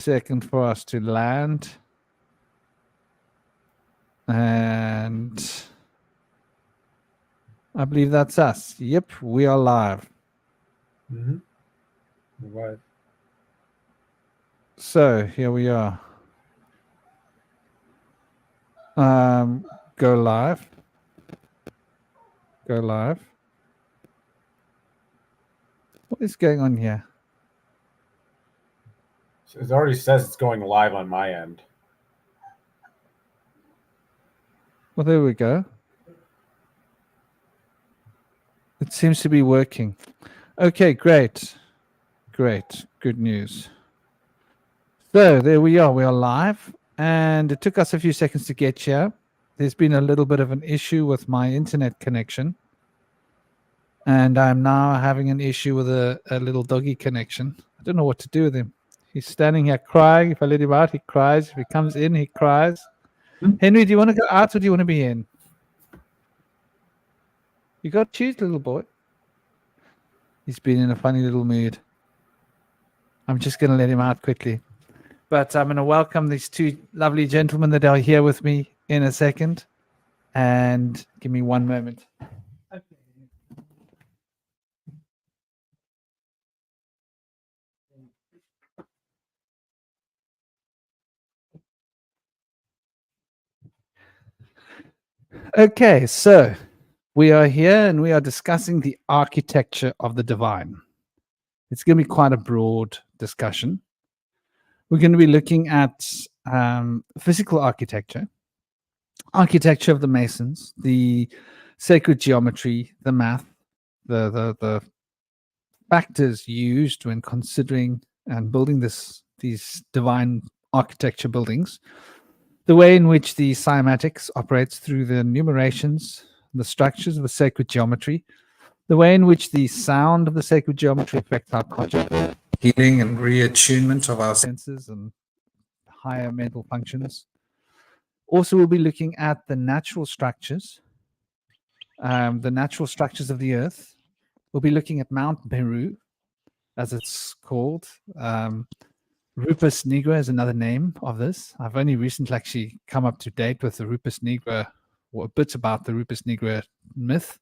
Second for us to land. And I believe that's us. Yep, we are live. Right. So here we are. Go live. Go live. What is going on here? It already says it's going live on my end. Well, there we go. It seems to be working. Okay, great. Great. Good news. So there we are. We are live. And it took us a few seconds to get here. There's been a little bit of an issue with my internet connection. And I'm now having an issue with a little doggy connection. I don't know what to do with him. He's standing here crying. If I let him out, he cries. If he comes in, he cries. Henry, do you want to go out or do you want to be in? You got to choose, little boy. He's been in a funny little mood. I'm just going to let him out quickly. But I'm going to welcome these two lovely gentlemen that are here with me in a second. And give me one moment. Okay, so we are here and we are discussing the architecture of the divine. It's going to be quite a broad discussion. We're going to be looking at physical architecture, architecture of the Masons, the sacred geometry, the math, the factors used when considering and building these divine architecture buildings, the way in which the cymatics operates through the numerations, the structures of the sacred geometry, the way in which the sound of the sacred geometry affects our consciousness, healing and reattunement of our senses and higher mental functions. Also, we'll be looking at the natural structures of the earth. We'll be looking at Mount Meru, as it's called. Rupes Nigra is another name of this. I've only recently actually come up to date with the Rupes Nigra, or a bit about the Rupes Nigra myth.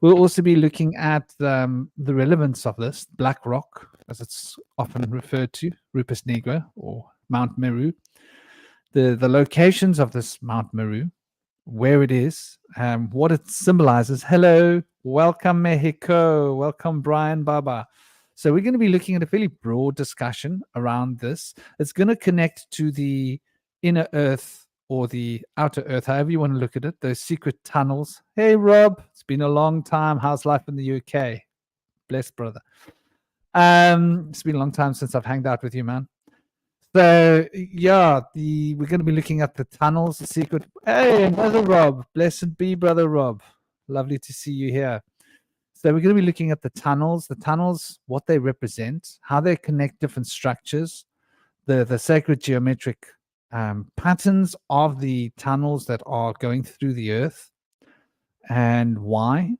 We'll also be looking at the relevance of this, Black Rock, as it's often referred to, Rupes Nigra or Mount Meru, the locations of this Mount Meru, where it is, what it symbolizes. Hello, welcome Mexico, welcome Brian Baba. So we're going to be looking at a fairly broad discussion around this. It's going to connect to the inner earth or the outer earth, however you want to look at it, those secret tunnels. Hey, Rob, it's been a long time. How's life in the UK? Blessed, brother. It's been a long time since I've hanged out with you, man. So, yeah, we're going to be looking at the tunnels, the secret. Hey, Brother Rob. Blessed be, Brother Rob. Lovely to see you here. So we're going to be looking at the tunnels, what they represent, how they connect different structures, the sacred geometric patterns of the tunnels that are going through the earth, and why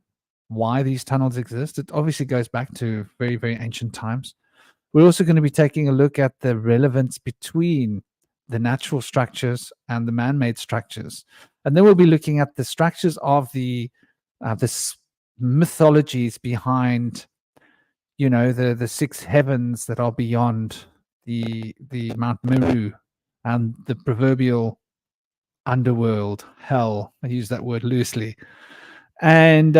these tunnels exist. It obviously goes back to very, very ancient times. We're also going to be taking a look at the relevance between the natural structures and the man-made structures. And then we'll be looking at the structures of the mythologies behind, the six heavens that are beyond the Mount Meru and the proverbial underworld, hell. I use that word loosely. And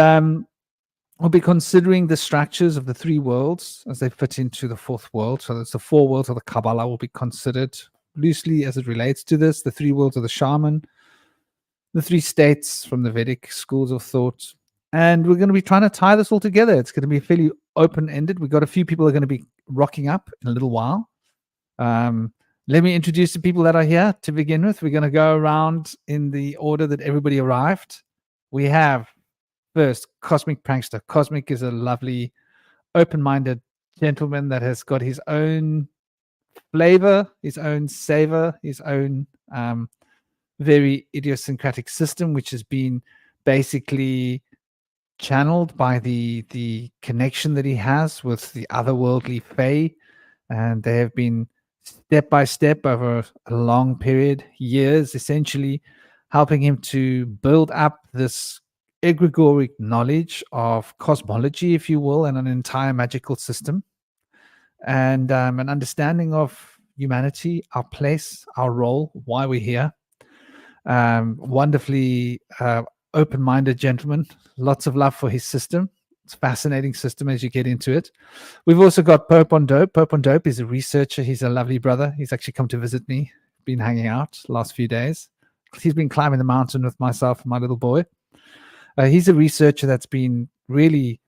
we'll be considering the structures of the three worlds as they fit into the fourth world. So that's the four worlds of the Kabbalah will be considered loosely as it relates to this. The three worlds of the shaman, the three states from the Vedic schools of thought. And we're going to be trying to tie this all together. It's going to be fairly open-ended. We've got a few people who are going to be rocking up in a little while. Let me introduce the people that are here to begin with. We're going to go around in the order that everybody arrived. We have first Cosmic Prankster. Cosmic is a lovely, open-minded gentleman that has got his own flavor, his own savor, his own very idiosyncratic system, which has been basically channeled by the connection that he has with the otherworldly fae, and they have been step by step over a long period, years, essentially helping him to build up this egregoric knowledge of cosmology, if you will, and an entire magical system, and an understanding of humanity, our place, our role, why we're here. Wonderfully open-minded gentleman, lots of love for his system. It's a fascinating system as you get into it. We've also got Pope on Dope. Pope on Dope is a researcher. He's a lovely brother. He's actually come to visit me, been hanging out last few days. He's been climbing the mountain with myself and my little boy. He's a researcher that's been really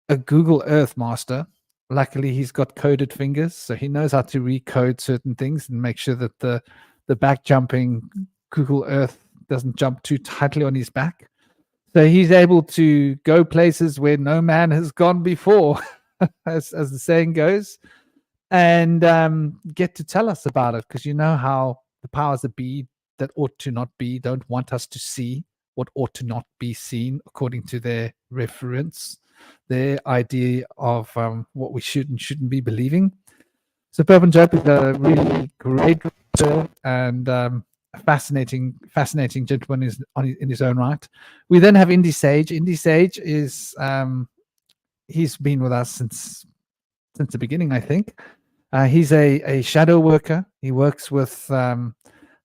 a Google Earth master. Luckily, he's got coded fingers, so he knows how to recode certain things and make sure that the back jumping Google Earth doesn't jump too tightly on his back. So he's able to go places where no man has gone before, as the saying goes, and get to tell us about it, because you know how the powers that be that ought to not be don't want us to see what ought to not be seen according to their reference, their idea of what we should and shouldn't be believing. So Pervin Job is a really great writer and a fascinating gentleman in his own right. We then have Indy Sage. Indy Sage is he's been with us since the beginning, I think. He's a shadow worker. He works with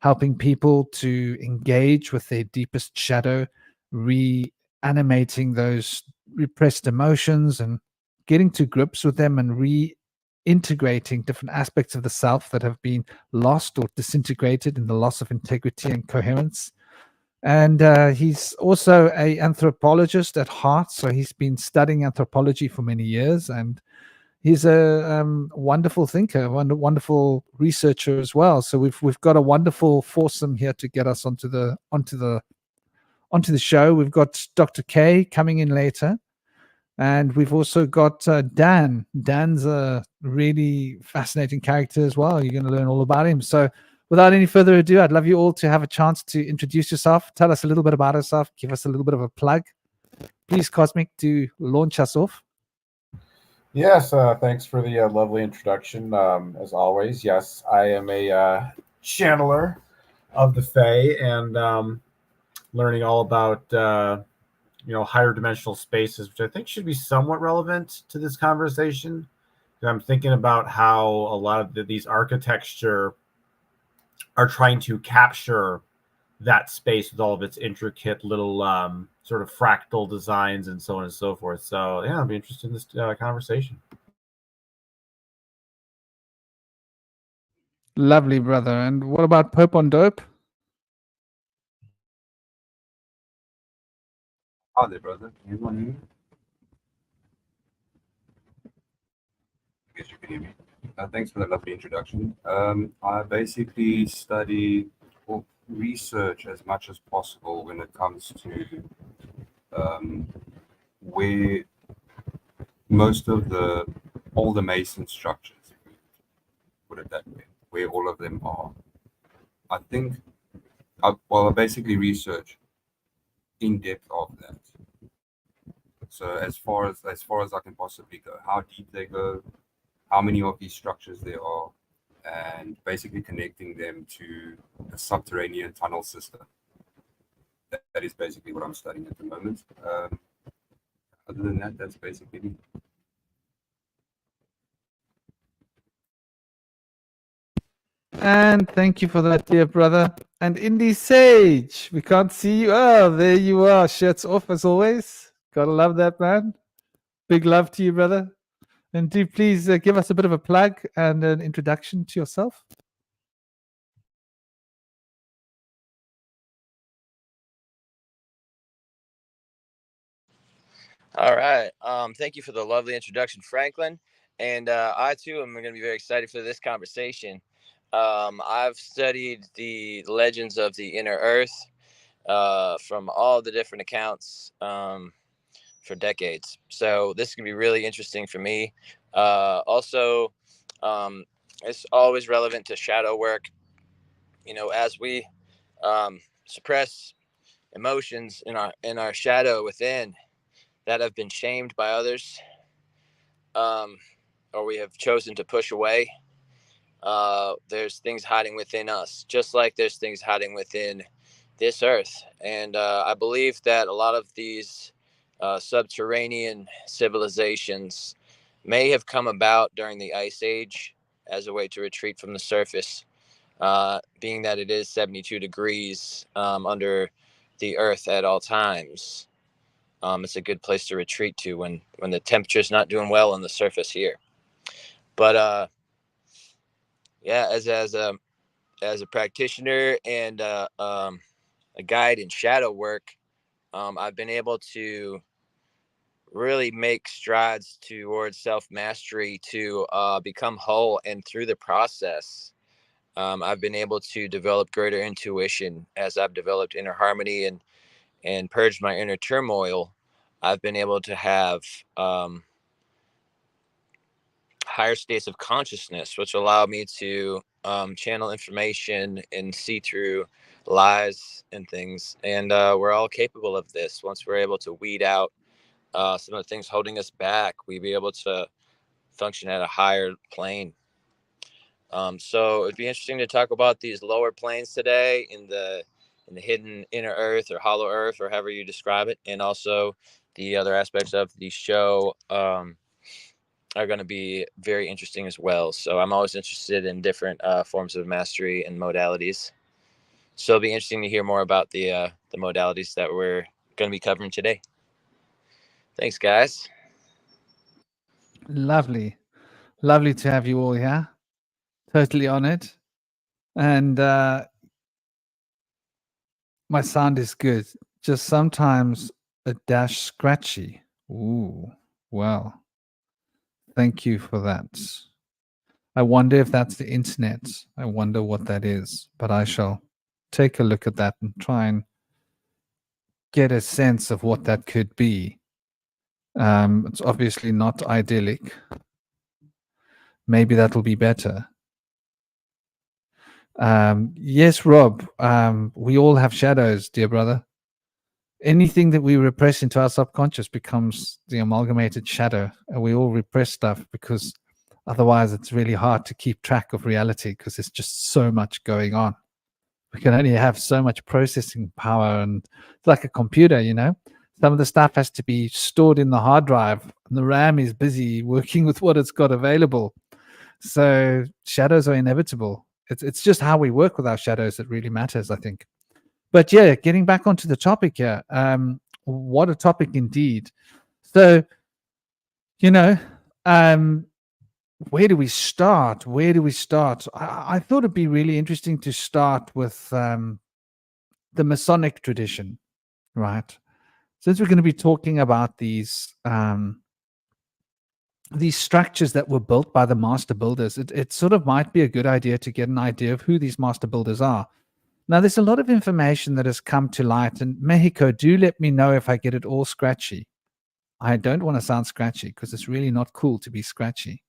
helping people to engage with their deepest shadow, reanimating those repressed emotions and getting to grips with them and reintegrating different aspects of the self that have been lost or disintegrated in the loss of integrity and coherence. And he's also an anthropologist at heart. So he's been studying anthropology for many years, and he's a wonderful thinker, wonderful researcher as well. So we've got a wonderful foursome here to get us onto the show. We've got Dr. K coming in later, and we've also got Dan. Dan's a really fascinating character as well. You're going to learn all about him. So without any further ado, I'd love you all to have a chance to introduce yourself, tell us a little bit about yourself, give us a little bit of a plug. Please, Cosmic, to launch us off. Yes, thanks for the lovely introduction. As always, yes, I am a channeler of the Fae, and learning all about higher dimensional spaces, which I think should be somewhat relevant to this conversation. I'm thinking about how a lot of these architecture are trying to capture that space with all of its intricate little sort of fractal designs and so on and so forth. So yeah, I'll be interested in this conversation. Lovely, brother. And what about Pope on Dope? Hi there, brother. Can everyone hear me? I guess you can hear me. Thanks for that lovely introduction. I basically study or research as much as possible when it comes to where most of the older Mason structures, if we put it that way, where all of them are. I think, I basically research in depth of that. So as far as I can possibly go, how deep they go, how many of these structures there are, and basically connecting them to a subterranean tunnel system. That is basically what I'm studying at the moment. Other than that, that's basically me. And thank you for that, dear brother. And Indy Sage, we can't see you. Oh, there you are. Shirts off as always. Gotta love that, man. Big love to you, brother. And do please give us a bit of a plug and an introduction to yourself. All right. Thank you for the lovely introduction, Franklin. And I too am going to be very excited for this conversation. I've studied the legends of the inner earth from all the different accounts for decades. So this is going to be really interesting for me. Also, it's always relevant to shadow work. You know, as we suppress emotions in our shadow within that have been shamed by others, or we have chosen to push away. there's things hiding within us, just like there's things hiding within this earth. And I believe that a lot of these subterranean civilizations may have come about during the Ice Age as a way to retreat from the surface, being that it is 72 degrees under the earth at all times. It's a good place to retreat to when the temperature's not doing well on the surface here. But yeah, as a practitioner and a guide in shadow work, I've been able to really make strides towards self mastery to become whole, and through the process, I've been able to develop greater intuition as I've developed inner harmony and purged my inner turmoil. I've been able to have higher states of consciousness, which allow me to channel information and see through lies and things. And we're all capable of this. Once we're able to weed out some of the things holding us back, we be able to function at a higher plane. So it'd be interesting to talk about these lower planes today in the hidden inner earth or hollow earth or however you describe it, and also the other aspects of the show are going to be very interesting as well. So I'm always interested in different forms of mastery and modalities. So it'll be interesting to hear more about the modalities that we're going to be covering today. Thanks, guys. Lovely. Lovely to have you all here. Totally honored. And my sound is good. Just sometimes a dash scratchy. Ooh, well, thank you for that. I wonder if that's the internet. I wonder what that is. But I shall take a look at that and try and get a sense of what that could be. It's obviously not idyllic. Maybe that'll be better. Yes, Rob, we all have shadows, dear brother. Anything that we repress into our subconscious becomes the amalgamated shadow. And we all repress stuff because otherwise it's really hard to keep track of reality because there's just so much going on. We can only have so much processing power, and it's like a computer, you know. Some of the stuff has to be stored in the hard drive, and the RAM is busy working with what it's got available. So shadows are inevitable. It's just how we work with our shadows that really matters, I think. But yeah, getting back onto the topic here, what a topic indeed. So, you know, where do we start? Where do we start? I thought it'd be really interesting to start with the Masonic tradition, right? Since we're going to be talking about these structures that were built by the master builders, it sort of might be a good idea to get an idea of who these master builders are. Now, there's a lot of information that has come to light, and Mexico, do let me know if I get it all scratchy. I don't want to sound scratchy because it's really not cool to be scratchy.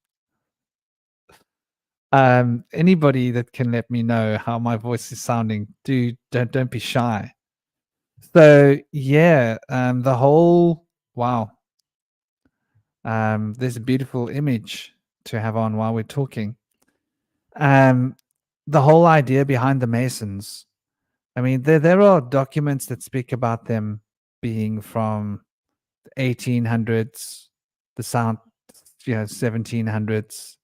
Anybody that can let me know how my voice is sounding, don't be shy. So yeah, the whole wow. There's a beautiful image to have on while we're talking. The whole idea behind the Masons. I mean, there are documents that speak about them being from the 1800s, the 1700s,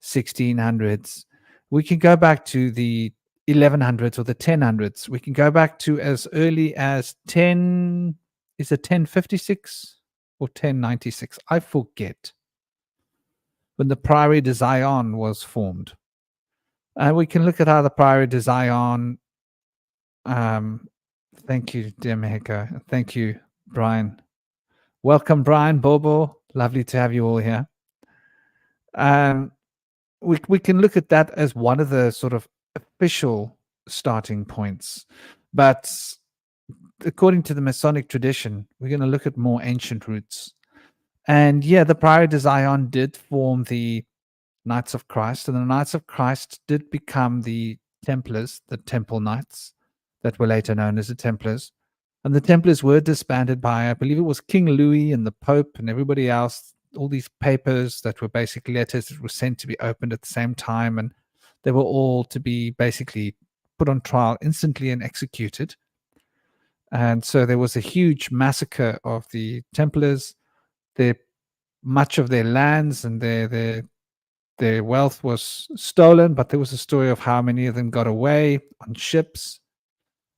1600s. We can go back to the 1100s or the 1000s. We can go back to as early as 1056 or 1096. I forget. When the Priory de Zion was formed. We can look at how the Priory de Zion. Thank you, dear Mexico. Thank you, Brian. Welcome, Brian, Bobo. Lovely to have you all here. We can look at that as one of the sort of official starting points. But according to the Masonic tradition, we're going to look at more ancient roots. And yeah, the Priory de Zion did form the Knights of Christ, and the Knights of Christ did become the Templars, the Temple Knights, that were later known as the Templars. And the Templars were disbanded by, I believe it was King Louis and the Pope and everybody else, all these papers that were basically letters that were sent to be opened at the same time. And they were all to be basically put on trial instantly and executed. And so there was a huge massacre of the Templars. Much of their lands and their wealth was stolen, but there was a story of how many of them got away on ships.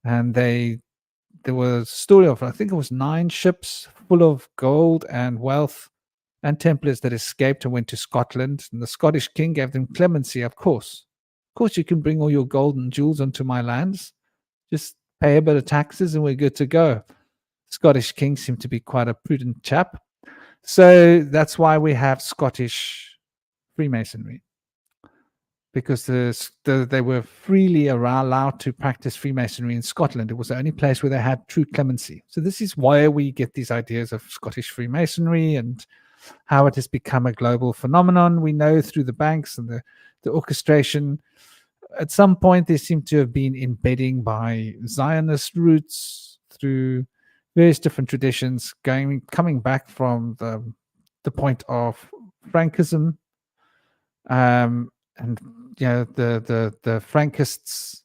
And there was a story of, I think it was 9 ships full of gold and wealth and Templars that escaped and went to Scotland. And the Scottish king gave them clemency, of course. Of course, you can bring all your gold and jewels onto my lands. Just pay a bit of taxes and we're good to go. Scottish king seemed to be quite a prudent chap. So that's why we have Scottish Freemasonry, because they were freely allowed to practice Freemasonry in Scotland. It was the only place where they had true clemency. So this is why we get these ideas of Scottish Freemasonry and how it has become a global phenomenon. We know through the banks and the orchestration. At some point, there seemed to have been embedding by Zionist roots through various different traditions, coming back from the point of Frankism, and the Frankists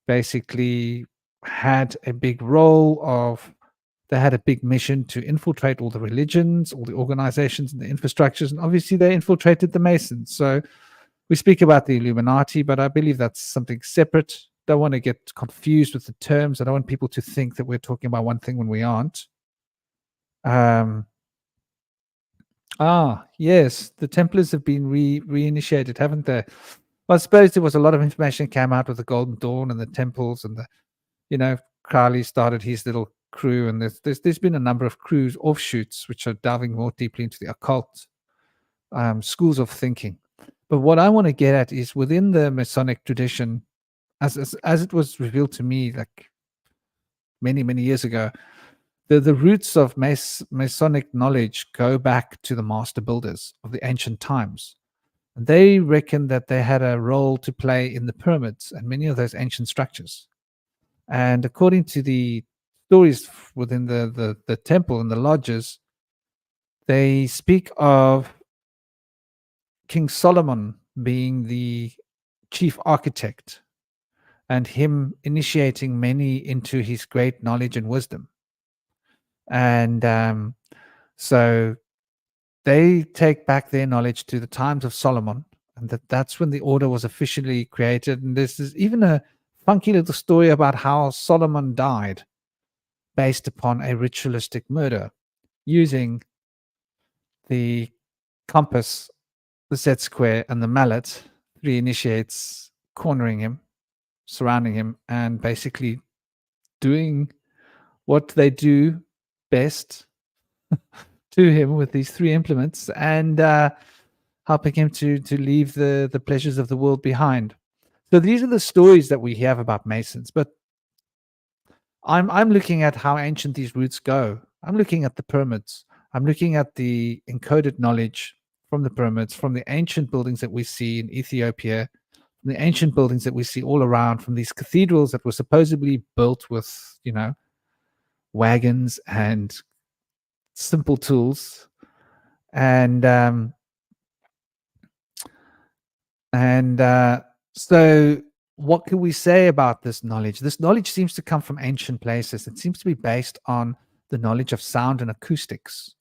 basically had a big role of. They had a big mission to infiltrate all the religions, all the organizations, and the infrastructures, and obviously they infiltrated the Masons. So we speak about the Illuminati, but I believe that's something separate. Don't want to get confused with the terms. I don't want people to think that we're talking about one thing when we aren't. Yes, the Templars have been reinitiated, haven't they? Well, I suppose there was a lot of information came out with the Golden Dawn and the temples, and Crowley started his little crew, and there's been a number of crews offshoots which are delving more deeply into the occult schools of thinking. But what I want to get at is within the Masonic tradition, as it was revealed to me like many years ago, the roots of Masonic knowledge go back to the master builders of the ancient times. And they reckon that they had a role to play in the pyramids and many of those ancient structures. And according to the stories within the temple and the lodges, they speak of King Solomon being the chief architect and him initiating many into his great knowledge and wisdom. And so they take back their knowledge to the times of Solomon, and that's when the order was officially created. And there's even a funky little story about how Solomon died based upon a ritualistic murder using the compass, the set square, and the mallet. 3 initiates cornering him, surrounding him, and basically doing what they do best to him with these 3 implements, and helping him to leave the pleasures of the world behind. So these are the stories that we have about Masons, but I'm looking at how ancient these roots go. I'm looking at the pyramids. I'm looking at the encoded knowledge from the pyramids, from the ancient buildings that we see in Ethiopia, from the ancient buildings that we see all around, from these cathedrals that were supposedly built with, wagons and simple tools. So what can we say about this knowledge? This knowledge seems to come from ancient places. It seems to be based on the knowledge of sound and acoustics.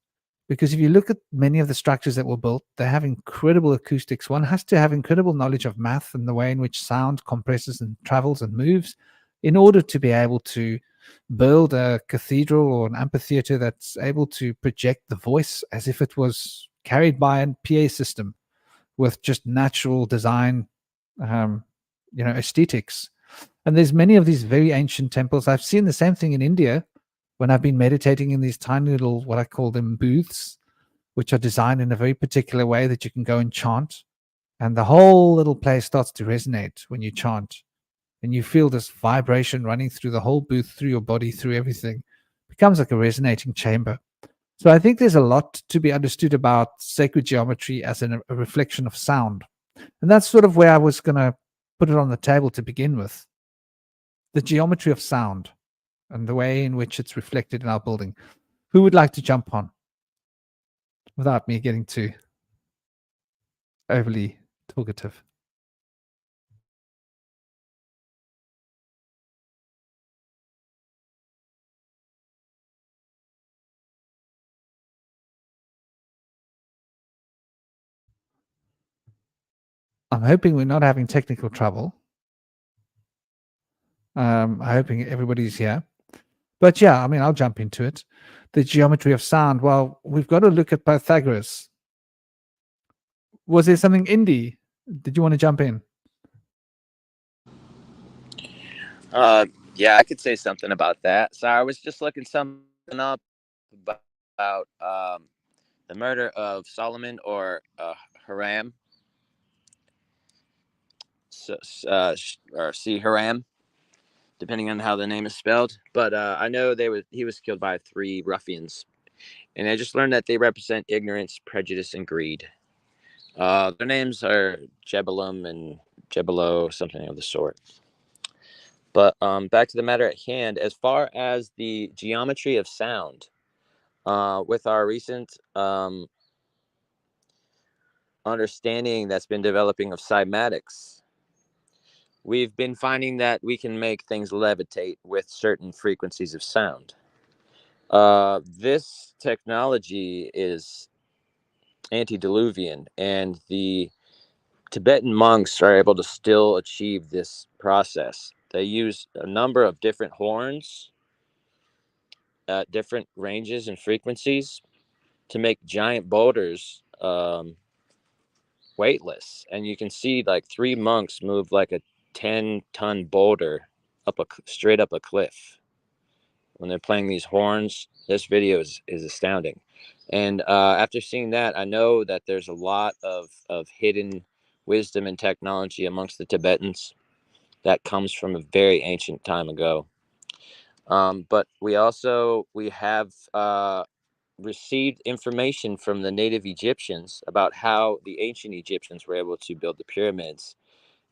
Because if you look at many of the structures that were built, they have incredible acoustics. One has to have incredible knowledge of math and the way in which sound compresses and travels and moves in order to be able to build a cathedral or an amphitheater that's able to project the voice as if it was carried by a PA system with just natural design, aesthetics. And there's many of these very ancient temples. I've seen the same thing in India when I've been meditating in these tiny little, what I call them, booths, which are designed in a very particular way that you can go and chant. And the whole little place starts to resonate when you chant. And you feel this vibration running through the whole booth, through your body, through everything. It becomes like a resonating chamber. So I think there's a lot to be understood about sacred geometry as a reflection of sound. And that's sort of where I was going to put it on the table to begin with. The geometry of sound and the way in which it's reflected in our building. Who would like to jump on without me getting too overly talkative? I'm hoping we're not having technical trouble. I'm hoping everybody's here. But yeah, I mean, I'll jump into it. The geometry of sound. Well, we've got to look at Pythagoras. Was there something indie? Did you want to jump in? Yeah, I could say something about that. So I was just looking something up about the murder of Solomon or Hiram, so, or C. Hiram, depending on how the name is spelled. But I know he was killed by 3 ruffians, and I just learned that they represent ignorance, prejudice, and greed. Their names are Jebulum and Jebelo, something of the sort. But back to the matter at hand, as far as the geometry of sound, with our recent understanding that's been developing of cymatics, we've been finding that we can make things levitate with certain frequencies of sound. This technology is antediluvian, and the Tibetan monks are able to still achieve this process. They use a number of different horns at different ranges and frequencies to make giant boulders weightless. And you can see like 3 monks move like a 10-ton boulder straight up a cliff when they're playing these horns. This video is astounding. And after seeing that, I know that there's a lot of hidden wisdom and technology amongst the Tibetans that comes from a very ancient time ago. But we have received information from the native Egyptians about how the ancient Egyptians were able to build the pyramids.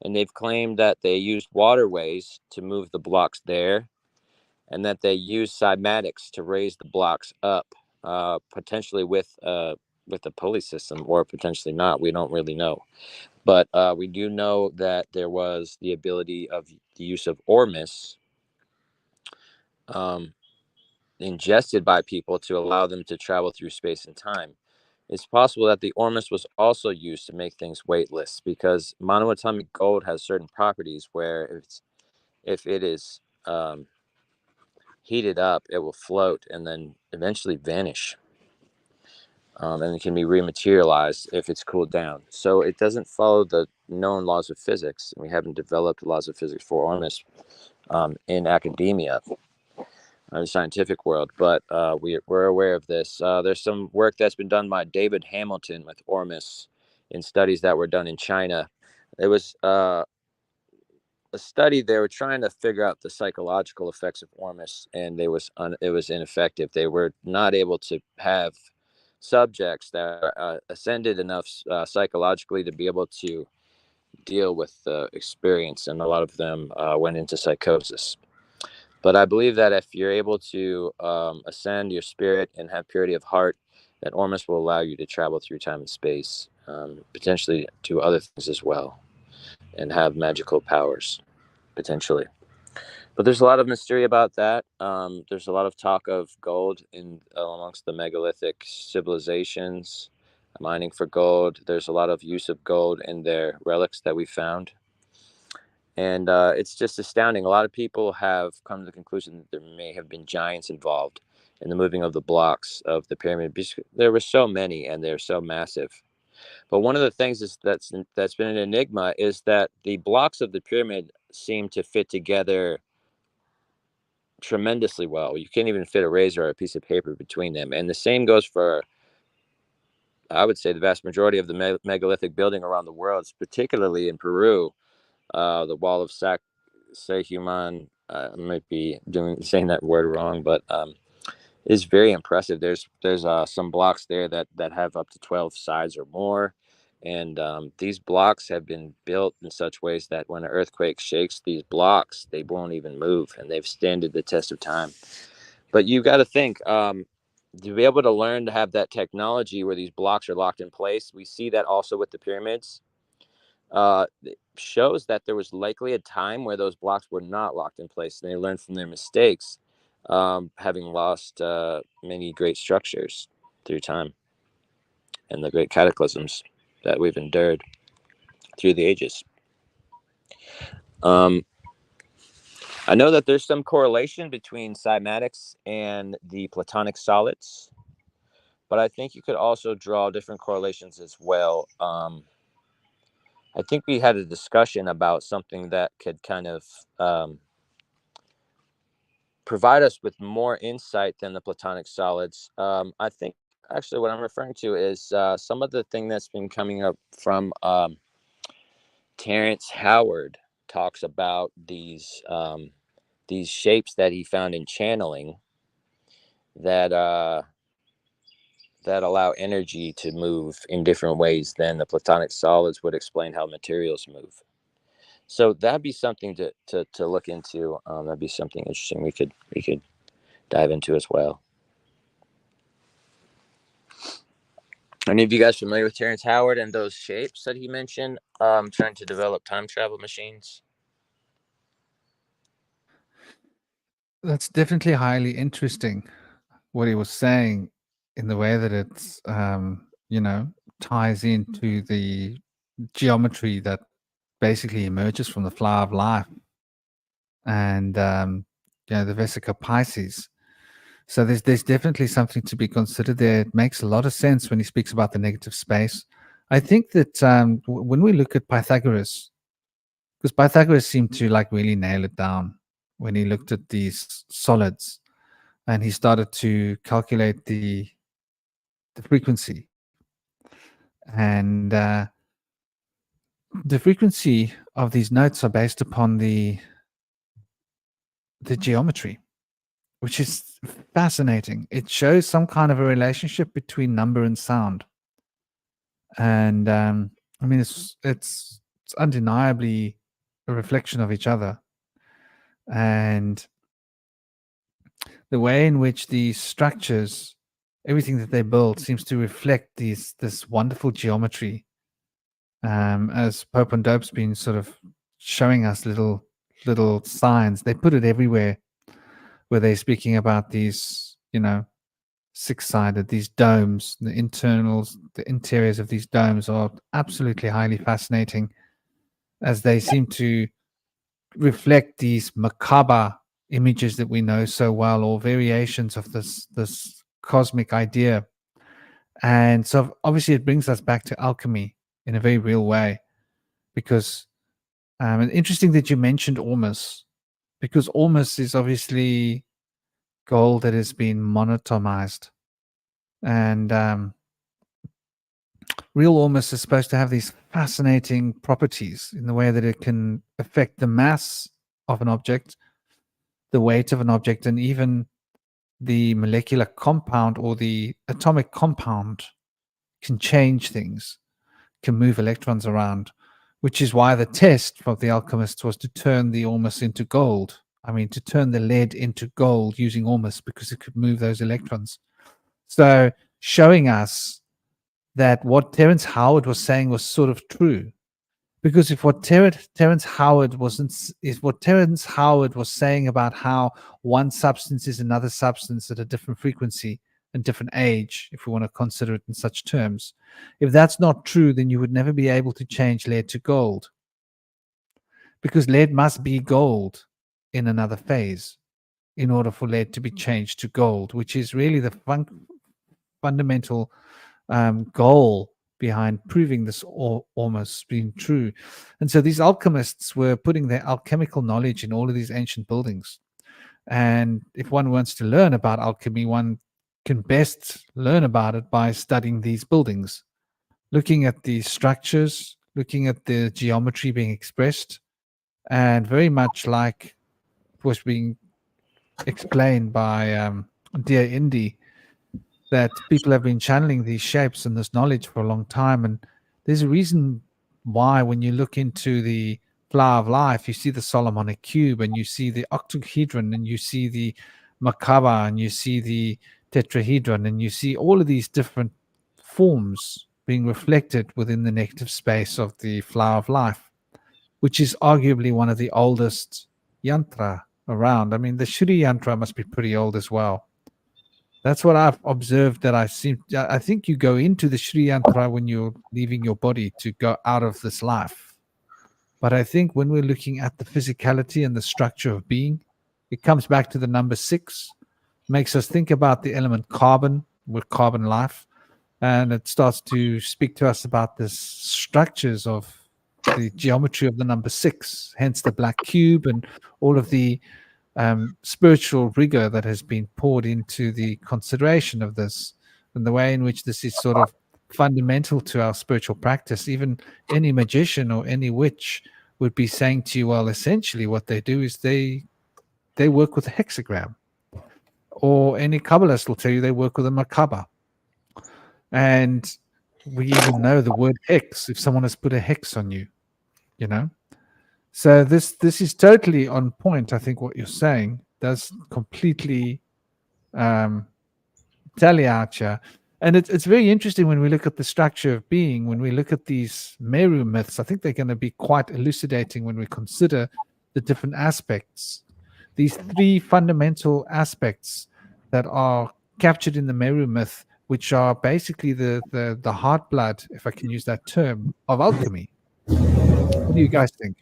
And they've claimed that they used waterways to move the blocks there, and that they used cymatics to raise the blocks up, potentially with a pulley system, or potentially not. We don't really know. But we do know that there was the ability of the use of ormus, um, ingested by people to allow them to travel through space and time. It's possible that the ormus was also used to make things weightless, because monoatomic gold has certain properties where if it is heated up, it will float and then eventually vanish. And it can be rematerialized if it's cooled down. So it doesn't follow the known laws of physics. We haven't developed laws of physics for ormus in academia, the scientific world, but we're aware of this. There's some work that's been done by David Hamilton with ormus in studies that were done in China. It was a study. They were trying to figure out the psychological effects of ormus, and it was ineffective. They were not able to have subjects that ascended enough psychologically to be able to deal with the experience, and a lot of them went into psychosis. But I believe that if you're able to ascend your spirit and have purity of heart, that ormus will allow you to travel through time and space, potentially to other things as well, and have magical powers, potentially. But there's a lot of mystery about that. There's a lot of talk of gold in amongst the megalithic civilizations, mining for gold. There's a lot of use of gold in their relics that we found. And it's just astounding. A lot of people have come to the conclusion that there may have been giants involved in the moving of the blocks of the pyramid. There were so many, and they're so massive. But one of the things that's been an enigma is that the blocks of the pyramid seem to fit together tremendously well. You can't even fit a razor or a piece of paper between them. And the same goes for, I would say, the vast majority of the megalithic building around the world, particularly in Peru. The wall of Sacsayhuaman, I might be saying that word wrong, but is very impressive. There's some blocks there that have up to 12 sides or more, and these blocks have been built in such ways that when an earthquake shakes these blocks, they won't even move, and they've standed the test of time. But you got to think, to be able to learn to have that technology where these blocks are locked in place. We see that also with the pyramids. It shows that there was likely a time where those blocks were not locked in place, and they learned from their mistakes, having lost many great structures through time and the great cataclysms that we've endured. through the ages. I know that there's some correlation between cymatics and the platonic solids, but I think you could also draw different correlations as well. I think we had a discussion about something that could kind of provide us with more insight than the platonic solids. I think actually what I'm referring to is some of the thing that's been coming up from Terrence Howard talks about these shapes that he found in channeling that that allow energy to move in different ways than the platonic solids would explain how materials move. So that'd be something to look into. That'd be something interesting we could dive into as well. Any of you guys familiar with Terrence Howard and those shapes that he mentioned? Trying to develop time travel machines. That's definitely highly interesting what he was saying in the way that it's ties into the geometry that basically emerges from the flower of life and the Vesica Pisces. So there's definitely something to be considered there. It makes a lot of sense when he speaks about the negative space. I think that when we look at Pythagoras, because Pythagoras seemed to like really nail it down when he looked at these solids and he started to calculate the frequency. And the frequency of these notes are based upon the geometry, which is fascinating. It shows some kind of a relationship between number and sound. And I mean, it's undeniably a reflection of each other. And the way in which these structures, everything that they build, seems to reflect this wonderful geometry. As Pope and Dope's been sort of showing us little signs, they put it everywhere where they're speaking about these, six-sided, these domes, the internals, the interiors of these domes are absolutely highly fascinating, as they seem to reflect these macabre images that we know so well, or variations of this cosmic idea. And so obviously it brings us back to alchemy in a very real way, because and interesting that you mentioned ormus, because ormus is obviously gold that has been monotomized. And real ormus is supposed to have these fascinating properties in the way that it can affect the mass of an object, the weight of an object, and even the molecular compound or the atomic compound can change things, can move electrons around, which is why the test of the alchemists was to turn the ormus into gold. I mean, to turn the lead into gold using ormus, because it could move those electrons. So showing us that what Terence Howard was saying was sort of true. Because if what Terence Howard was saying about how one substance is another substance at a different frequency and different age, if we want to consider it in such terms, if that's not true, then you would never be able to change lead to gold. Because lead must be gold in another phase in order for lead to be changed to gold, which is really the fundamental goal behind proving this almost being true. And so these alchemists were putting their alchemical knowledge in all of these ancient buildings. And if one wants to learn about alchemy, one can best learn about it by studying these buildings, looking at the structures, looking at the geometry being expressed, and very much like was being explained by Dear Indy, that people have been channeling these shapes and this knowledge for a long time. And there's a reason why when you look into the flower of life, you see the Solomonic cube and you see the octahedron and you see the Merkaba and you see the tetrahedron and you see all of these different forms being reflected within the negative space of the flower of life, which is arguably one of the oldest yantra around. I mean, the Shri yantra must be pretty old as well. That's what I've observed. That I think you go into the Sri Yantra when you're leaving your body to go out of this life. But I think when we're looking at the physicality and the structure of being, it comes back to the number 6, makes us think about the element carbon, with carbon life, and it starts to speak to us about the structures of the geometry of the number 6, hence the black cube and all of the spiritual rigor that has been poured into the consideration of this, and the way in which this is sort of fundamental to our spiritual practice. Even any magician or any witch would be saying to you, well, essentially what they do is they work with a hexagram, or any Kabbalist will tell you they work with a Merkaba. And we even know the word hex, if someone has put a hex on you, you know. So this is totally on point. I think what you're saying does completely tally out here. And it's very interesting when we look at the structure of being, when we look at these Meru myths. I think they're going to be quite elucidating when we consider the different aspects, these 3 fundamental aspects that are captured in the Meru myth, which are basically the heart blood, if I can use that term, of alchemy. What do you guys think?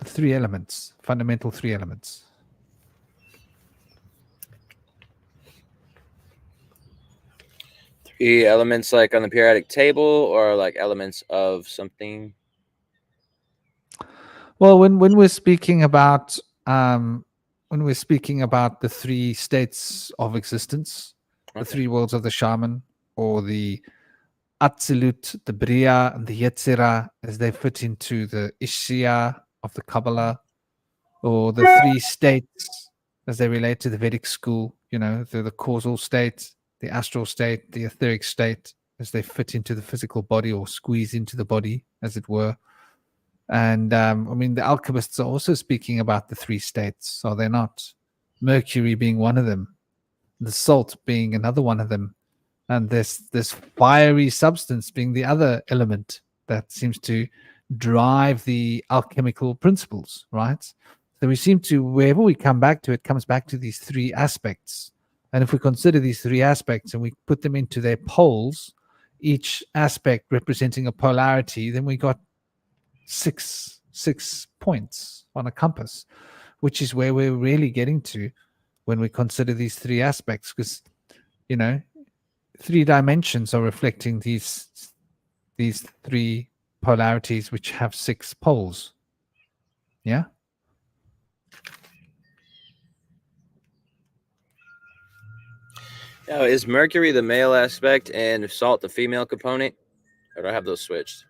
The 3 elements, fundamental 3 elements. Three elements like on the periodic table, or like elements of something? Well, when we're speaking about the 3 states of existence, the 3 worlds of the shaman, or the Atzilut, the Bria, and the Yetzirah, as they fit into the Ishya of the Kabbalah, or the 3 states as they relate to the Vedic school, the causal state, the astral state, the etheric state, as they fit into the physical body or squeeze into the body, as it were. And I mean, the alchemists are also speaking about the 3 states, are they not? Mercury being one of them, the salt being another one of them, and this fiery substance being the other element that seems to drive the alchemical principles, right? So we seem to, wherever we come back to, it comes back to these 3 aspects. And if we consider these 3 aspects and we put them into their poles, each aspect representing a polarity, then we got 6 points on a compass, which is where we're really getting to when we consider these 3 aspects, because 3 dimensions are reflecting these 3 polarities, which have 6 poles. Yeah. Now, is Mercury the male aspect and salt the female component, or do I have those switched?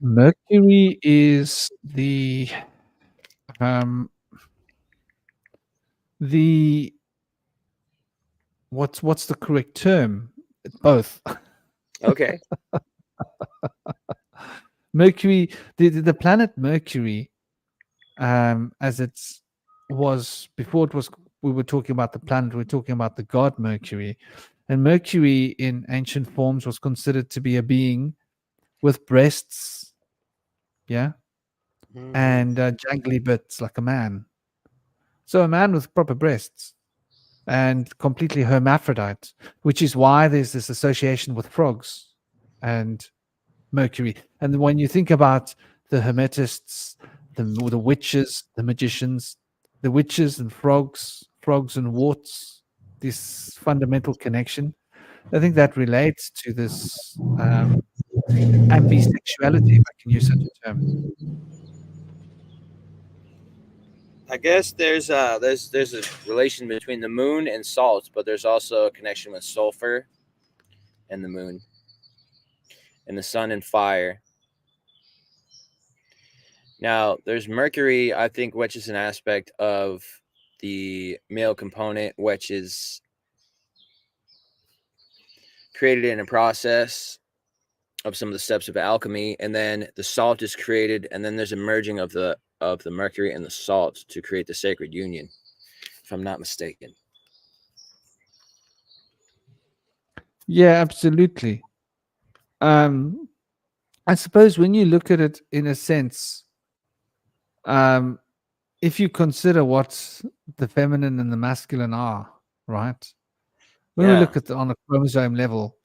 Mercury is the what's the correct term? Both. Okay. Mercury, the planet Mercury, as it was before, we were talking about the planet, we're talking about the god Mercury. And Mercury in ancient forms was considered to be a being with breasts, yeah, and jangly bits like a man. So a man with proper breasts and completely hermaphrodite, which is why there's this association with frogs and Mercury. And when you think about the Hermetists, the witches, the magicians, the witches and frogs and warts, this fundamental connection, I think that relates to this ambisexuality, if I can use such a term. I guess there's a relation between the moon and salt, but there's also a connection with sulfur and the moon, and the sun and fire. Now, there's Mercury, I think, which is an aspect of the male component, which is created in a process of some of the steps of alchemy, and then the salt is created, and then there's a merging of the mercury and the salt to create the sacred union, if I'm not mistaken. Yeah, absolutely. I suppose when you look at it in a sense, if you consider what the feminine and the masculine are, right? When we Yeah. look at on a chromosome level,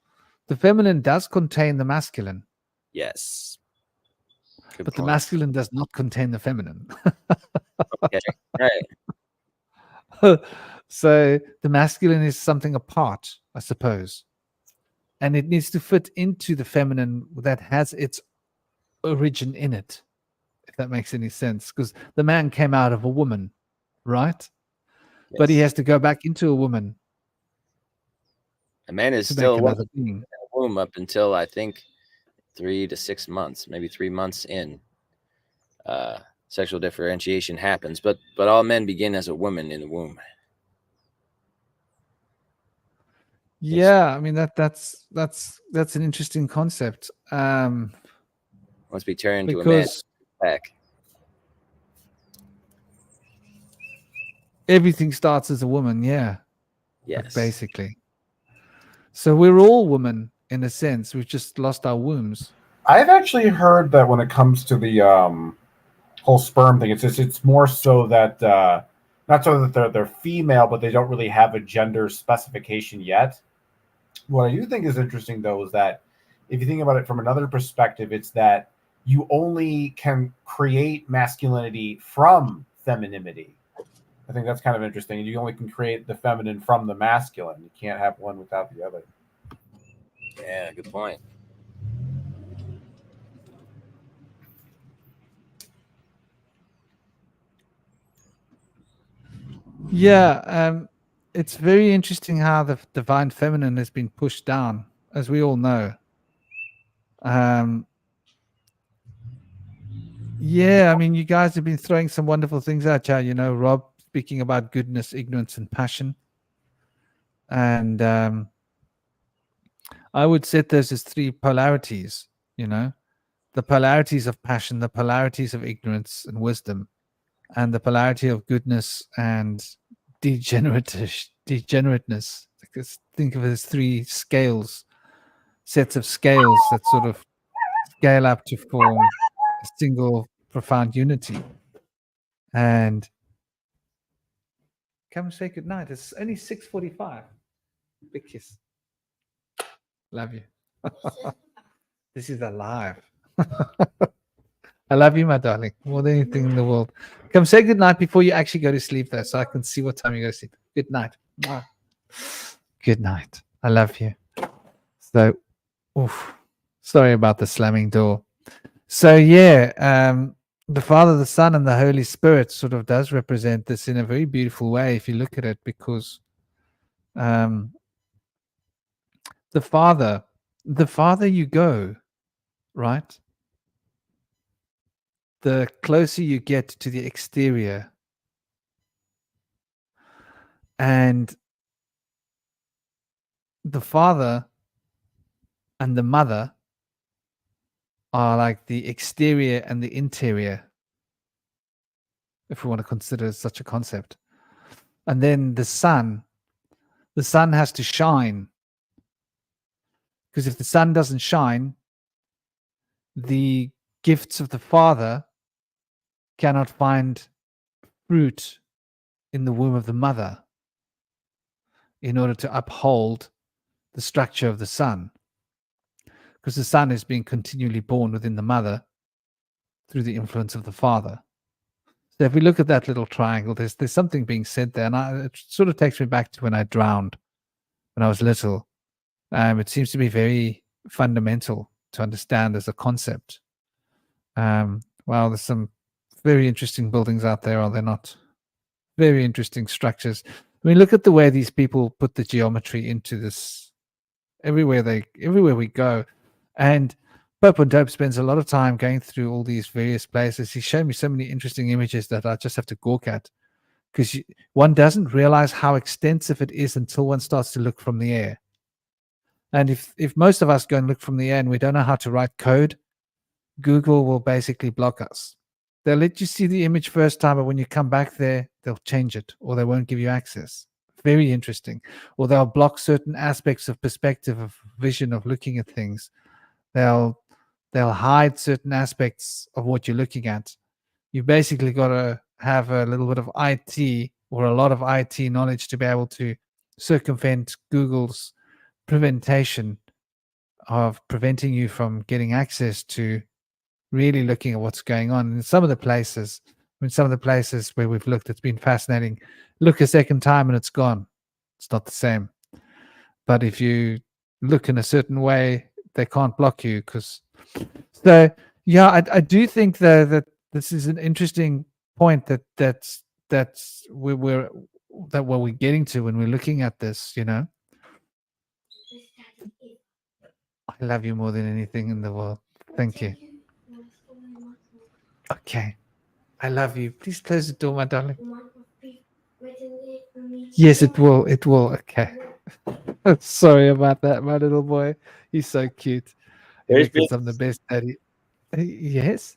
the feminine does contain the masculine, Yes. Good but the point. masculine does not contain the feminine. Okay. Right. So the masculine is something apart, I suppose. And it needs to fit into the feminine that has its origin in it, if that makes any sense. Because the man came out of a woman, right? But he Yes. has to go back into a woman A man is to still make in another being. the womb up until I think 3 to 6 months, maybe 3 months in. Sexual differentiation happens, but all men begin as a woman in the womb. Yeah, I mean that's an interesting concept. Once we turn into a man Because back. everything starts as a woman, yeah, Yes. basically. So we're all women in a sense. We've just lost our wombs. I've actually heard that when it comes to the whole sperm thing, it's more so that not so that they're female, but they don't really have a gender specification yet. What I do think is interesting, though, is that if you think about it from another perspective, it's that you only can create masculinity from femininity. I think that's kind of interesting. You only can create the feminine from the masculine. You can't have one without the other. Yeah, good point. Yeah, it's very interesting how the divine feminine has been pushed down, as we all know. Yeah, I mean, you guys have been throwing some wonderful things out, yeah. You know, Rob speaking about goodness, ignorance, and passion, and I would set those as three polarities. You know, the polarities of passion, the polarities of ignorance and wisdom, and the polarity of goodness and degenerateness. Because think of it as three scales, sets of scales that sort of scale up to form a single profound unity. And come say goodnight. It's only 6:45. Big kiss. Love you. This is alive. I love you, my darling, more than anything in the world. Come say goodnight before you actually go to sleep, though, so I can see what time you go to sleep. Good night. Mwah. Good night. I love you. So, oof. Sorry about the slamming door. So, yeah, the Father, the Son, and the Holy Spirit sort of does represent this in a very beautiful way if you look at it, because the farther you go, right, the closer you get to the exterior. And the father and the mother are like the exterior and the interior, if we want to consider such a concept. And then the sun has to shine, because if the sun doesn't shine, the gifts of the father cannot find fruit in the womb of the mother in order to uphold the structure of the sun, because the son is being continually born within the mother through the influence of the father. So if we look at that little triangle, there's something being said there, and it sort of takes me back to when I drowned when I was little. It seems to be very fundamental to understand as a concept. Wow, there's some very interesting buildings out there, are there not? Very interesting structures. I mean, look at the way these people put the geometry into this. Everywhere we go, and Pope Dope spends a lot of time going through all these various places. He showed me so many interesting images that I just have to gawk at, because one doesn't realize how extensive it is until one starts to look from the air. And if most of us go and look from the air and we don't know how to write code, Google will basically block us. They'll let you see the image first time, but when you come back there, they'll change it or they won't give you access. Very interesting. Or they'll block certain aspects of perspective, of vision, of looking at things. They'll hide certain aspects of what you're looking at. You basically got to have a little bit of IT or a lot of IT knowledge to be able to circumvent Google's prevention of preventing you from getting access to really looking at what's going on. In some of the places, where we've looked, it's been fascinating. Look a second time and it's gone. It's not the same. But if you look in a certain way, they can't block you. So yeah, I do think that this is an interesting point that's we're that what we're getting to when we're looking at this. I love you more than anything in the world. Thank you. Okay. I love you. Please close the door, my darling. Yes, it will. It will. Okay. Sorry about that, my little boy. He's so cute. He There's reckons I'm the best daddy. Yes.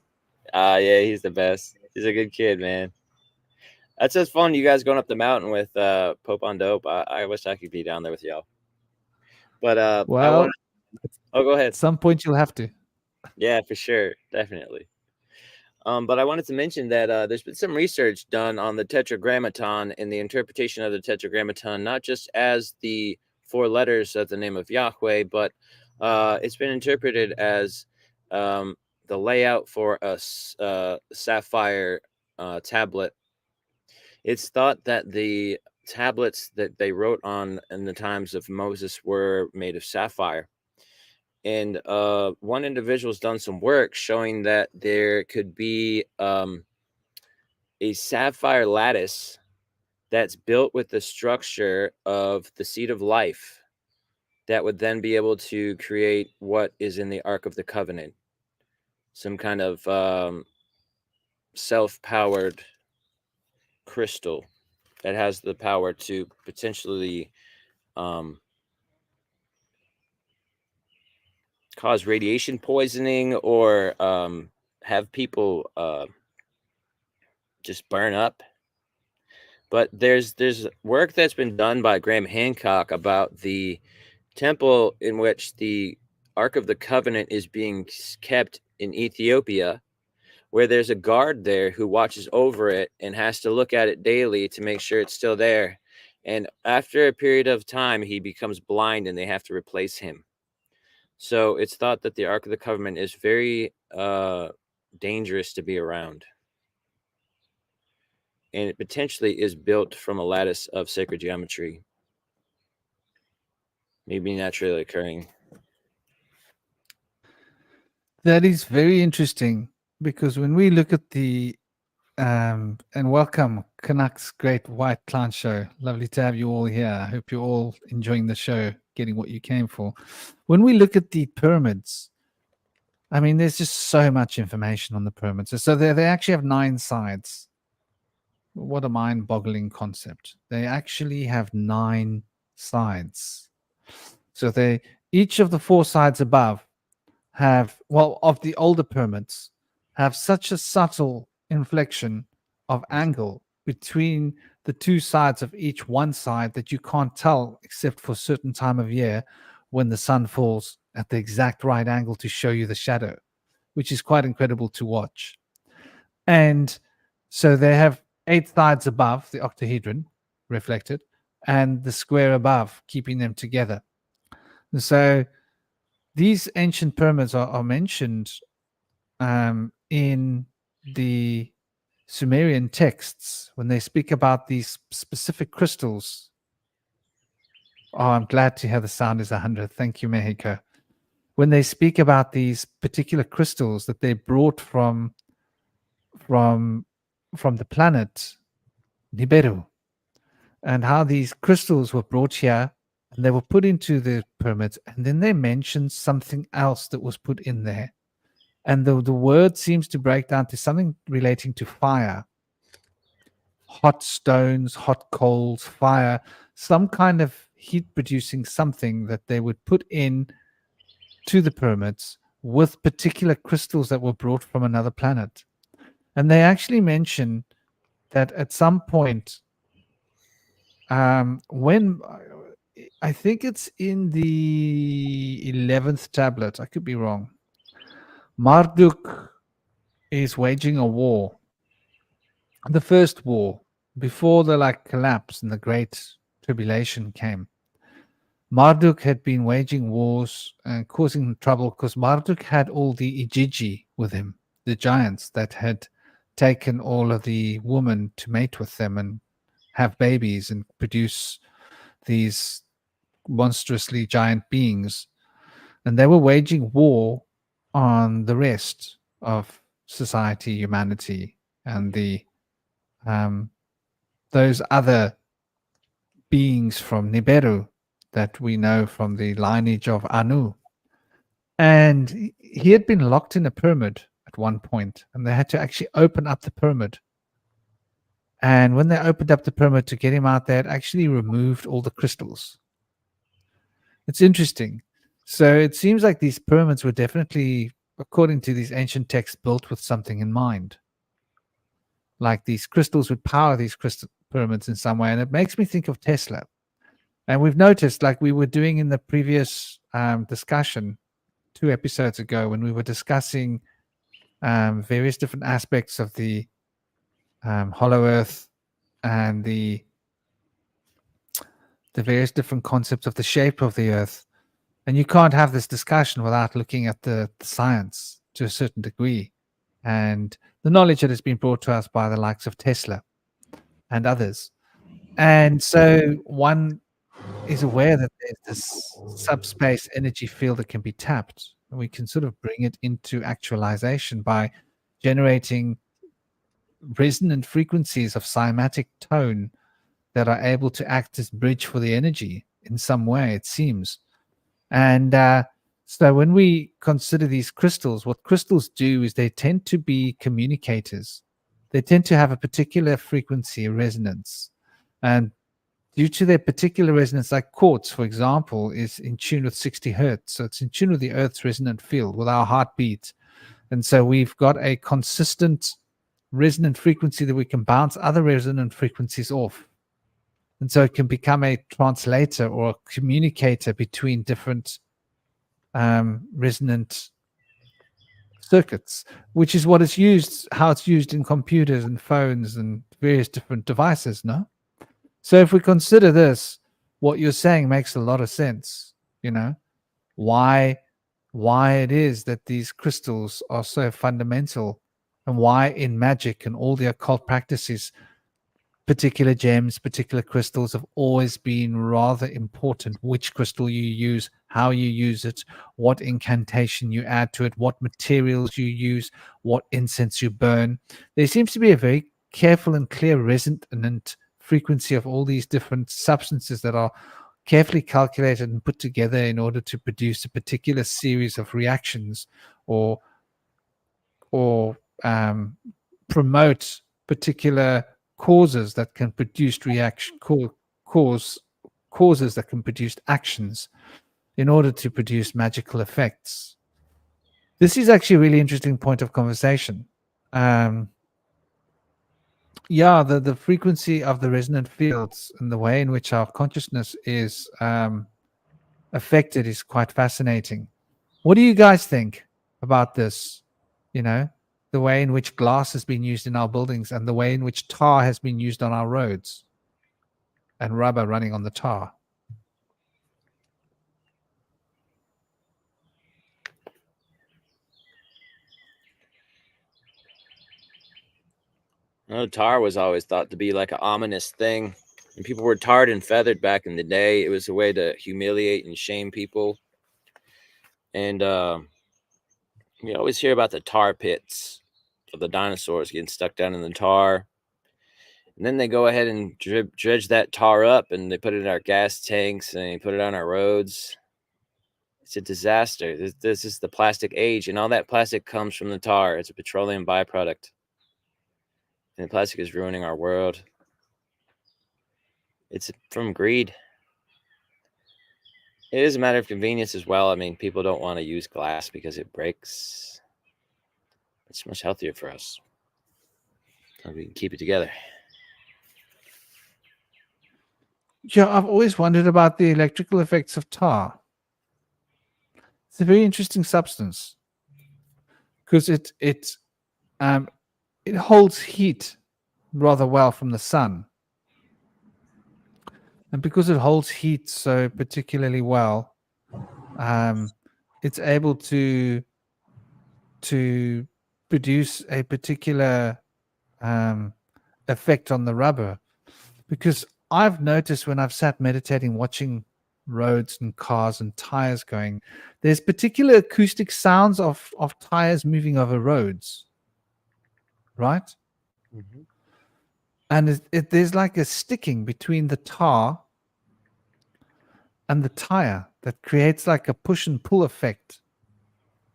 yeah, he's the best. He's a good kid, man. That's just fun. You guys going up the mountain with Pope on Dope. I wish I could be down there with y'all. But I Well, want. Oh, go ahead. at some point you'll have to. Yeah, for sure, definitely. But I wanted to mention that there's been some research done on the Tetragrammaton and the interpretation of the Tetragrammaton, not just as the 4 letters of the name of Yahweh, but it's been interpreted as the layout for a sapphire tablet. It's thought that the tablets that they wrote on in the times of Moses were made of sapphire. And one individual's done some work showing that there could be a sapphire lattice that's built with the structure of the seed of life that would then be able to create what is in the Ark of the Covenant, some kind of self-powered crystal that has the power to potentially cause radiation poisoning or have people just burn up. But there's work that's been done by Graham Hancock about the temple in which the Ark of the Covenant is being kept in Ethiopia, where there's a guard there who watches over it and has to look at it daily to make sure it's still there. And after a period of time, he becomes blind and they have to replace him. So it's thought that the Ark of the Covenant is very dangerous to be around. And it potentially is built from a lattice of sacred geometry, maybe naturally occurring. That is very interesting because when we look at the and welcome Canucks Great White Clown Show. Lovely to have you all here. I hope you're all enjoying the show, getting what you came for. When we look at the pyramids, I mean, there's just so much information on the pyramids. So they actually have 9 sides. What a mind-boggling concept. They actually have 9 sides. So each of the 4 sides above have, well, of the older pyramids, have such a subtle inflection of angle between the 2 sides of each one side that you can't tell except for a certain time of year when the sun falls at the exact right angle to show you the shadow, which is quite incredible to watch. And so they have 8 sides above the octahedron reflected and the square above, keeping them together. And so these ancient pyramids are mentioned in the Sumerian texts when they speak about these specific crystals. Oh, I'm glad to hear the sound is 100. Thank you, Mexico. When they speak about these particular crystals that they brought from the planet Nibiru, and how these crystals were brought here and they were put into the pyramids, and then they mentioned something else that was put in there. And the word seems to break down to something relating to fire. Hot stones, hot coals, fire, some kind of heat producing something that they would put in to the pyramids with particular crystals that were brought from another planet. And they actually mention that at some point, when I think it's in the 11th tablet, I could be wrong, Marduk is waging a war the first war, before the collapse and the great tribulation came, Marduk had been waging wars and causing trouble because Marduk had all the Ijiji with him, the giants that had taken all of the women to mate with them and have babies and produce these monstrously giant beings. And they were waging war on the rest of society, humanity, and the those other beings from Nibiru that we know from the lineage of Anu. And he had been locked in a pyramid at one point, and they had to actually open up the pyramid. And when they opened up the pyramid to get him out, they had actually removed all the crystals. It's interesting. So it seems like these pyramids were definitely, according to these ancient texts, built with something in mind. Like these crystals would power these crystal pyramids in some way. And it makes me think of Tesla. And we've noticed, like we were doing in the previous discussion 2 episodes ago, when we were discussing various different aspects of the Hollow Earth and the various different concepts of the shape of the Earth. And you can't have this discussion without looking at the science to a certain degree and the knowledge that has been brought to us by the likes of Tesla and others. And so one is aware that there's this subspace energy field that can be tapped, and we can sort of bring it into actualization by generating resonant frequencies of cymatic tone that are able to act as bridge for the energy in some way, it seems. And so when we consider these crystals, what crystals do is they tend to be communicators. They tend to have a particular frequency resonance. And due to their particular resonance, like quartz, for example, is in tune with 60 hertz. So it's in tune with the Earth's resonant field, with our heartbeat. And so we've got a consistent resonant frequency that we can bounce other resonant frequencies off. And so it can become a translator or a communicator between different resonant circuits, which is what it's used, how it's used in computers and phones and various different devices, no? So if we consider this, what you're saying makes a lot of sense, why it is that these crystals are so fundamental, and why in magic and all the occult practices, particular gems, particular crystals have always been rather important. Which crystal you use, how you use it, what incantation you add to it, what materials you use, what incense you burn. There seems to be a very careful and clear resonant frequency of all these different substances that are carefully calculated and put together in order to produce a particular series of reactions or promote particular causes that can produce causes that can produce actions in order to produce magical effects. This is actually a really interesting point of conversation. The frequency of the resonant fields and the way in which our consciousness is affected is quite fascinating. What do you guys think about this? The way in which glass has been used in our buildings and the way in which tar has been used on our roads and rubber running on the tar. Tar was always thought to be like an ominous thing. And people were tarred and feathered back in the day. It was a way to humiliate and shame people. And we always hear about the tar pits of the dinosaurs getting stuck down in the tar. And then they go ahead and dredge that tar up, and they put it in our gas tanks, and they put it on our roads. It's a disaster. This is the plastic age, and all that plastic comes from the tar. It's a petroleum byproduct. And the plastic is ruining our world. It's from greed. It is a matter of convenience as well. I mean, people don't want to use glass because it breaks. It's much healthier for us. We can keep it together. Yeah, I've always wondered about the electrical effects of tar. It's a very interesting substance because it holds heat rather well from the sun. And because it holds heat so particularly well, it's able to produce a particular effect on the rubber. Because I've noticed when I've sat meditating, watching roads and cars and tires going, there's particular acoustic sounds of tires moving over roads, right? Mhm. And there's like a sticking between the tar and the tire that creates like a push and pull effect.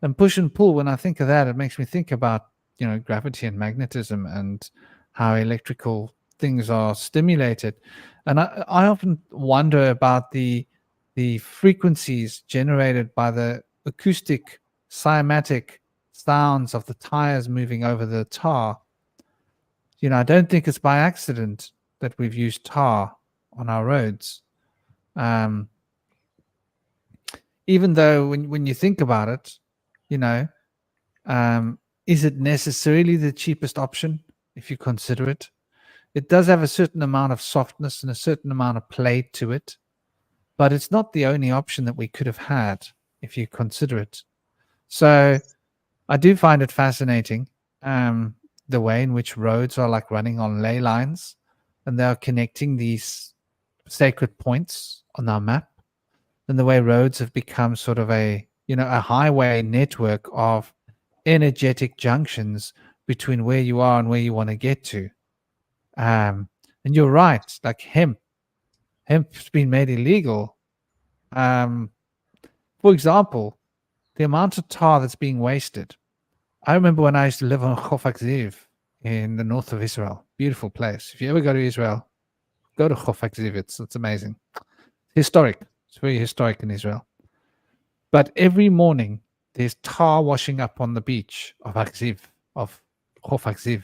And push and pull, when I think of that, it makes me think about, gravity and magnetism and how electrical things are stimulated. And I often wonder about the frequencies generated by the acoustic cymatic sounds of the tires moving over the tar. I don't think it's by accident that we've used tar on our roads. Even though when you think about it, you know, is it necessarily the cheapest option if you consider it? It does have a certain amount of softness and a certain amount of play to it, but it's not the only option that we could have had if you consider it. So I do find it fascinating, the way in which roads are like running on ley lines and they are connecting these sacred points on our map, and the way roads have become sort of a highway network of energetic junctions between where you are and where you want to get to. And you're right, like hemp's been made illegal. For example, the amount of tar that's being wasted. I remember when I used to live on Chofak Ziv in the north of Israel. Beautiful place. If you ever go to Israel, go to Chofak Ziv. It's amazing. Historic. It's very historic in Israel. But every morning there's tar washing up on the beach of Akziv, of Chofak Ziv.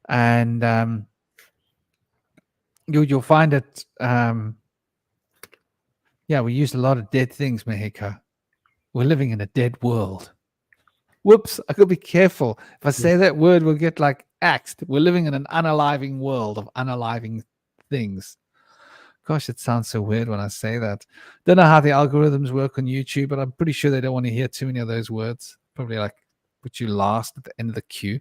And you'll find it. We use a lot of dead things, Mexico. We're living in a dead world. Whoops, I could be careful. If I say that word, we'll get like axed. We're living in an unaliving world of unaliving things. Gosh, it sounds so weird when I say that. Don't know how the algorithms work on YouTube, but I'm pretty sure they don't want to hear too many of those words. Probably like put you last at the end of the queue.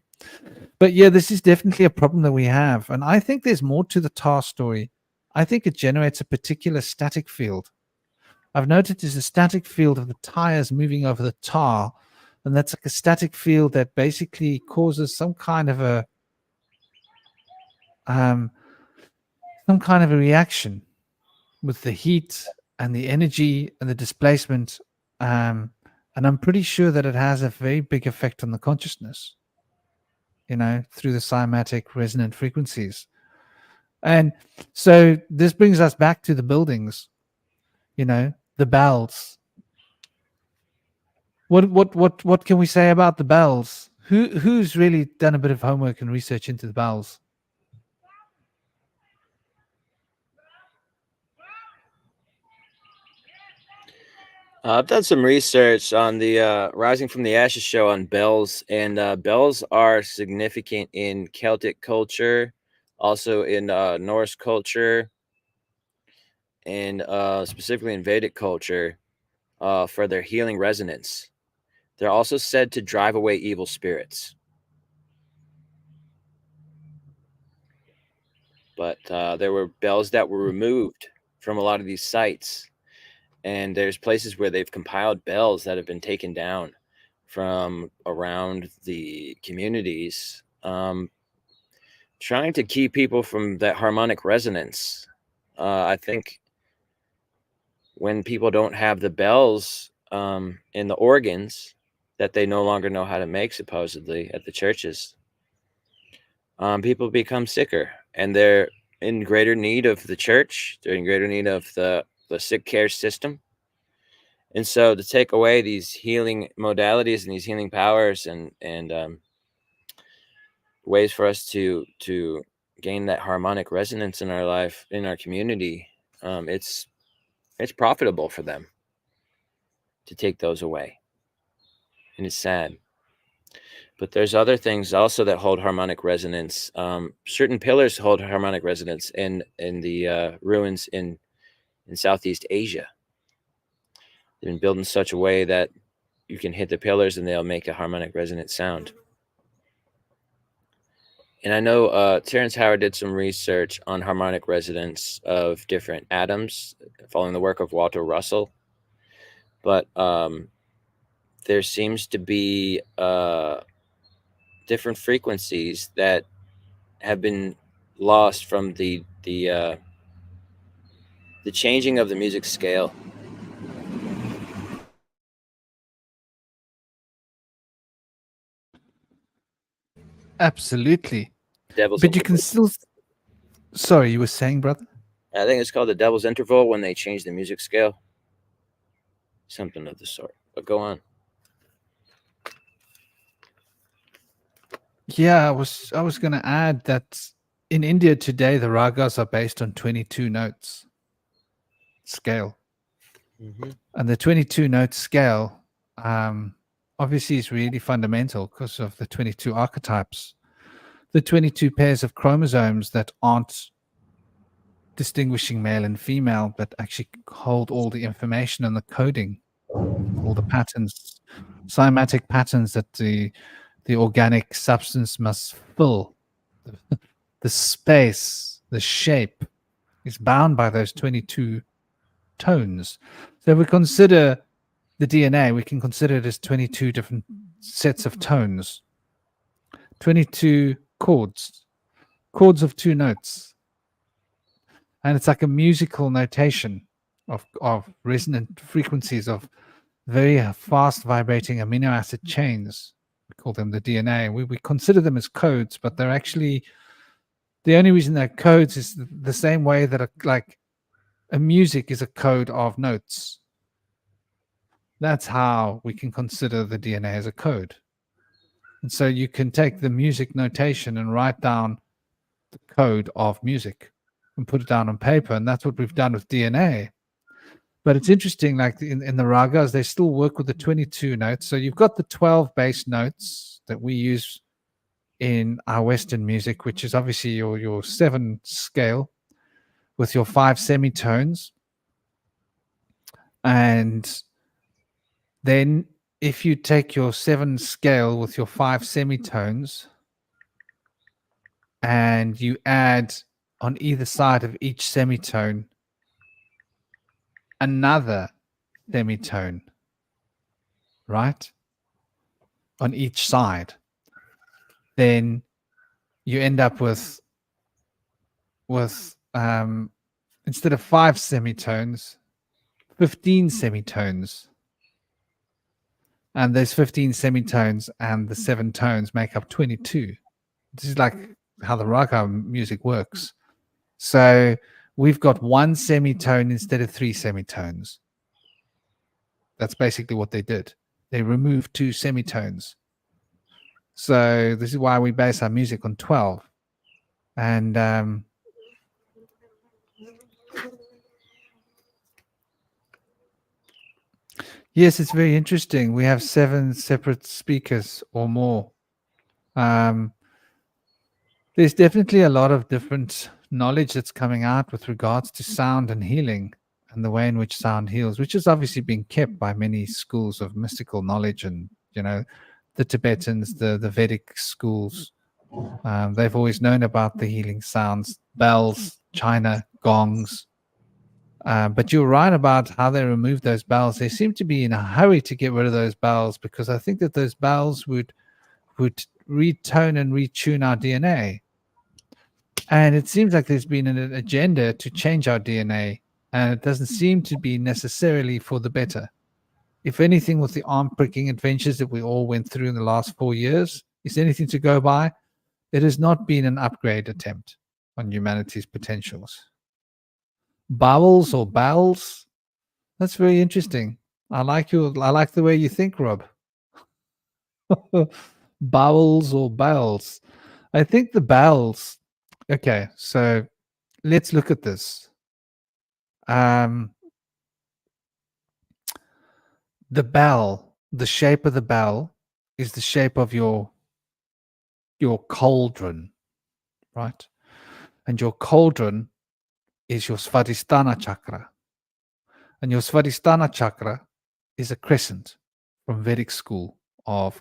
But yeah, this is definitely a problem that we have. And I think there's more to the tar story. I think it generates a particular static field. I've noted there's a static field of the tires moving over the tar. And that's like a static field that basically causes some kind of a reaction with the heat and the energy and the displacement. And I'm pretty sure that it has a very big effect on the consciousness, through the cymatic resonant frequencies. And so this brings us back to the buildings, the bells. What can we say about the bells? Who's really done a bit of homework and research into the bells? I've done some research on the Rising from the Ashes show on bells, and bells are significant in Celtic culture, also in Norse culture, and specifically in Vedic culture, for their healing resonance. They're also said to drive away evil spirits. But there were bells that were removed from a lot of these sites. And there's places where they've compiled bells that have been taken down from around the communities, trying to keep people from that harmonic resonance. I think when people don't have the bells in the organs that they no longer know how to make, supposedly, at the churches, people become sicker, and they're in greater need of the church. They're in greater need of the sick care system. And so to take away these healing modalities and these healing powers and ways for us to gain that harmonic resonance in our life, in our community, it's profitable for them to take those away. And it's sad. But there's other things also that hold harmonic resonance. Certain pillars hold harmonic resonance in the ruins in Southeast Asia. They've been built in such a way that you can hit the pillars and they'll make a harmonic resonant sound. And I know Terrence Howard did some research on harmonic resonance of different atoms, following the work of Walter Russell. But there seems to be different frequencies that have been lost from the changing of the music scale. Absolutely. Devil's But you can interval. still. Sorry, you were saying, brother? I think it's called the devil's interval when they change the music scale. Something of the sort. But go on. Yeah, I was going to add that in India today, the ragas are based on 22 notes scale. Mm-hmm. And the 22 note scale obviously is really fundamental because of the 22 archetypes, the 22 pairs of chromosomes that aren't distinguishing male and female, but actually hold all the information and the coding, all the patterns, cymatic patterns that the organic substance must fill. The space, the shape is bound by those 22 tones. So if we consider the DNA, we can consider it as 22 different sets of tones, 22 chords of 2 notes. And it's like a musical notation of resonant frequencies of very fast vibrating amino acid chains. We call them the DNA. We consider them as codes, but they're actually, the only reason they're codes is the same way that a music is a code of notes. That's how we can consider the DNA as a code. And so you can take the music notation and write down the code of music and put it down on paper. And that's what we've done with DNA. But it's interesting, like in the ragas, they still work with the 22 notes. So you've got the 12 bass notes that we use in our Western music, which is obviously your 7 scale with your 5 semitones. And then if you take your 7 scale with your 5 semitones and you add on either side of each semitone another semitone, right? On each side, then you end up with instead of 5 semitones, 15 semitones. And those 15 semitones and the 7 tones make up 22. This is like how the raga music works. So we've got 1 semitone instead of 3 semitones. That's basically what they did. They removed 2 semitones. So this is why we base our music on 12. And yes, it's very interesting. We have 7 separate speakers or more. There's definitely a lot of different knowledge that's coming out with regards to sound and healing and the way in which sound heals, which is obviously being kept by many schools of mystical knowledge. And, you know, the Tibetans, the Vedic schools, they've always known about the healing sounds, bells, china, gongs. But you're right about how they removed those bells. They seem to be in a hurry to get rid of those bells because I think that those bells would retone and retune our DNA. And it seems like there's been an agenda to change our DNA, and it doesn't seem to be necessarily for the better. If anything, with the arm-pricking adventures that we all went through in the last 4 years, is anything to go by, it has not been an upgrade attempt on humanity's potentials. Bowels or bowels? That's very interesting. I like the way you think, Rob. Bowels or bowels? I think the bowels. Okay, so let's look at this. The bell, the shape of the bell is the shape of your your cauldron, right? And your cauldron is your Svadhisthana chakra. And your Svadhisthana chakra is a crescent from Vedic school of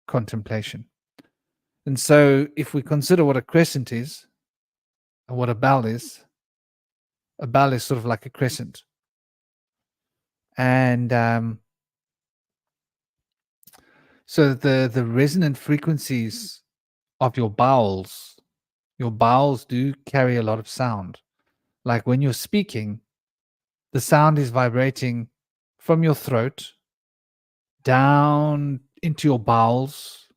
contemplation. And so if we consider what a crescent is and what a bell is sort of like a crescent. And so the resonant frequencies of your bowels do carry a lot of sound. Like when you're speaking, the sound is vibrating from your throat down into your bowels,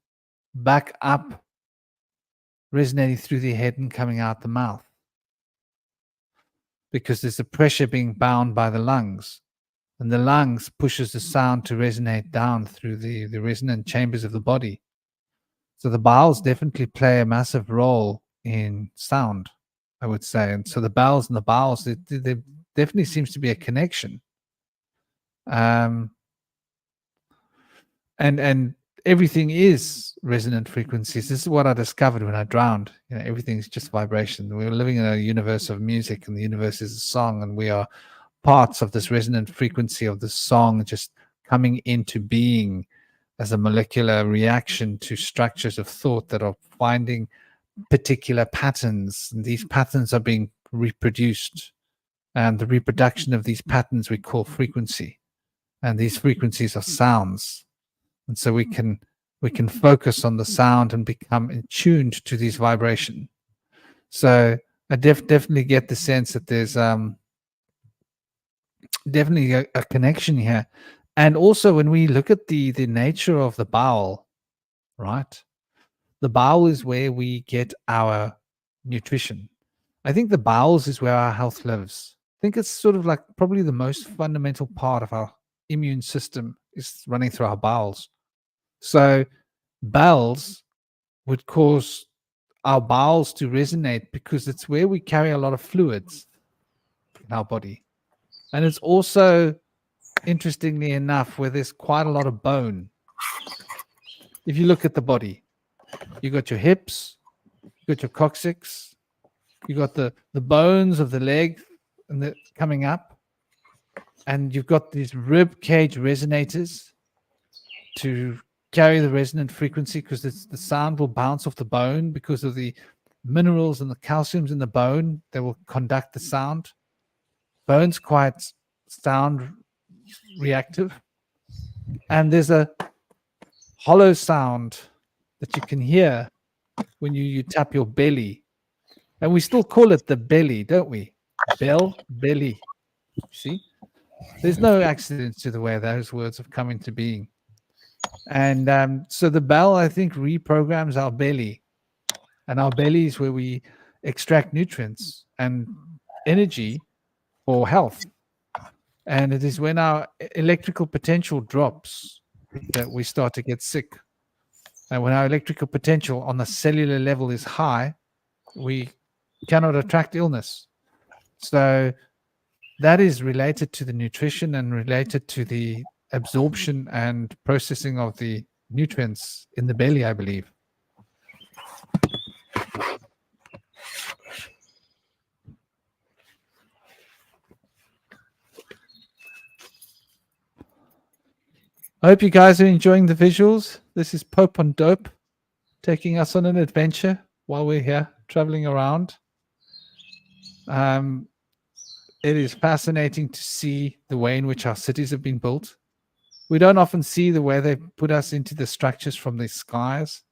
back up, resonating through the head and coming out the mouth. Because there's a pressure being bound by the lungs. And the lungs pushes the sound to resonate down through the resonant chambers of the body. So the bowels definitely play a massive role in sound, I would say. And so the bells and the bowels, there definitely seems to be a connection. And everything is resonant frequencies. This is what I discovered when I drowned. Everything's just vibration. We're living in a universe of music, and the universe is a song, and we are parts of this resonant frequency of the song just coming into being as a molecular reaction to structures of thought that are finding particular patterns. And these patterns are being reproduced. And the reproduction of these patterns we call frequency. And these frequencies are sounds. And so we can focus on the sound and become attuned to these vibrations. So I definitely get the sense that there's definitely a connection here. And also when we look at the nature of the bowel, right? The bowel is where we get our nutrition. I think the bowels is where our health lives. I think it's sort of like probably the most fundamental part of our immune system is running through our bowels. So bowels would cause our bowels to resonate because it's where we carry a lot of fluids in our body. And it's also, interestingly enough, where there's quite a lot of bone. If you look at the body, you got your hips, you got your coccyx, you got the bones of the leg and the coming up, and you've got these rib cage resonators to carry the resonant frequency, because the sound will bounce off the bone because of the minerals and the calciums in the bone that will conduct the sound. Bone's quite sound reactive. And there's a hollow sound that you can hear when you tap your belly. And we still call it the belly, don't we? Belly. See? There's no accident to the way those words have come into being. And so the bell, I think, reprograms our belly. And our belly is where we extract nutrients and energy for health. And it is when our electrical potential drops that we start to get sick. And when our electrical potential on the cellular level is high, we cannot attract illness. So that is related to the nutrition and related to the absorption and processing of the nutrients in the belly, I believe. I hope you guys are enjoying the visuals. This is Pope on Dope taking us on an adventure while we're here traveling around. It is fascinating to see the way in which our cities have been built. We don't often see the way they put us into the structures from the skies,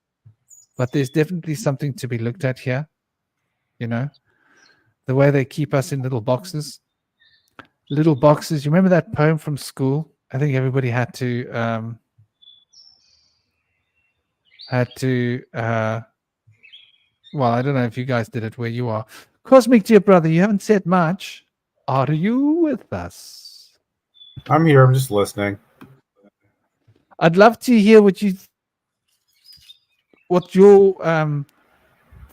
but there's definitely something to be looked at here. You know, the way they keep us in little boxes. Little boxes. You remember that poem from school? I think everybody had to well, I don't know if you guys did it where you are. Cosmic dear brother, you haven't said much. Are you with us? I'm here. I'm just listening. I'd love to hear what your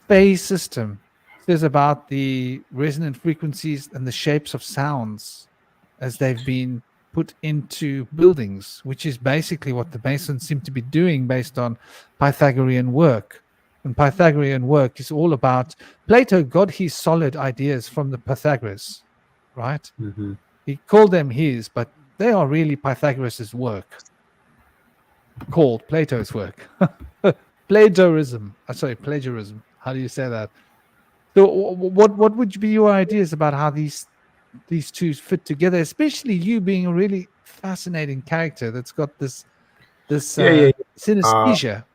phase system says about the resonant frequencies and the shapes of sounds as they've been put into buildings, which is basically what the Masons seem to be doing based on Pythagorean work. And Pythagorean work is all about Plato got his solid ideas from the Pythagoras, right? Mm-hmm. He called them his, but they are really Pythagoras' work, called Plato's work. Plagiarism. Sorry, plagiarism. How do you say that? So, what would be your ideas about how these two fit together? Especially you being a really fascinating character that's got this Yeah. synesthesia.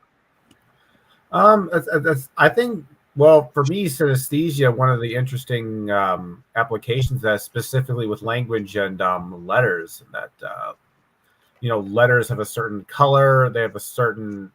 I think. Well, for me, synesthesia, one of the interesting applications that specifically with language and letters, that letters have a certain color, they have a certain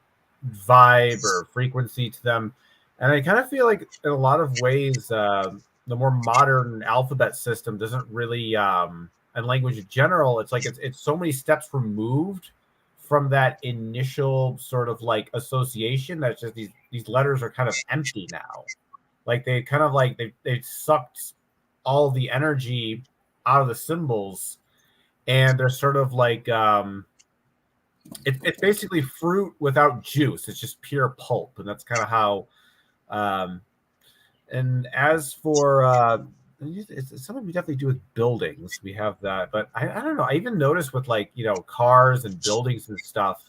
vibe or frequency to them, and I kind of feel like in a lot of ways, the more modern alphabet system doesn't really, and language in general, it's like it's so many steps removed from that initial sort of like association that just these letters are kind of empty now. Like they kind of like they sucked all the energy out of the symbols, and they're sort of like it's basically fruit without juice. It's just pure pulp, and that's kind of how. Um, and as for it's something we definitely do with buildings. We have that, but I don't know. I even noticed with like cars and buildings and stuff.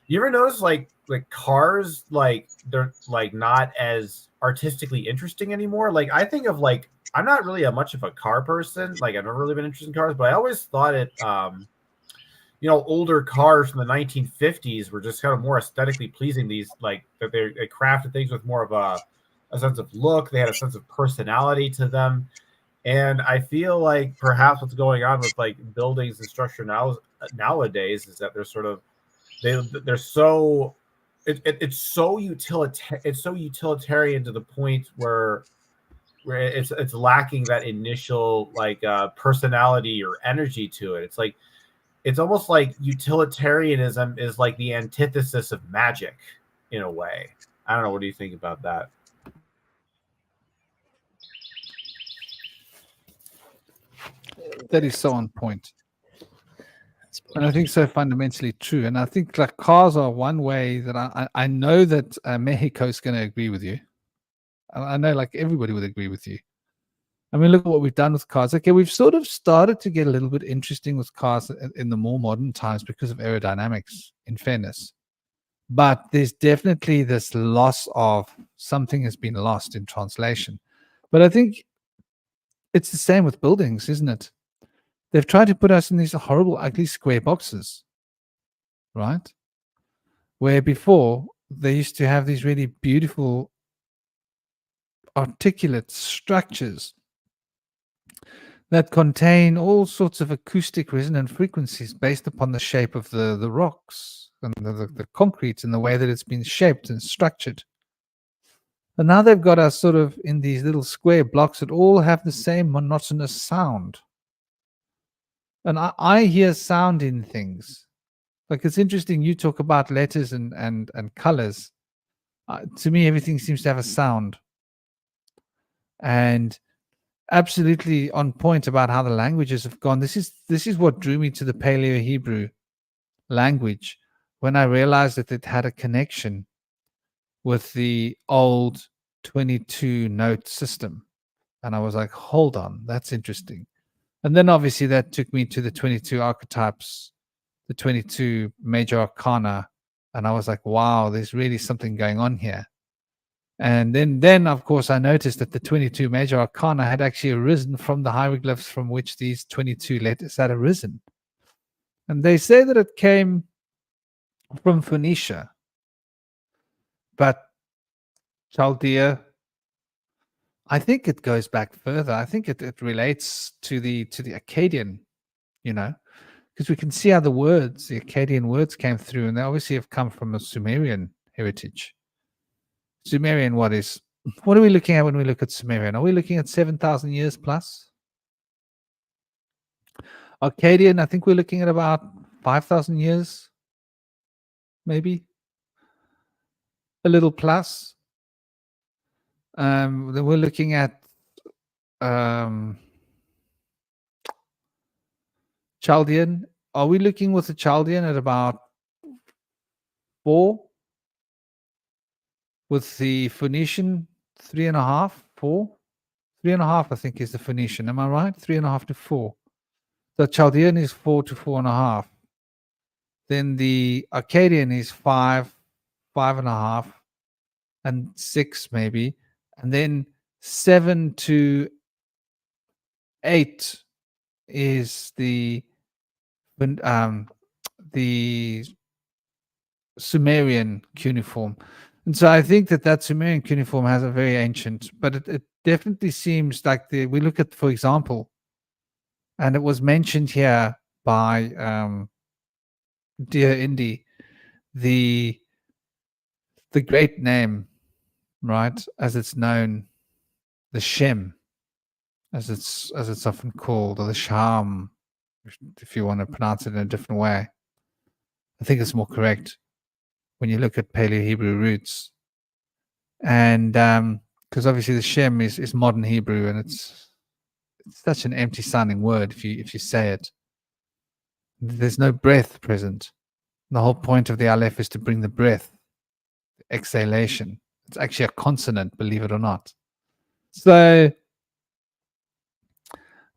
You ever notice like cars like they're like not as artistically interesting anymore? Like I think of like I'm not really much of a car person. Like I've never really been interested in cars, but I always thought it older cars from the 1950s were just kind of more aesthetically pleasing. These like that they crafted things with more of a sense of look. They had a sense of personality to them, and I feel like perhaps what's going on with like buildings and structure nowadays is that they're sort of they're so it's so utilitarian to the point where it's lacking that initial like personality or energy to it. It's like it's almost like utilitarianism is like the antithesis of magic in a way. I don't know. What do you think about that? That is so on point. And I think so fundamentally true. And I think like cars are one way that I know that Mexico is going to agree with you. I know like everybody would agree with you. I mean, look at what we've done with cars. Okay, we've sort of started to get a little bit interesting with cars in the more modern times because of aerodynamics, in fairness. But there's definitely this loss of something has been lost in translation. But I think it's the same with buildings, isn't it? They've tried to put us in these horrible, ugly square boxes, right? Where before they used to have these really beautiful, articulate structures that contain all sorts of acoustic resonant frequencies based upon the shape of the rocks and the concrete and the way that it's been shaped and structured. And now they've got us sort of in these little square blocks that all have the same monotonous sound. And I hear sound in things. Like it's interesting, you talk about letters and colors. To me, everything seems to have a sound. And absolutely on point about how the languages have gone. This is what drew me to the Paleo Hebrew language when I realized that it had a connection with the old 22 note system. And I was like, hold on, that's interesting. And then obviously that took me to the 22 archetypes, the 22 major arcana. And I was like, wow, there's really something going on here. And then of course, I noticed that the 22 major arcana had actually arisen from the hieroglyphs from which these 22 letters had arisen. And they say that it came from Phoenicia, but Chaldea, I think it goes back further. I think it relates to the Akkadian, because we can see how the Akkadian words came through, and they obviously have come from a Sumerian heritage. Sumerian, what are we looking at when we look at Sumerian? Are we looking at 7,000 years plus? Akkadian, I think we're looking at about 5,000 years, maybe a little plus. Then we're looking at Chaldean. Are we looking with the Chaldean at about 4 with the Phoenician 3.5, 4. 3.5, I think, is the Phoenician. Am I right? 3.5 to 4. The Chaldean is 4 to 4.5. Then the Akkadian is 5, 5.5, and 6 maybe. And then 7 to 8 is the Sumerian cuneiform. And so I think that Sumerian cuneiform has a very ancient, but it definitely seems like we look at, for example, and it was mentioned here by dear Indy, the great name, right, as it's known, the Shem, as it's often called, or the Sham, if you want to pronounce it in a different way. I think it's more correct when you look at Paleo Hebrew roots. And because obviously the Shem is modern Hebrew, and it's such an empty sounding word if you say it. There's no breath present. The whole point of the Aleph is to bring the breath, the exhalation. It's actually a consonant, believe it or not. So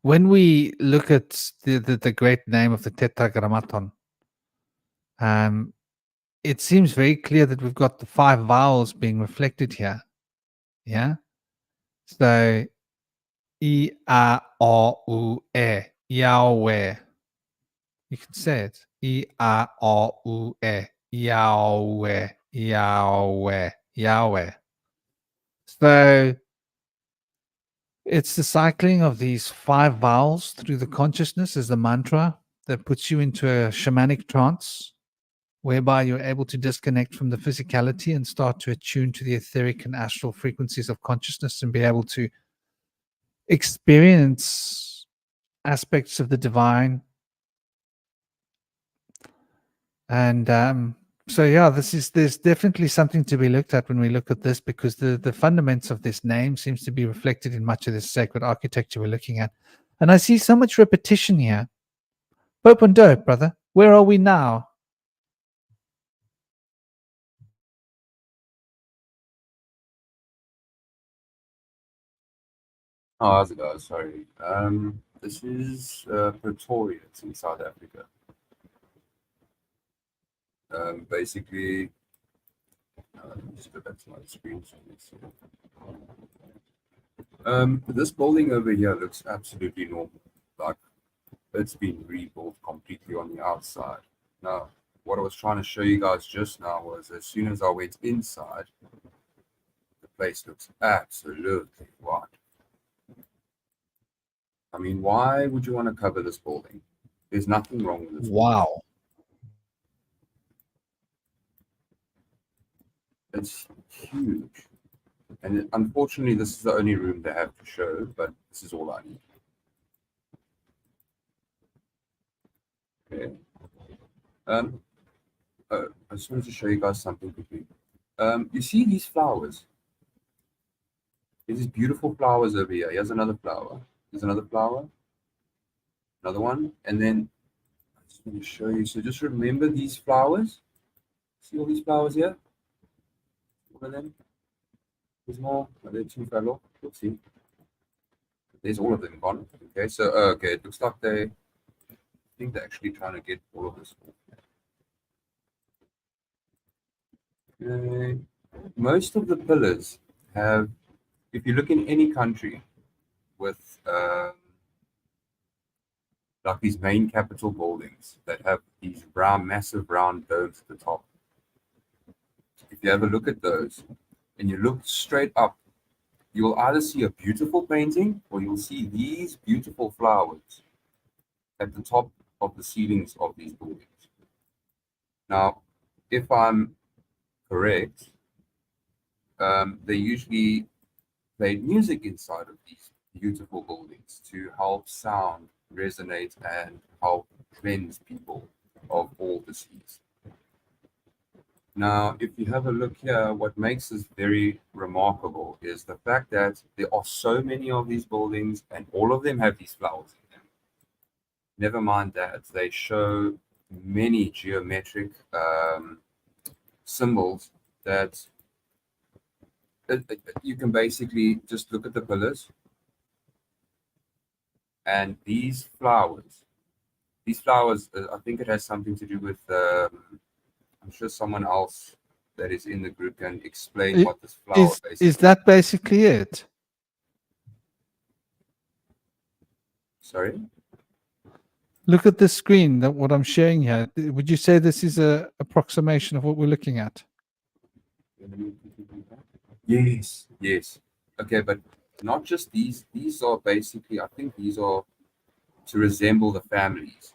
when we look at the great name of the Tetragrammaton, it seems very clear that we've got the 5 vowels being reflected here. Yeah. So I, A, O, U, E, Yahweh. You can say it. I, A, O, U, E, Yahweh, Yahweh, Yahweh. So it's the cycling of these 5 vowels through the consciousness as the mantra that puts you into a shamanic trance, whereby you're able to disconnect from the physicality and start to attune to the etheric and astral frequencies of consciousness and be able to experience aspects of the divine. And so yeah, there's definitely something to be looked at when we look at this, because the fundaments of this name seems to be reflected in much of this sacred architecture we're looking at. And I see so much repetition here. Pope and Dope, brother, where are we now? Oh, how's it going? Sorry. This is Pretoria. It's in South Africa. Basically, let me just go back to my screen. So you can see. This building over here looks absolutely normal. Like it's been rebuilt completely on the outside. Now, what I was trying to show you guys just now was as soon as I went inside, the place looks absolutely white. I mean, why would you want to cover this building? There's nothing wrong with this. Wow. It's huge. And unfortunately, this is the only room they have to show, but this is all I need. Okay. I just wanted to show you guys something quickly. You see these flowers? There's these beautiful flowers over here. Here's another flower. There's another flower. Another one. And then I just want to show you. So just remember these flowers. See all these flowers here? All of them. There's more. Are there 2 fell off? Let's see. There's all of them gone. Okay, so okay, it looks like I think they're actually trying to get all of this. Okay. Most of the pillars have, if you look in any country with like these main capital buildings that have these massive round domes at the top. If you have a look at those and you look straight up, you'll either see a beautiful painting or you'll see these beautiful flowers at the top of the ceilings of these buildings. Now, if I'm correct, they usually played music inside of these beautiful buildings to help sound resonate and help cleanse people of all disease. Now, if you have a look here, what makes this very remarkable is the fact that there are so many of these buildings and all of them have these flowers in them. Never mind that, they show many geometric symbols that You can basically just look at the pillars, and these flowers. I think it has something to do with. I'm sure someone else that is in the group can explain I- what this flower Is basically. that basically it? Sorry. Look at the screen that what I'm showing here. Would you say this is a approximation of what we're looking at? Yes. Yes. Okay, but not just these. These are basically. I think these are to resemble the families.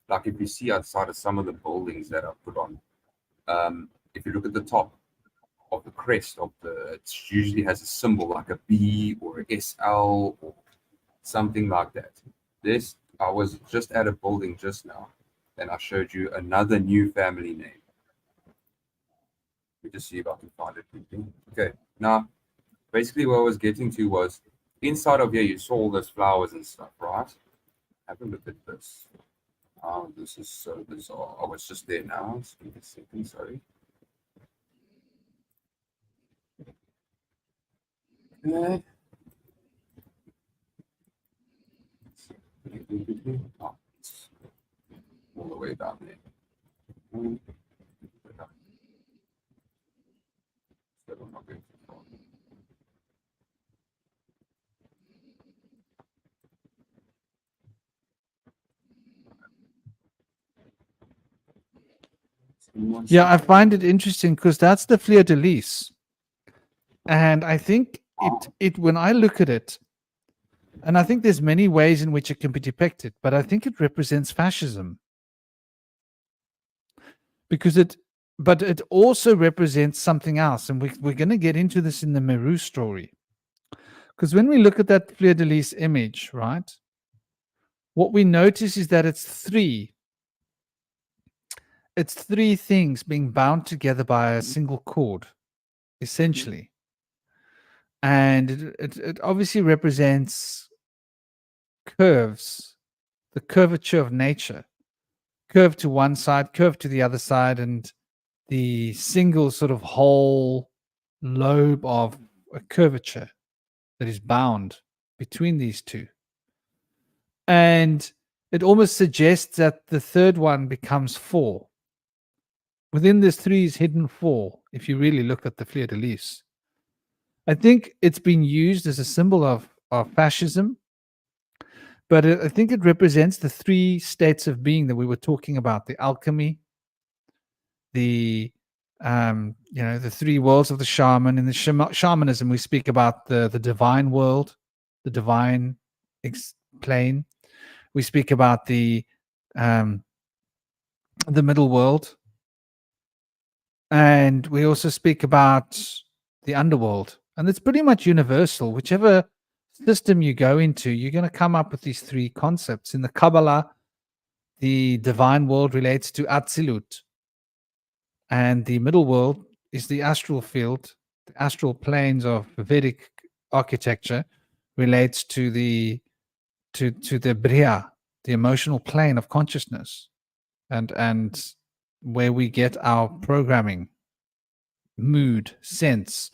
Like if you see outside of some of the buildings that are put on. If you look at the top of the crest of it usually has a symbol like a B or a SL or something like that. This, I was just at a building just now, and I showed you another new family name. Let me just see if I can find it quickly. Okay, now basically what I was getting to was inside of here you saw all those flowers and stuff, right? Have a look at this. Oh, this is so bizarre. I was just there now. Just give me a second, sorry. Okay. Oh, it's all the way down there. So I'm not going too far. Yeah, I find it interesting because that's the fleur de lis, and I think it when I look at it, and I think there's many ways in which it can be depicted, but I think it represents fascism because but it also represents something else, and we're going to get into this in the Meru story. Because when we look at that fleur de lis image, right, what we notice is that it's three things being bound together by a single cord, essentially. And it obviously represents curves, the curvature of nature, curve to one side, curve to the other side, and the single sort of whole lobe of a curvature that is bound between these two. And it almost suggests that the third one becomes four. Within this three is hidden four, if you really look at the fleur de lis. I think it's been used as a symbol of fascism, but I think it represents the three states of being that we were talking about: the alchemy, the the three worlds of the shaman. In the shamanism, we speak about the divine world, the divine plane. We speak about the middle world, and we also speak about the underworld. And it's pretty much universal. Whichever system you go into, you're going to come up with these three concepts. In the Kabbalah, the divine world relates to Atzilut, and the middle world is the astral field. The astral planes of Vedic architecture relates to the Bria, the emotional plane of consciousness, and where we get our programming, mood, sense,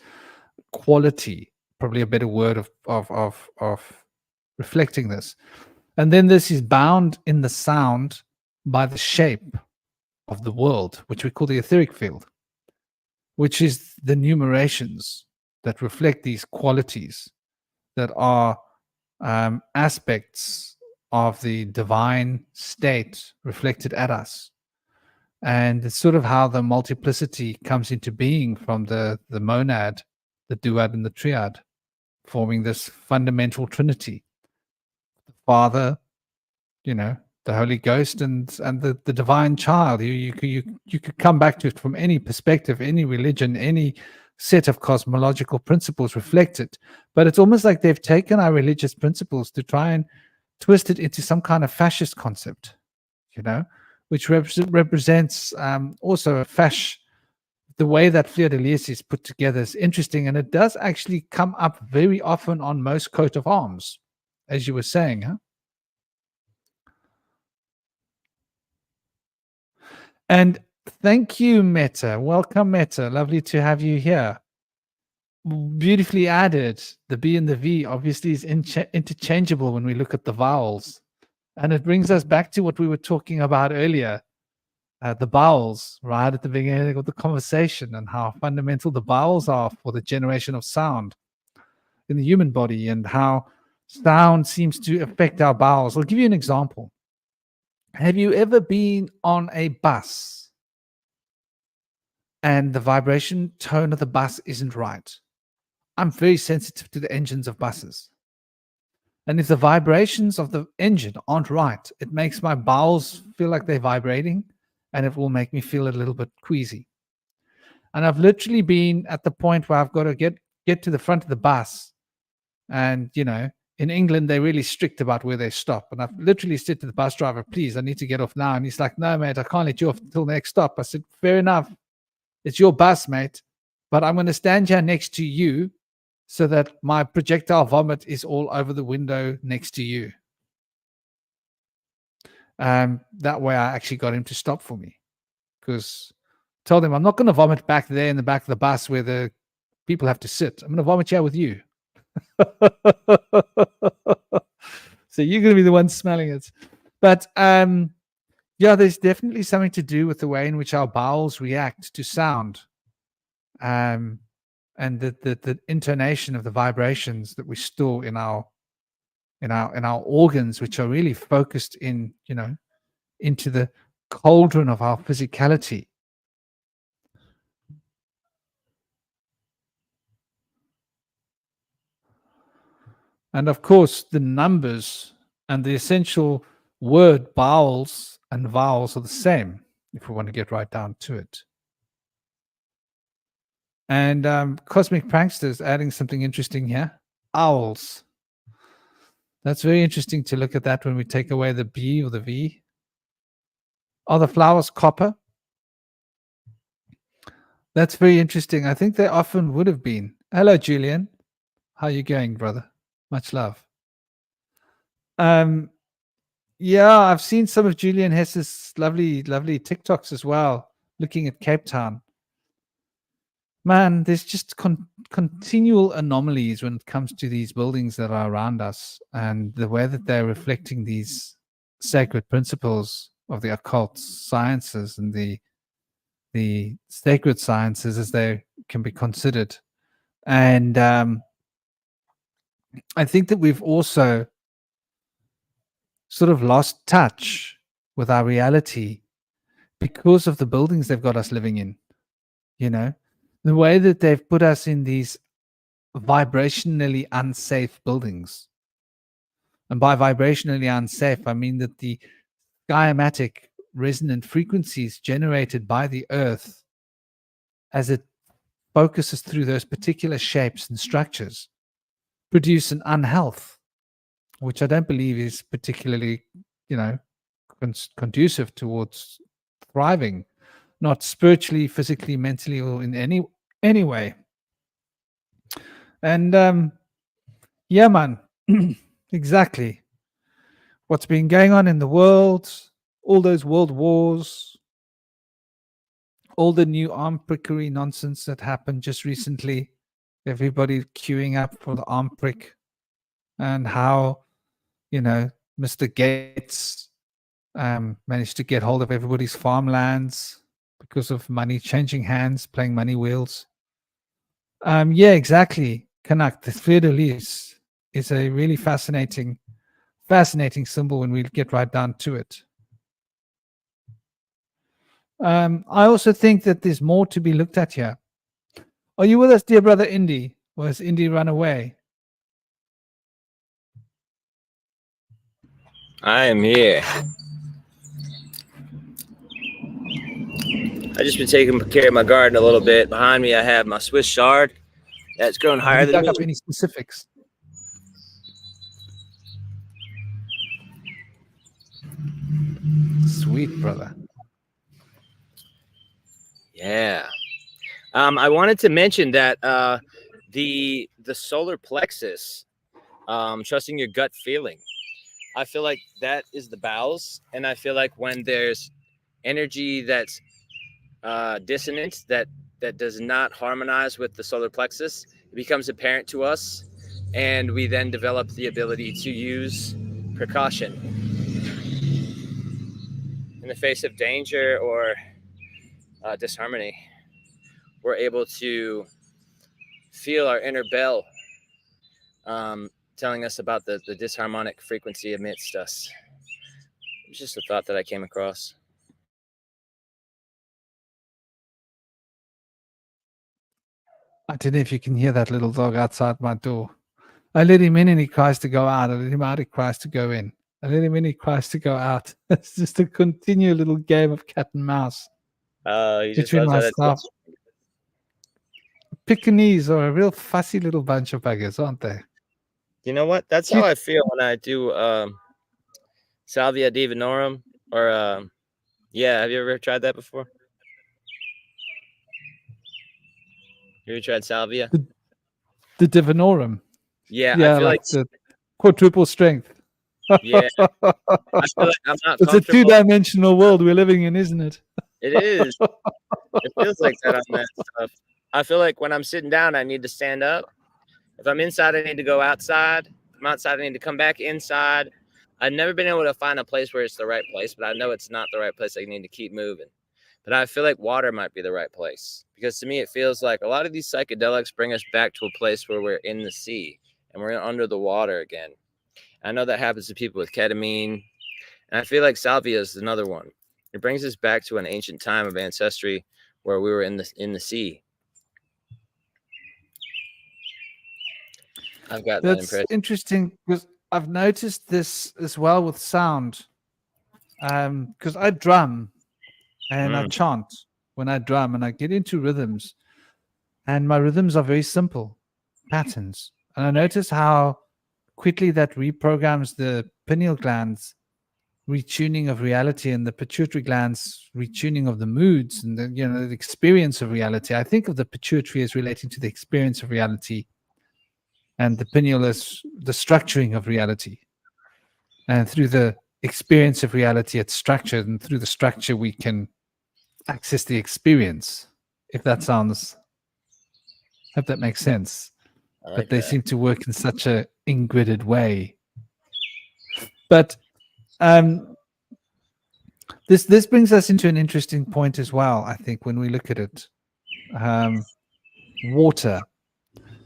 quality, probably a better word of reflecting this. And then this is bound in the sound by the shape of the world, which we call the etheric field, which is the numerations that reflect these qualities that are aspects of the divine state reflected at us. And it's sort of how the multiplicity comes into being from the monad, the duad, and the triad, forming this fundamental trinity: the Father, the Holy Ghost, and the divine child. You could come back to it from any perspective, any religion, any set of cosmological principles reflected. But it's almost like they've taken our religious principles to try and twist it into some kind of fascist concept, which represents also a the way that fleur de lis is put together is interesting, and it does actually come up very often on most coat of arms, as you were saying, huh? And thank you, Meta. Welcome, Meta. Lovely to have you here. beautifully added. The B and the V obviously is interchangeable when we look at the vowels. And it brings us back to what we were talking about earlier, the vowels, right at the beginning of the conversation, and how fundamental the vowels are for the generation of sound in the human body, and how sound seems to affect our vowels. I'll give you an example. Have you ever been on a bus and the vibration tone of the bus isn't right? I'm very sensitive to the engines of buses. And if the vibrations of the engine aren't right, it makes my bowels feel like they're vibrating, and it will make me feel a little bit queasy. And I've literally been at the point where I've got to get to the front of the bus. And, in England, they're really strict about where they stop. And I've literally said to the bus driver, please, I need to get off now. And he's like, no, mate, I can't let you off until the next stop. I said, fair enough. It's your bus, mate. But I'm going to stand here next to you so that my projectile vomit is all over the window next to you. That way I actually got him to stop for me, because I told him I'm not going to vomit back there in the back of the bus where the people have to sit. I'm going to vomit here with you. So you're going to be the one smelling it. But yeah, there's definitely something to do with the way in which our bowels react to sound. And the intonation of the vibrations that we store in our organs, which are really focused into the cauldron of our physicality. And of course, the numbers and the essential word vowels and vowels are the same, if we want to get right down to it. And Cosmic Prankster's adding something interesting here. Owls. That's very interesting to look at that when we take away the B or the V. Are the flowers copper? That's very interesting. I think they often would have been. Hello, Julian. How you going, brother? Much love. Yeah, I've seen some of Julian Hess's lovely TikToks as well, looking at Cape Town. Man, there's just continual anomalies when it comes to these buildings that are around us, and the way that they're reflecting these sacred principles of the occult sciences and the sacred sciences as they can be considered. And I think that we've also sort of lost touch with our reality because of the buildings they've got us living in. The way that they've put us in these vibrationally unsafe buildings. And by vibrationally unsafe, I mean that the skiematic resonant frequencies generated by the earth, as it focuses through those particular shapes and structures, produce an unhealth, which I don't believe is particularly, conducive towards thriving, not spiritually, physically, mentally, or in any way. And yeah, man, exactly. What's been going on in the world, all those world wars, all the new arm prickery nonsense that happened just recently, everybody queuing up for the arm prick, and how, Mr. Gates managed to get hold of everybody's farmlands because of money changing hands, playing money wheels. Yeah, exactly. Canuck, the fleur-de-lis is a really fascinating symbol when we get right down to it. I also think that there's more to be looked at here. Are you with us, dear brother Indy? Or has Indy run away? I am here. I just been taking care of my garden a little bit. Behind me, I have my Swiss chard that's grown higher than Dug me. up any specifics? Sweet, brother. Yeah. I wanted to mention that the solar plexus, trusting your gut feeling. I feel like that is the bowels, and I feel like when there's energy that's dissonant, that does not harmonize with the solar plexus, it becomes apparent to us, and we then develop the ability to use precaution in the face of danger or disharmony. We're able to feel our inner bell telling us about the disharmonic frequency amidst us. It's just a thought that I came across. I don't know if you can hear that little dog outside my door. I let him in and he cries to go out. I let him out, he cries to go in. I let him in, he cries to go out. It's just a continual little game of cat and mouse He just between loves that myself. Pekingese are a real fussy little bunch of buggers, aren't they? You know what? That's how I feel when I do Salvia divinorum, or yeah. Have you ever tried that before? Have you tried Salvia? The divinorum. Yeah, Yeah, I feel like the quadruple strength. yeah. I feel like I'm not It's a comfortable. two-dimensional world we're living in, isn't it? It is. It feels like that on that stuff. I feel like when I'm sitting down, I need to stand up. If I'm inside, I need to go outside. If I'm outside, I need to come back inside. I've never been able to find a place where it's the right place, but I know it's not the right place. I need to keep moving. But I feel like water might be the right place, because to me, it feels like a lot of these psychedelics bring us back to a place where we're in the sea and we're under the water again. I know that happens to people with ketamine, and I feel like salvia is another one. It brings us back to an ancient time of ancestry where we were in the sea. I've got that That's impression. interesting because I've noticed this as well with sound. Because I drum and I chant when I drum and I get into rhythms, and my rhythms are very simple patterns. And I notice how quickly that reprograms the pineal glands retuning of reality and the pituitary glands retuning of the moods and the experience of reality. I think of the pituitary as relating to the experience of reality, and the pineal as the structuring of reality. And through the experience of reality, it's structured, and through the structure, we can access the experience. If that sounds, hope that makes sense. I like But they that. seem to work in such a ingrided way. But this brings us into an interesting point as well. I think when we look at it, water,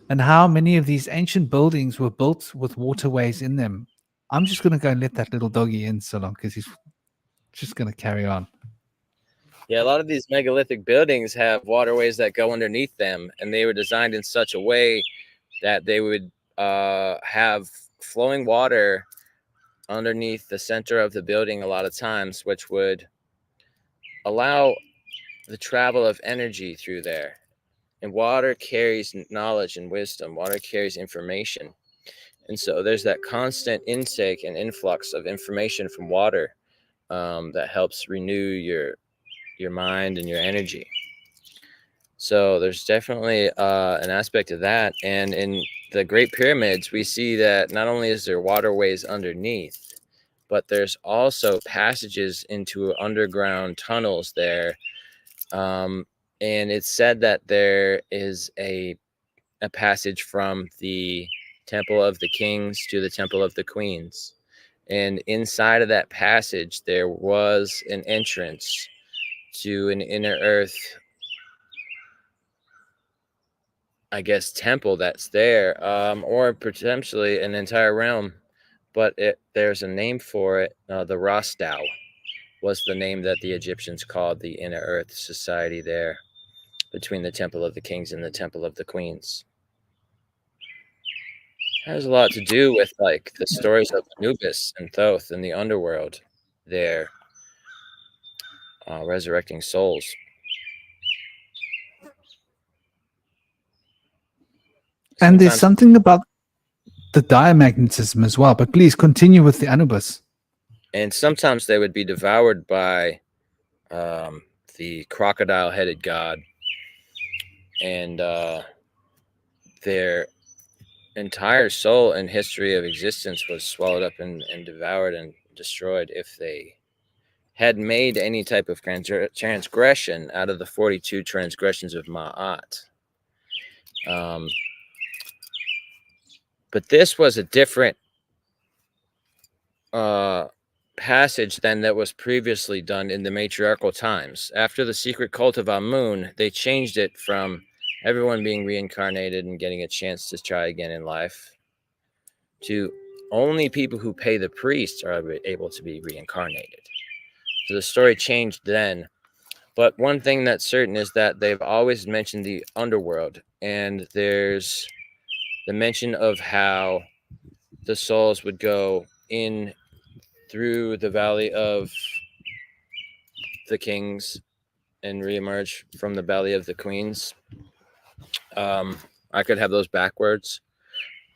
and how many of these ancient buildings were built with waterways in them. I'm just going to go and let that little doggy in so long because he's just going to carry on. Yeah, a lot of these megalithic buildings have waterways that go underneath them, and they were designed in such a way that they would have flowing water underneath the center of the building a lot of times, which would allow the travel of energy through there. And water carries knowledge and wisdom. Water carries information. And so there's that constant intake and influx of information from water that helps renew your mind and your energy. So there's definitely an aspect of that. And in the Great Pyramids, we see that not only is there waterways underneath, but there's also passages into underground tunnels there. And it's said that there is a passage from the Temple of the Kings to the Temple of the Queens. And inside of that passage, there was an entrance to an inner earth, I guess, temple that's there, or potentially an entire realm. But there's a name for it. The Rostau was the name that the Egyptians called the inner earth society there, between the Temple of the Kings and the Temple of the Queens. It has a lot to do with like the stories of Anubis and Thoth in the underworld there, resurrecting souls. And there's something about the diamagnetism as well. But please continue with the Anubis. And sometimes they would be devoured by the crocodile-headed god, and their entire soul and history of existence was swallowed up and devoured and destroyed if they had made any type of transgression out of the 42 transgressions of Ma'at. But this was a different passage than that was previously done in the matriarchal times. After the secret cult of Amun, they changed it from everyone being reincarnated and getting a chance to try again in life to only people who pay the priest are able to be reincarnated. So the story changed then. But one thing that's certain is that they've always mentioned the underworld, and there's the mention of how the souls would go in through the valley of the kings and reemerge from the belly of the queens. I could have those backwards,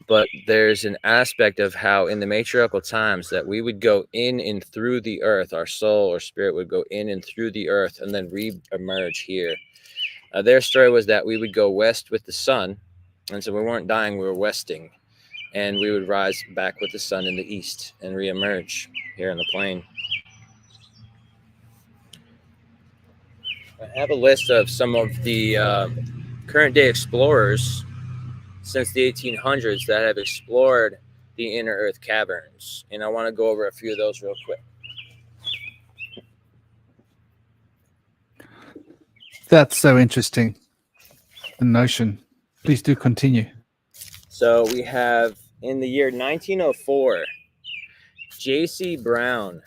but there's an aspect of how in the matriarchal times that we would go in and through the earth, our soul or spirit would go in and through the earth and then re-emerge here. Their story was that we would go west with the sun, and so we weren't dying, we were westing, and we would rise back with the sun in the east and re-emerge here in the plain. I have a list of some of the current day explorers since the 1800s that have explored the inner earth caverns, and I want to go over a few of those real quick. That's so interesting. The notion. Please do continue. So we have in the year 1904, J.C. Brown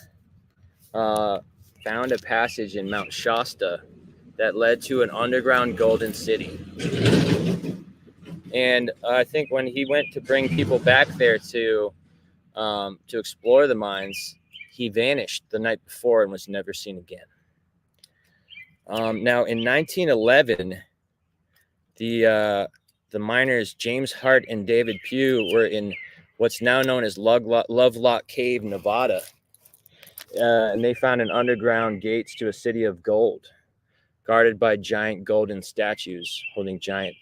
found a passage in Mount Shasta that led to an underground golden city. And I think when he went to bring people back there to explore the mines, he vanished the night before and was never seen again. Now in 1911, the miners James Hart and David Pugh were in what's now known as Lovelock Cave, Nevada, and they found an underground gates to a city of gold, guarded by giant golden statues holding giant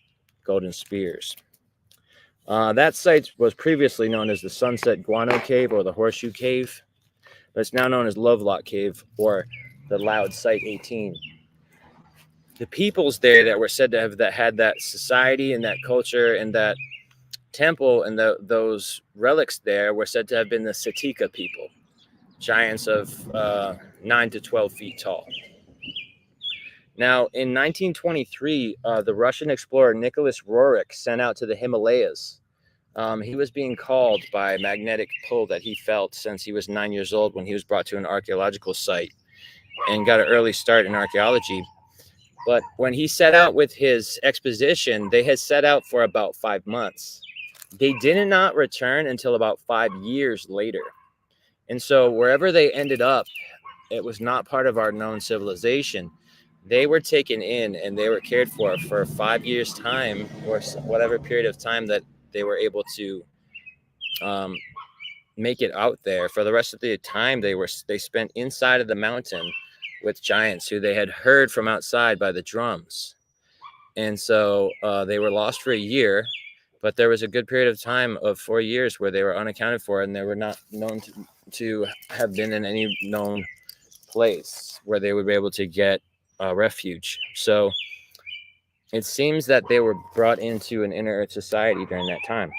golden spears. That site was previously known as the Sunset Guano Cave or the Horseshoe Cave, but it's now known as Lovelock Cave or the Loud Site 18. The peoples there that were said to have that had that society and that culture and that temple and those relics there were said to have been the Satika people, giants of 9 to 12 feet tall. Now, in 1923, the Russian explorer Nicholas Roerich sent out to the Himalayas. He was being called by a magnetic pull that he felt since he was 9 years old when he was brought to an archaeological site and got an early start in archaeology. But when he set out with his expedition, they had set out for about 5 months. They did not return until about 5 years later. And so wherever they ended up, it was not part of our known civilization. They were taken in and they were cared for 5 years' time or whatever period of time that they were able to make it out there. For the rest of the time, they spent inside of the mountain with giants who they had heard from outside by the drums. And so they were lost for a year, but there was a good period of time of 4 years where they were unaccounted for and they were not known to have been in any known place where they would be able to get refuge. So it seems that they were brought into an inner earth society during that time.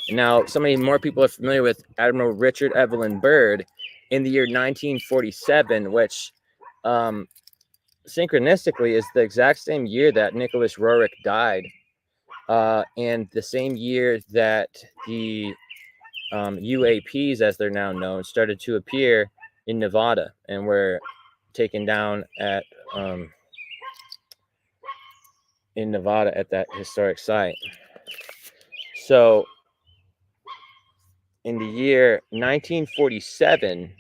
And now so many more people are familiar with Admiral Richard Evelyn Byrd in the year 1947, which synchronistically is the exact same year that Nicholas Roerich died, and the same year that the UAPs, as they're now known, started to appear in Nevada and were taken down at in Nevada at that historic site. So in the year 1947,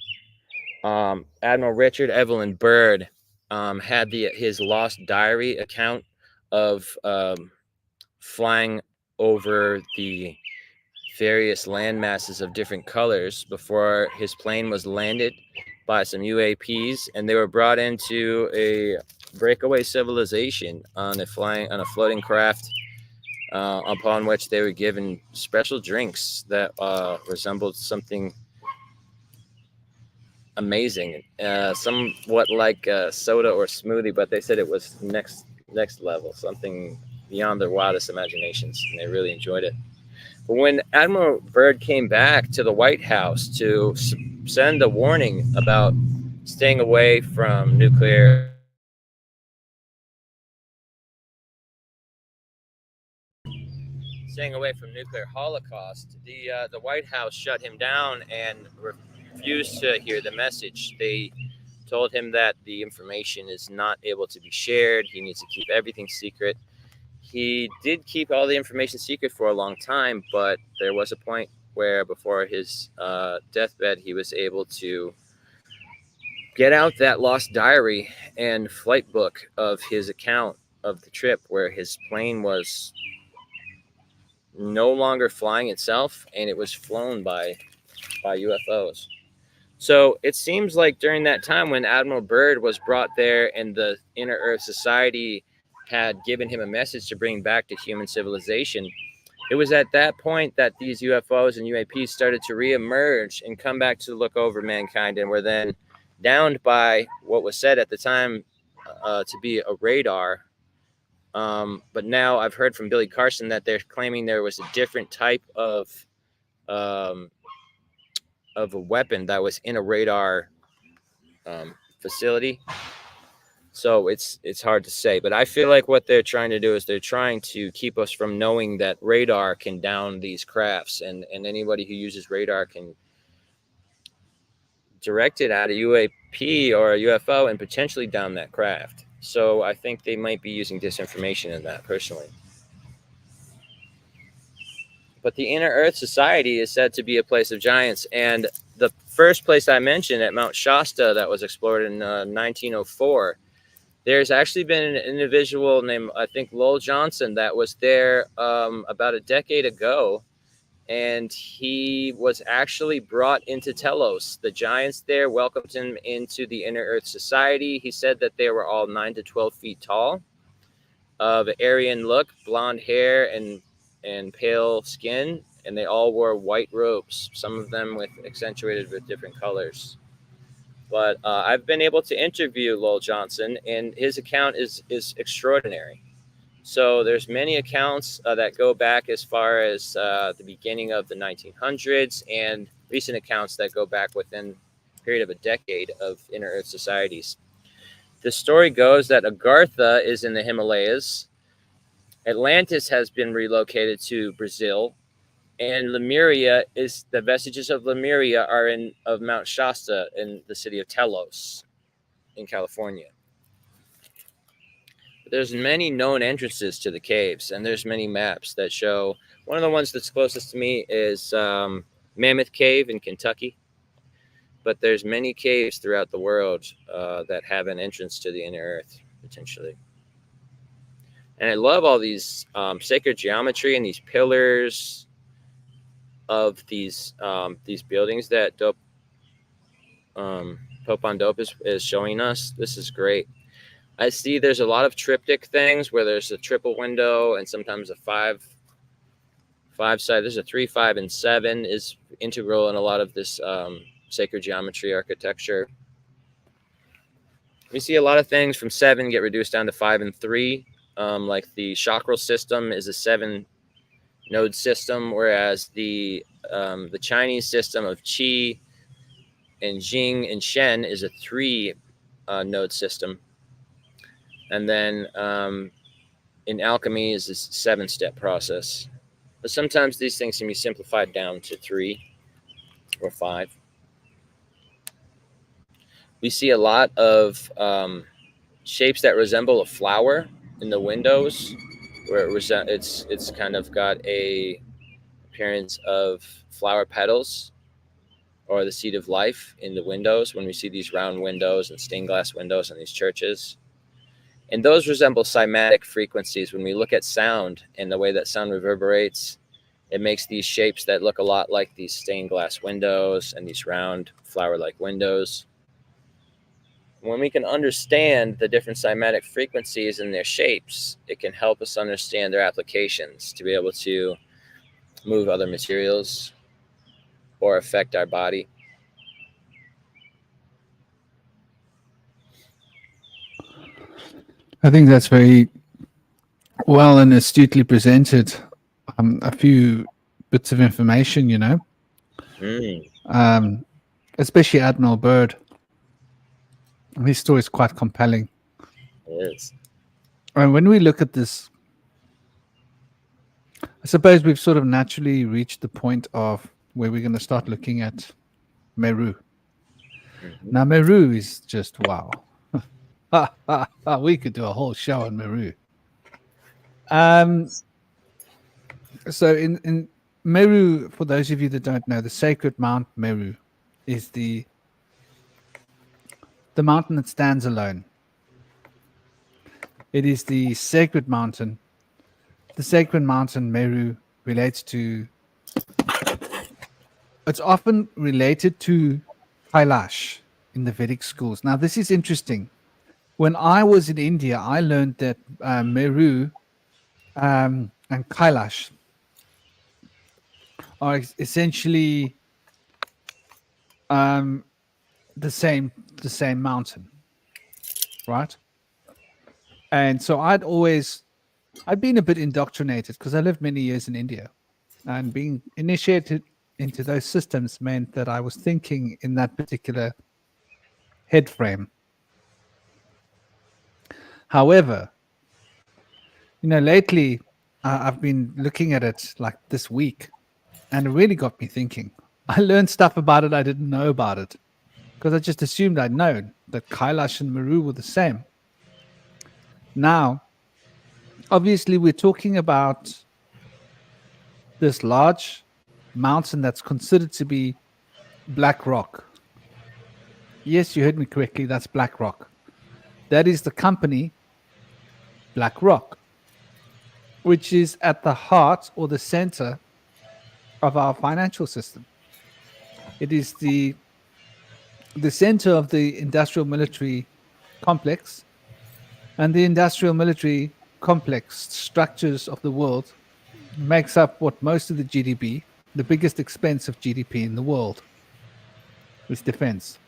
Admiral Richard Evelyn Byrd had his lost diary account of flying over the various land masses of different colors before his plane was landed by some UAPs, and they were brought into a breakaway civilization on a floating craft, upon which they were given special drinks that resembled something amazing, somewhat like soda or smoothie, but they said it was next level, something beyond their wildest imaginations, and they really enjoyed it. But when Admiral Byrd came back to the White House to send a warning about staying away from nuclear holocaust, the White House shut him down and refused to hear the message. They told him that the information is not able to be shared. He needs to keep everything secret. He did keep all the information secret for a long time, but there was a point where before his deathbed, he was able to get out that lost diary and flight book of his account of the trip, where his plane was no longer flying itself and it was flown by UFOs. So it seems like during that time when Admiral Byrd was brought there and the Inner Earth Society had given him a message to bring back to human civilization, it was at that point that these UFOs and UAPs started to reemerge and come back to look over mankind, and were then downed by what was said at the time to be a radar. But now I've heard from Billy Carson that they're claiming there was a different type of a weapon that was in a radar facility. So it's hard to say, but I feel like what they're trying to do is they're trying to keep us from knowing that radar can down these crafts, and anybody who uses radar can direct it at a UAP or a UFO and potentially down that craft. So I think they might be using disinformation in that, personally. But the Inner Earth Society is said to be a place of giants, and the first place I mentioned at Mount Shasta that was explored in 1904, there's actually been an individual named, I think, Lowell Johnson, that was there about a decade ago, and he was actually brought into Telos. The giants there welcomed him into the Inner Earth Society. He said that they were all 9 to 12 feet tall, of Aryan look, blonde hair and pale skin, and they all wore white robes, some of them accentuated with different colors. But I've been able to interview Lowell Johnson, and his account is extraordinary. So there's many accounts that go back as far as the beginning of the 1900s, and recent accounts that go back within a period of a decade of Inner Earth societies. The story goes that Agartha is in the Himalayas, Atlantis has been relocated to Brazil, and Lemuria is, the vestiges of Lemuria are of Mount Shasta in the city of Telos in California. There's many known entrances to the caves, and there's many maps that show. One of the ones that's closest to me is Mammoth Cave in Kentucky, but there's many caves throughout the world that have an entrance to the inner earth, potentially. And I love all these sacred geometry and these pillars of these buildings that Pope on Dope is showing us. This is great. I see there's a lot of triptych things where there's a triple window and sometimes a five side. There's a 3, 5, and 7 is integral in a lot of this sacred geometry architecture. We see a lot of things from 7 get reduced down to 5 and 3. Like the chakral system is a 7-node system, whereas the Chinese system of Qi and Jing and Shen is a 3-node system. And then in alchemy is this 7-step process. But sometimes these things can be simplified down to 3 or 5. We see a lot of shapes that resemble a flower in the windows, where it's kind of got a appearance of flower petals or the seed of life in the windows when we see these round windows and stained glass windows in these churches. And those resemble cymatic frequencies. When we look at sound and the way that sound reverberates, it makes these shapes that look a lot like these stained glass windows and these round flower-like windows. When we can understand the different cymatic frequencies and their shapes, it can help us understand their applications to be able to move other materials or affect our body. I think that's very well and astutely presented. A few bits of information, especially Admiral Byrd. His story is quite compelling. Yes. And when we look at this, I suppose we've sort of naturally reached the point of where we're going to start looking at Meru. Mhm. Now, Meru is just wow. We could do a whole show on Meru. So in Meru, for those of you that don't know, the sacred Mount Meru is the mountain that stands alone. It is the sacred mountain. The sacred mountain Meru relates to. It's often related to Kailash in the Vedic schools. Now, this is interesting. When I was in India, I learned that Meru and Kailash are essentially um, the same mountain, right? And so I'd been a bit indoctrinated because I lived many years in India, and being initiated into those systems meant that I was thinking in that particular head frame. However, lately I've been looking at it like this week, and it really got me thinking. I learned stuff about it I didn't know about it because I just assumed I'd known that Kailash and Meru were the same. Now, obviously, we're talking about this large mountain that's considered to be black rock. Yes, you heard me correctly. That's black rock. That is the company BlackRock, which is at the heart or the center of our financial system. It is the center of the industrial military complex, and the industrial military complex structures of the world makes up what most of the GDP, the biggest expense of GDP in the world, is defense.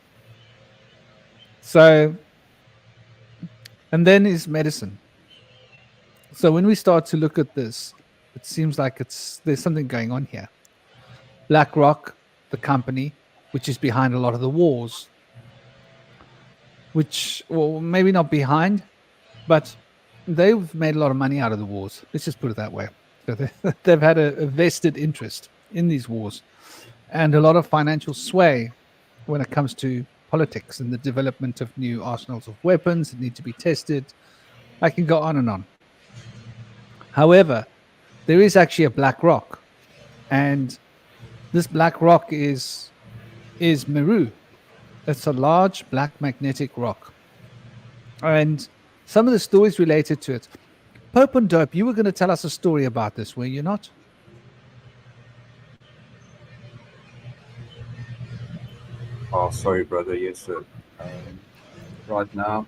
So, and then is medicine. So when we start to look at this, it seems like there's something going on here. BlackRock, the company, which is behind a lot of the wars, which, well, maybe not behind, but they've made a lot of money out of the wars. Let's just put it that way. So they've had a vested interest in these wars and a lot of financial sway when it comes to politics and the development of new arsenals of weapons that need to be tested. I can go on and on. However, there is actually a black rock, and this black rock is Meru. It's a large black magnetic rock, and some of the stories related to it. Pope and Dope, you were going to tell us a story about this, were you not? Oh, sorry, brother. Yes, sir. Right now,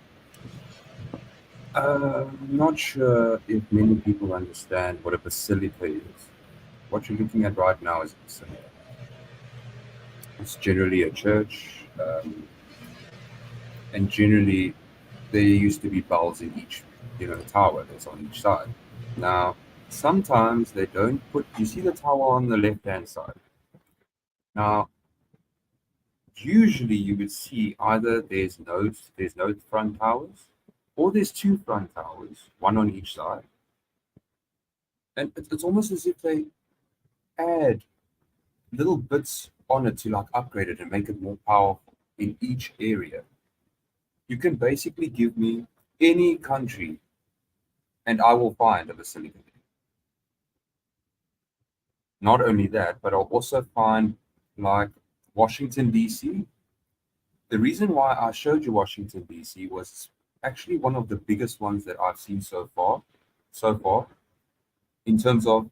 I'm not sure if many people understand what a basilica is. What you're looking at right now is a basilica. It's generally a church, and generally there used to be bells in each, tower that's on each side. Now, sometimes they don't put. You see the tower on the left-hand side. Now, usually you would see either there's no front towers, or there's two front towers, one on each side, and it's almost as if they add little bits on it to like upgrade it and make it more powerful in each area. You can basically give me any country and I will find a basilica. Not only that, but I'll also find like Washington, D.C. The reason why I showed you Washington, D.C. was actually one of the biggest ones that I've seen so far, in terms of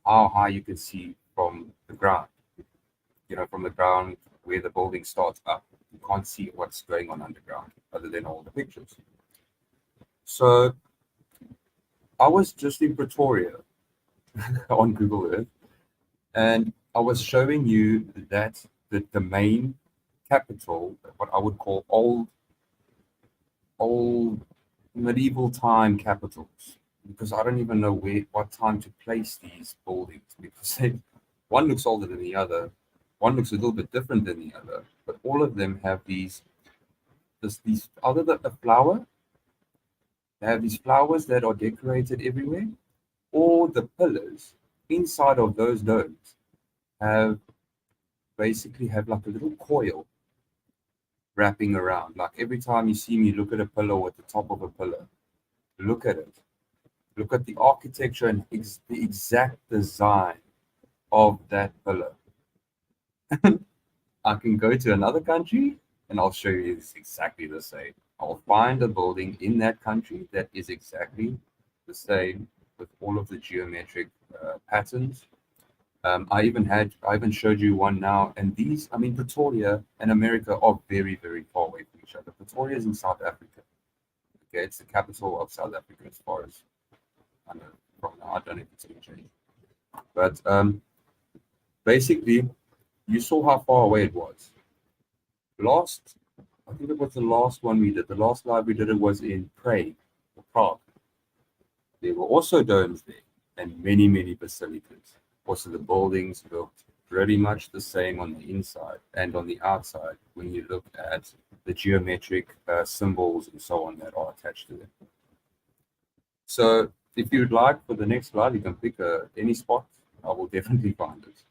how high you can see from the ground. From the ground where the building starts up, you can't see what's going on underground other than all the pictures. So I was just in Pretoria on Google Earth, and I was showing you that the main capital, what I would call old medieval time capitals, because I don't even know what time to place these buildings, because One looks older than the other. One looks a little bit different than the other, but all of them have these other than a flower, they have these flowers that are decorated everywhere, or the pillars inside of those domes have basically have like a little coil wrapping around. Like every time you see me look at a pillar or at the top of a pillar, look at it. Look at the architecture and the exact design of that pillar. I can go to another country and I'll show you it's exactly the same. I'll find a building in that country that is exactly the same with all of the geometric patterns. I even showed you one now, and these, I mean, Pretoria and America are very, very far away from each other. Pretoria is in South Africa. Okay, it's the capital of South Africa as far as I know from now. I don't know if it's going to change. But basically, you saw how far away it was. I think it was the last one we did. The last live we did it was in Prague. There were also domes there and many, many basilicas. Also, the buildings looked pretty much the same on the inside and on the outside when you look at the geometric symbols and so on that are attached to them. So, if you'd like for the next slide, you can pick any spot. I will definitely find it.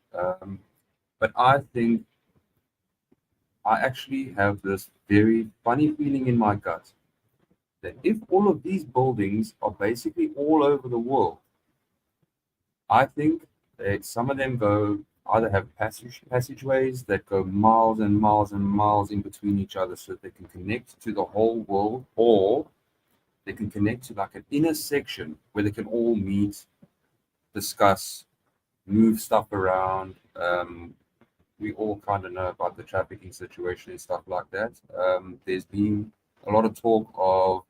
But I think I actually have this very funny feeling in my gut that if all of these buildings are basically all over the world, I think that some of them either have passageways that go miles and miles and miles in between each other so that they can connect to the whole world, or they can connect to like an inner section where they can all meet, discuss, move stuff around. We all kind of know about the trafficking situation and stuff like that. There's been a lot of talk of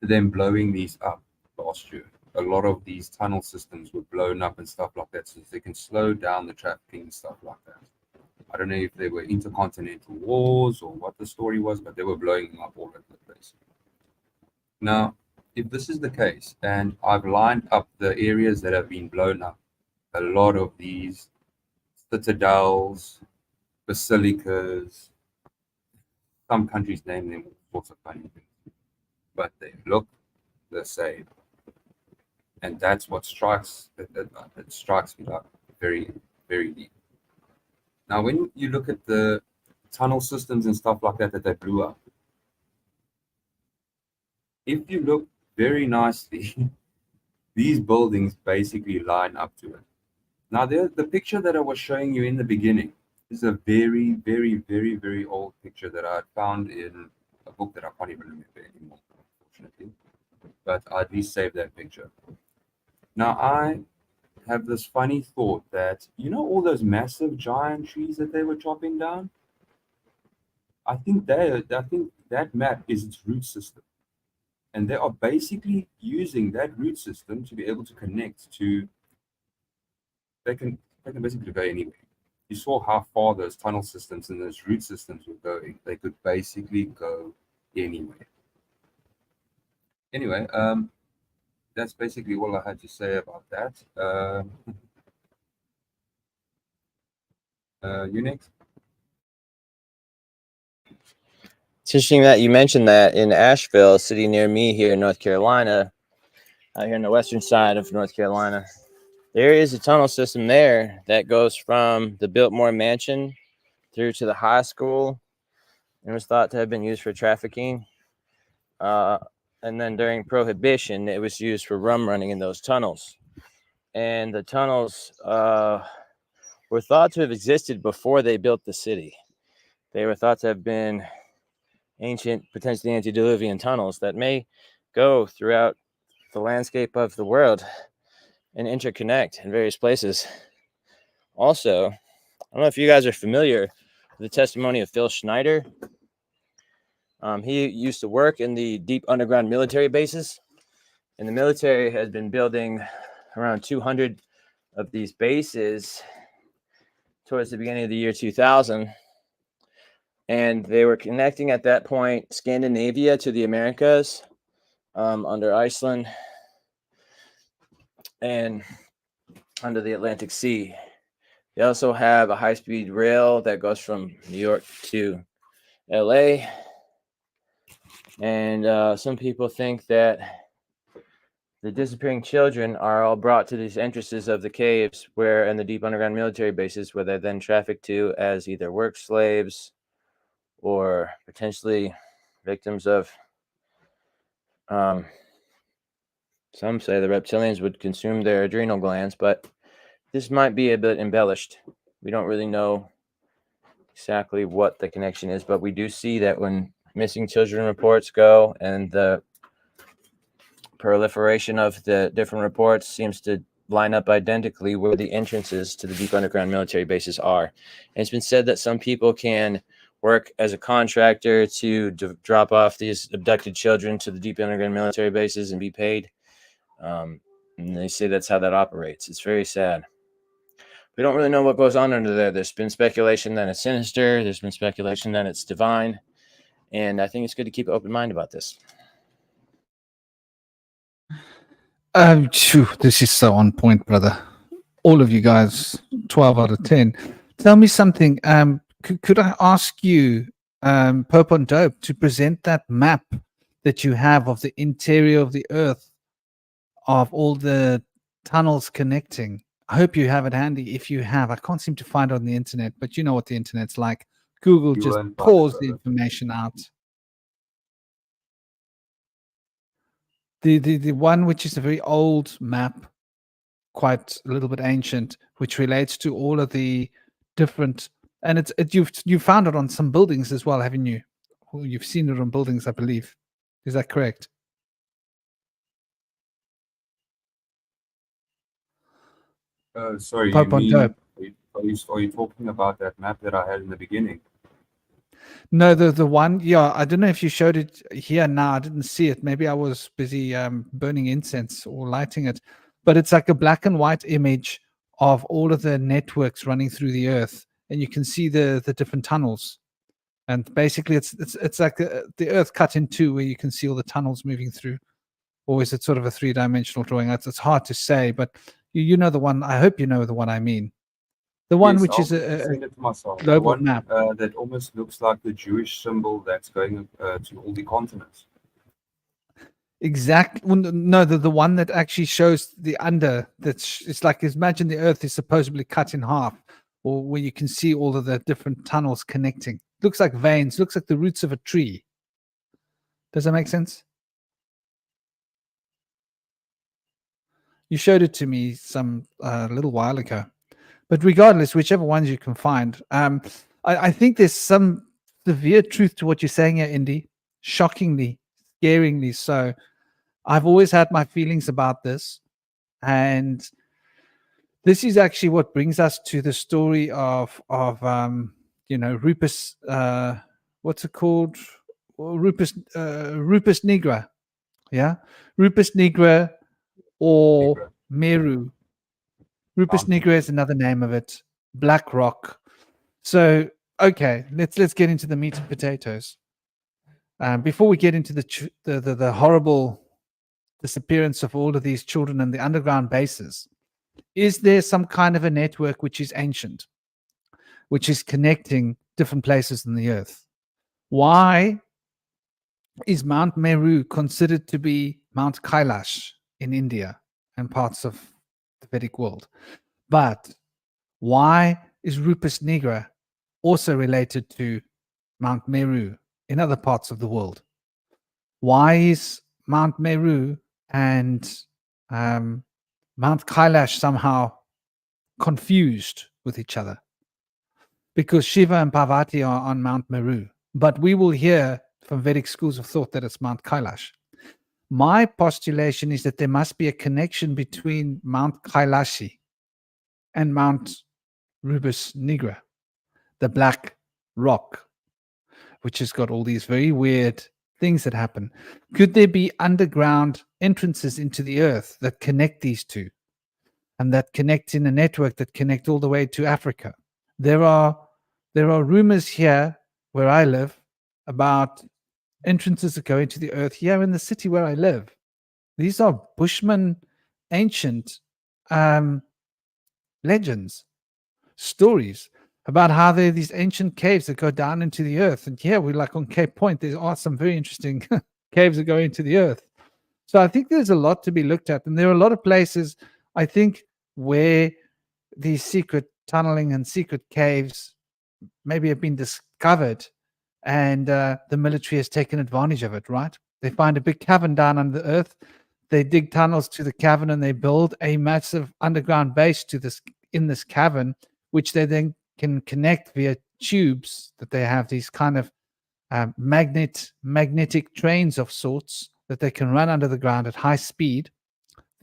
them blowing these up last year. A lot of these tunnel systems were blown up and stuff like that so they can slow down the trafficking and stuff like that. I don't know if they were intercontinental wars or what the story was, but they were blowing them up all over the place. Now, if this is the case, and I've lined up the areas that have been blown up, a lot of these citadels, basilicas, some countries name them all sorts of funny things, but they look the same. And that's what strikes me like very, very deep. Now, when you look at the tunnel systems and stuff like that they blew up, if you look very nicely, these buildings basically line up to it. Now, the picture that I was showing you in the beginning is a very, very, very, very old picture that I found in a book that I can't even remember anymore, unfortunately. But I at least saved that picture. Now, I have this funny thought that, you know, all those massive giant trees that they were chopping down? I think that map is its root system. And they are basically using that root system to be able to connect to, they can basically go anywhere. You saw how far those tunnel systems and those root systems were going. They could basically go anywhere. Anyway, that's basically all I had to say about that. You next. It's interesting that you mentioned that in Asheville, a city near me here in North Carolina, out here on the western side of North Carolina, there is a tunnel system there that goes from the Biltmore Mansion through to the high school. It was thought to have been used for trafficking. And then during Prohibition, it was used for rum running in those tunnels. And the tunnels were thought to have existed before they built the city. They were thought to have been ancient, potentially antediluvian tunnels that may go throughout the landscape of the world and interconnect in various places. Also, I don't know if you guys are familiar with the testimony of Phil Schneider. He used to work in the deep underground military bases, and the military has been building around 200 of these bases towards the beginning of the year 2000. And they were connecting at that point Scandinavia to the Americas under Iceland. And under the Atlantic Sea. They also have a high-speed rail that goes from New York to LA. And some people think that the disappearing children are all brought to these entrances of the caves and the deep underground military bases, where they're then trafficked to as either work slaves or potentially victims of, some say the reptilians would consume their adrenal glands, but this might be a bit embellished. We don't really know exactly what the connection is, but we do see that when missing children reports go and the proliferation of the different reports seems to line up identically where the entrances to the deep underground military bases are. And it's been said that some people can work as a contractor to drop off these abducted children to the deep underground military bases and be paid. And they say that's how that operates. It's very sad. We don't really know what goes on under there. There's been speculation that it's sinister. There's been speculation that it's divine. And I think it's good to keep an open mind about this. This is so on point, brother. All of you guys, 12 out of 10. Tell me something. Could I ask you, Pope on Dope, to present that map that you have of the interior of the Earth, of all the tunnels connecting? I hope you have it handy. If you have, I can't seem to find it on the internet, but you know what the internet's like. Google You just won't find it, pours the brother. information out. The one which is a very old map, quite a little bit ancient, which relates to all of the different, and you've found it on some buildings as well, haven't you? Well, you've seen it on buildings, I believe. Is that correct? Sorry, you Pope on mean, Dope. are you talking about that map that I had in the beginning? No, the one, yeah, I don't know if you showed it here now. I didn't see it. Maybe I was busy burning incense or lighting it. But it's like a black and white image of all of the networks running through the earth, and you can see the different tunnels. And basically, it's like the earth cut in two, where you can see all the tunnels moving through. Or is it sort of a three-dimensional drawing? It's hard to say, but you know the one. I hope you know the one I mean. The one Yes, which I'll is a send it to myself. The global one map. that almost looks like the Jewish symbol that's going to all the continents. Exactly. Well, no, the one that actually shows the under. It's like, imagine the Earth is supposedly cut in half, or where you can see all of the different tunnels connecting. Looks like veins. Looks like the roots of a tree. Does that make sense? You showed it to me some little while ago. But regardless, whichever ones you can find, I think there's some severe truth to what you're saying here, Indy. Shockingly, scaringly so. I've always had my feelings about this, and this is actually what brings us to the story of Rupes. What's it called? Rupes Nigra. Yeah, Rupes Nigra or Nigra. Meru. Rupes Mountain. Nigra is another name of it. Black rock. So okay, let's get into the meat and potatoes. Before we get into the horrible disappearance of all of these children in the underground bases, is there some kind of a network which is ancient, which is connecting different places in the earth? Why is Mount Meru considered to be Mount Kailash in India and parts of the Vedic world? But why is Rupes Nigra also related to Mount Meru in other parts of the world? Why is Mount Meru and Mount Kailash somehow confused with each other? Because Shiva and Parvati are on Mount Meru, but we will hear from Vedic schools of thought that it's Mount Kailash. My postulation is that there must be a connection between Mount Kailashi and Mount Rupes Nigra, the black rock, which has got all these very weird things that happen. Could there be underground entrances into the earth that connect these two, and that connect in a network that connect all the way to Africa? There are rumors here where I live about entrances that go into the earth here in the city where I live. These are Bushmen, ancient legends, stories about how there are these ancient caves that go down into the earth. And yeah, we're like on Cape Point. There are some very interesting caves that go into the earth. So I think there's a lot to be looked at. And there are a lot of places, I think, where these secret tunneling and secret caves maybe have been discovered, and the military has taken advantage of it, right? They find a big cavern down under the earth. They dig tunnels to the cavern and they build a massive underground base to this in this cavern, which they then can connect via tubes that they have, these kind of magnetic trains of sorts that they can run under the ground at high speed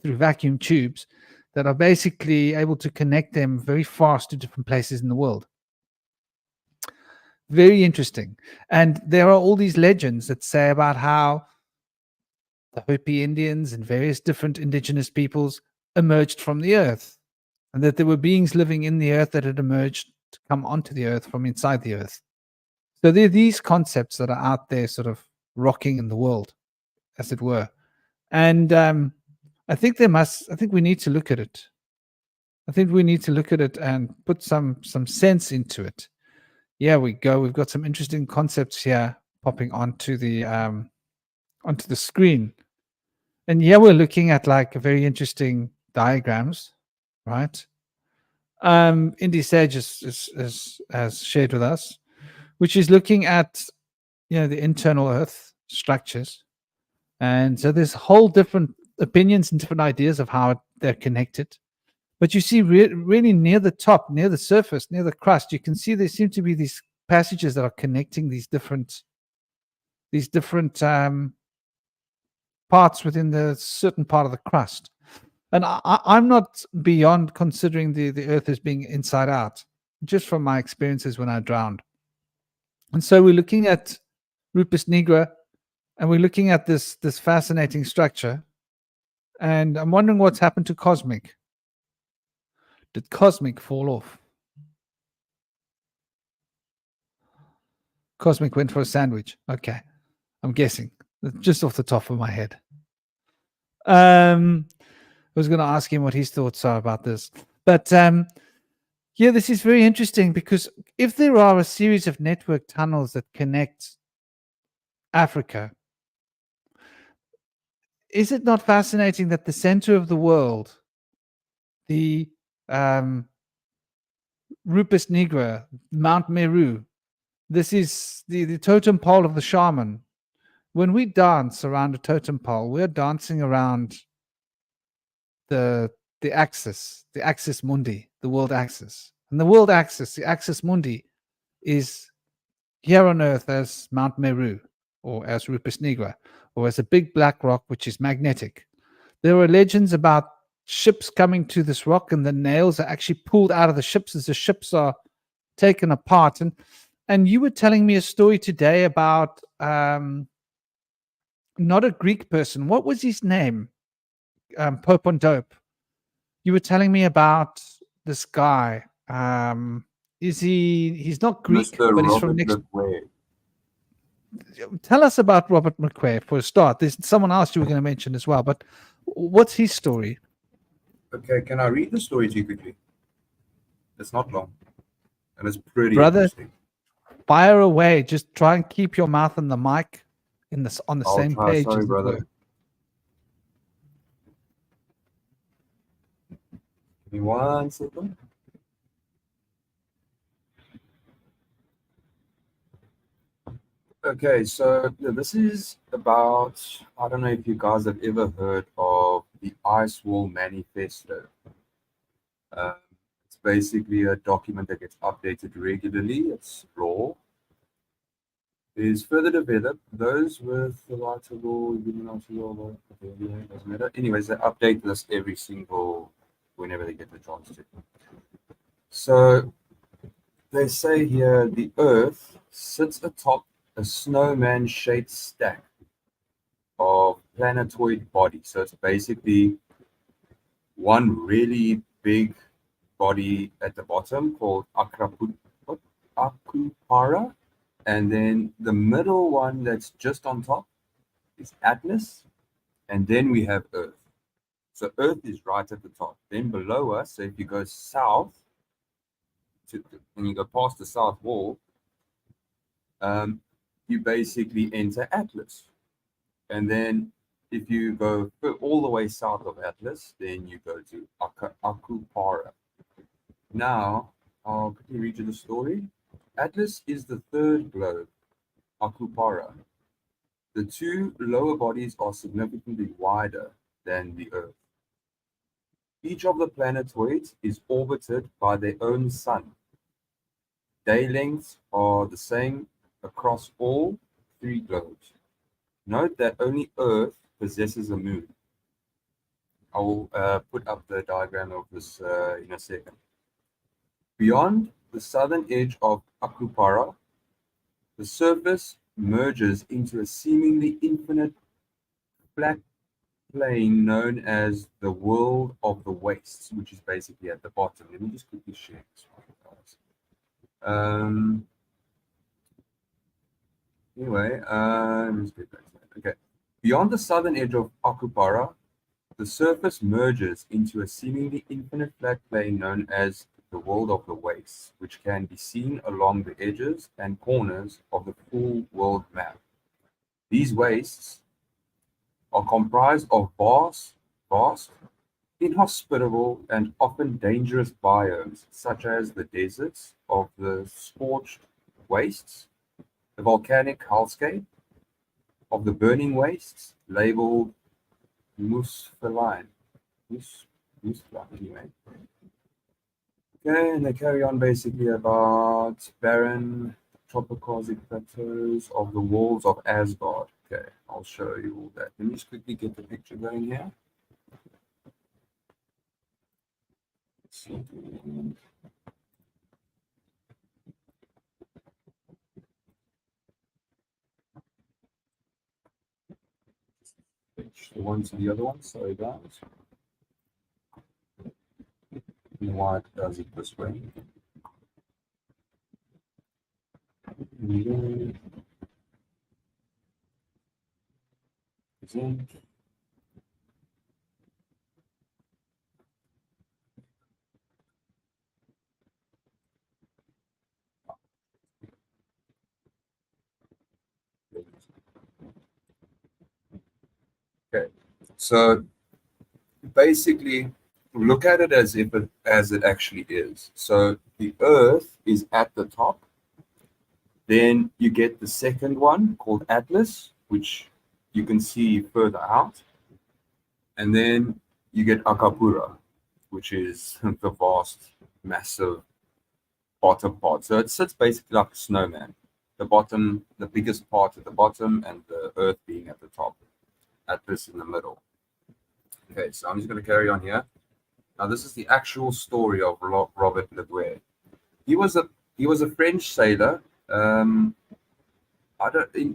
through vacuum tubes that are basically able to connect them very fast to different places in the world. Very interesting. And there are all these legends that say about how the Hopi Indians and various different indigenous peoples emerged from the earth, and that there were beings living in the earth that had emerged to come onto the earth from inside the earth. So there are these concepts that are out there sort of rocking in the world, as it were. And I think we need to look at it. I think we need to look at it and put some sense into it. Yeah, we go. We've got some interesting concepts here popping onto the screen. And yeah, we're looking at like very interesting diagrams, right? Indy Sage has shared with us, which is looking at the internal Earth structures, and so there's whole different opinions and different ideas of how they're connected. But you see, really near the top, near the surface, near the crust, you can see there seem to be these passages that are connecting these different parts within the certain part of the crust. And I'm not beyond considering the Earth as being inside out, just from my experiences when I drowned. And so we're looking at Rupes Nigra, and we're looking at this fascinating structure. And I'm wondering what's happened to Cosmic. Did Cosmic fall off? Cosmic went for a sandwich. Okay, I'm guessing. Just off the top of my head. I was going to ask him what his thoughts are about this. But yeah, this is very interesting, because if there are a series of network tunnels that connect Africa, is it not fascinating that the center of the world, the Rupes Nigra, Mount Meru, this is the totem pole of the shaman. When we dance around a totem pole, we're dancing around the axis mundi, the world axis. And the world axis, the axis mundi, is here on Earth as Mount Meru, or as Rupes Nigra, or as a big black rock which is magnetic. There are legends about ships coming to this rock, and the nails are actually pulled out of the ships as the ships are taken apart. And you were telling me a story today about not a Greek person. What was his name? Pope on Dope. You were telling me about this guy. He's not Greek, Mr. but he's Robert from next. McQuay. Tell us about Robert McQuay for a start. There's someone else you were going to mention as well, but what's his story? Okay, can I read the story to you quickly? It's not long, and it's pretty Brother, interesting. fire away. Just try and keep your mouth on the mic on the I'll same try. page. Sorry, as it brother. were. Give me 1 second. Okay, so this is about, I don't know if you guys have ever heard of the Ice Wall Manifesto. It's basically a document that gets updated regularly. It's law. Is further developed. Those with the right of law, human rights law, doesn't matter. Anyways, they update this every single, whenever they get the chance to. So they say here the Earth sits atop a snowman-shaped stack of planetoid bodies. So it's basically one really big body at the bottom called Akupara, and then the middle one that's just on top is Atlas, and then we have Earth. So Earth is right at the top. Then below us, so if you go south, and you go past the south wall, you basically enter Atlas. And then if you go all the way south of Atlas, then you go to Akupara. Now, I'll quickly read you the story. Atlas is the third globe, Akupara. The two lower bodies are significantly wider than the Earth. Each of the planetoids is orbited by their own sun. Day lengths are the same across all three globes. Note that only Earth possesses a moon. I will put up the diagram of this in a second. Beyond the southern edge of Akupara, the surface merges into a seemingly infinite flat plane known as the world of the wastes, which is basically at the bottom. Let me just quickly share this one, guys. Anyway, let's get back to that. Okay. Beyond the southern edge of Akupara, the surface merges into a seemingly infinite flat plane known as the world of the wastes, which can be seen along the edges and corners of the full world map. These wastes are comprised of vast, inhospitable, and often dangerous biomes, such as the deserts of the scorched wastes, the volcanic hellscape of the burning wastes, labeled Musfeline. Anyway. Okay, and they carry on basically about barren topographic plateaus of the walls of Asgard. Okay, I'll show you all that. Let me just quickly get the picture going here. Switch the one to the other one, sorry guys. And why it does it this way. Present. Okay, so basically look at it as it actually is. So the Earth is at the top. Then you get the second one called Atlas, which you can see further out. And then you get Akapura, which is the vast, massive bottom part. So it sits basically like a snowman. The bottom, the biggest part at the bottom, and the Earth being at the top. Atlas in the middle. Okay, so I'm just going to carry on here. Now, this is the actual story of Robert Le Guer. He was a French sailor. In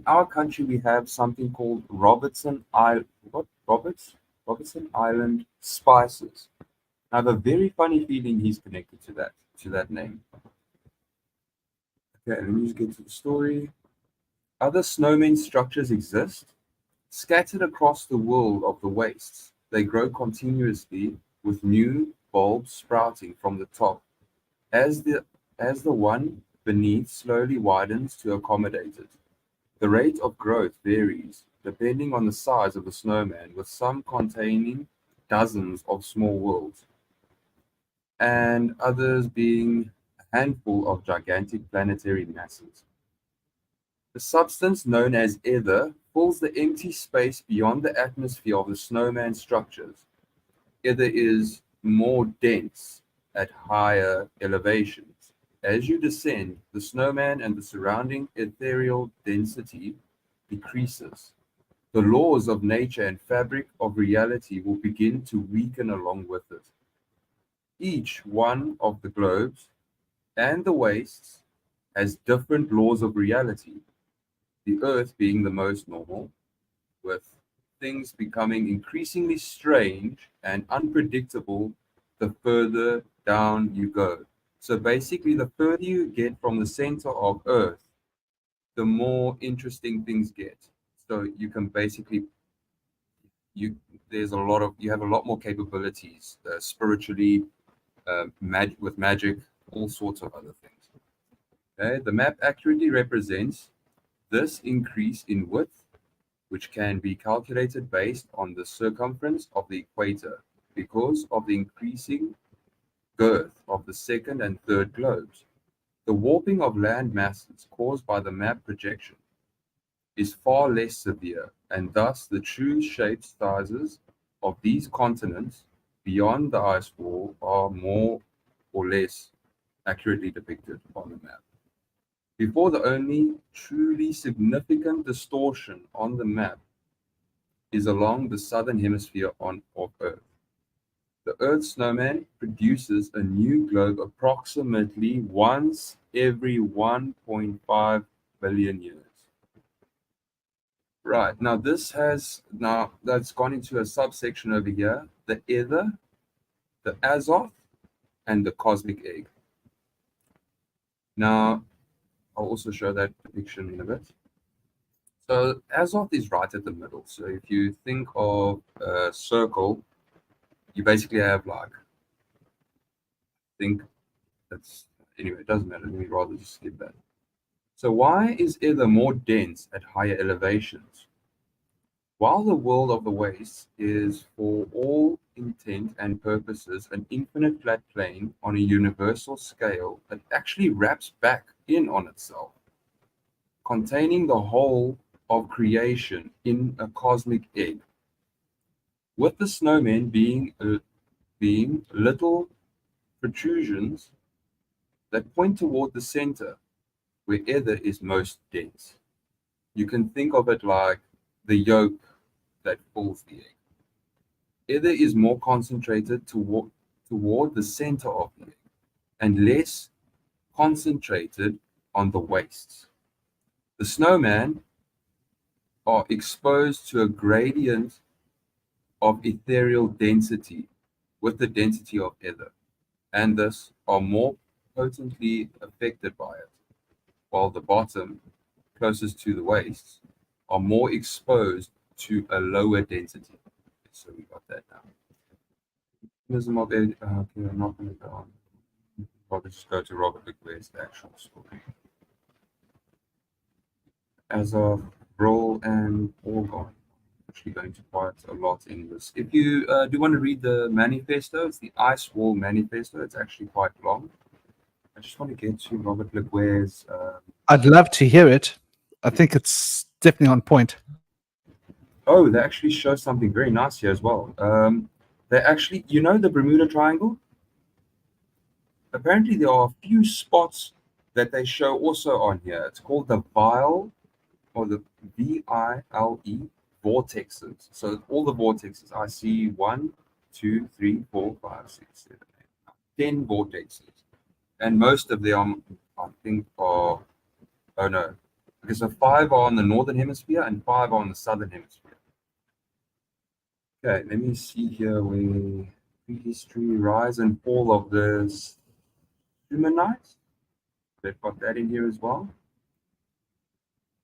our country we have something called Robertson Island spices. I have a very funny feeling he's connected to that name. Okay, let me just get to the story. Other snowman structures exist, scattered across the world of the wastes. They grow continuously with new bulbs sprouting from the top as the one beneath slowly widens to accommodate it. The rate of growth varies depending on the size of the snowman, with some containing dozens of small worlds and others being a handful of gigantic planetary masses. The substance known as ether fills the empty space beyond the atmosphere of the snowman structures. Ether is more dense at higher elevations. As you descend, the snowman and the surrounding ethereal density decreases. The laws of nature and fabric of reality will begin to weaken along with it. Each one of the globes and the wastes has different laws of reality, the Earth being the most normal, with things becoming increasingly strange and unpredictable the further down you go. So basically, the further you get from the center of Earth, the more interesting things get. So you can basically, there's you have a lot more capabilities spiritually, with magic, all sorts of other things. Okay, the map accurately represents this increase in width, which can be calculated based on the circumference of the equator because of the increasing girth of the second and third globes. The warping of land masses caused by the map projection is far less severe, and thus the true shape sizes of these continents beyond the ice wall are more or less accurately depicted on the map. Before, the only truly significant distortion on the map is along the southern hemisphere of Earth. The Earth snowman produces a new globe approximately once every 1.5 billion years. Right, now that's gone into a subsection over here, the Ether, the Azoth, and the cosmic egg. Now, I'll also show that depiction in a bit. So Azoth is right at the middle. So if you think of a circle, you basically have anyway, it doesn't matter. Let me rather just skip that. So why is Ether more dense at higher elevations? While the world of the wastes is, for all intent and purposes, an infinite flat plane on a universal scale that actually wraps back in on itself, containing the whole of creation in a cosmic egg, with the snowmen being little protrusions that point toward the center, where Ether is most dense. You can think of it like the yolk that fills the egg. Ether is more concentrated toward the center of the egg and less concentrated on the wastes. The snowmen are exposed to a gradient of ethereal density with the density of Ether, and thus are more potently affected by it, while the bottom, closest to the wastes, are more exposed to a lower density. So we got that now. Okay, I'm not going to go on. Probably just go to Robert Lickware's actual story. As of Roll and Orgon, actually going to quite a lot in this. If you do want to read the manifesto, it's the Ice Wall Manifesto. It's actually quite long. I just want to get to Robert Lickware's. I'd love to hear it. I think it's definitely on point. Oh, they actually show something very nice here as well. They actually, the Bermuda Triangle? Apparently, there are a few spots that they show also on here. It's called the Vile, or the VILE vortexes. So all the vortexes, I see 1, 2, 3, 4, 5, 6, 7, 8, 10 vortexes. And most of them, I think, are, oh no, okay, so 5 are on the northern hemisphere and 5 are on the southern hemisphere. Okay, let me see here where prehistory, rise and fall of the humanites. They've got that in here as well.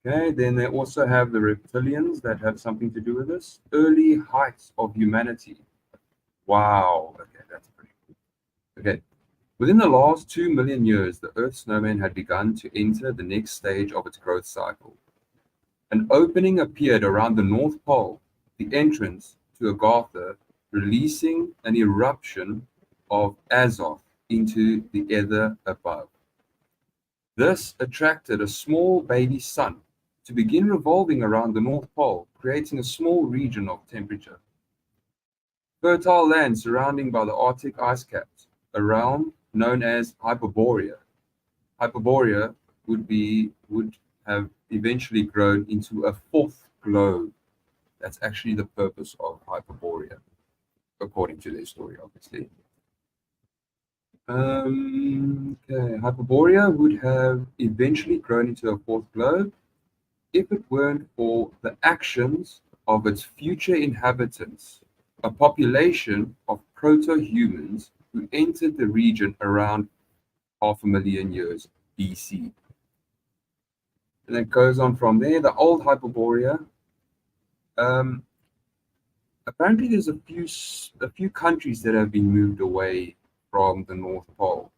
Okay, then they also have the reptilians that have something to do with this. Early heights of humanity. Wow, okay, that's pretty cool. Okay, within the last 2 million years, the Earth snowman had begun to enter the next stage of its growth cycle. An opening appeared around the North Pole, the entrance to Agartha, releasing an eruption of Azoth into the ether above. This attracted a small baby sun to begin revolving around the North Pole, creating a small region of temperature. Fertile land surrounding by the Arctic ice caps, a realm known as Hyperborea. Hyperborea would have eventually grown into a fourth globe. That's actually the purpose of Hyperborea, according to their story, obviously. Okay, Hyperborea would have eventually grown into a fourth globe if it weren't for the actions of its future inhabitants, a population of proto-humans who entered the region around 500,000 years BC. And it goes on from there. The old Hyperborea apparently there's a few countries that have been moved away from the North Pole,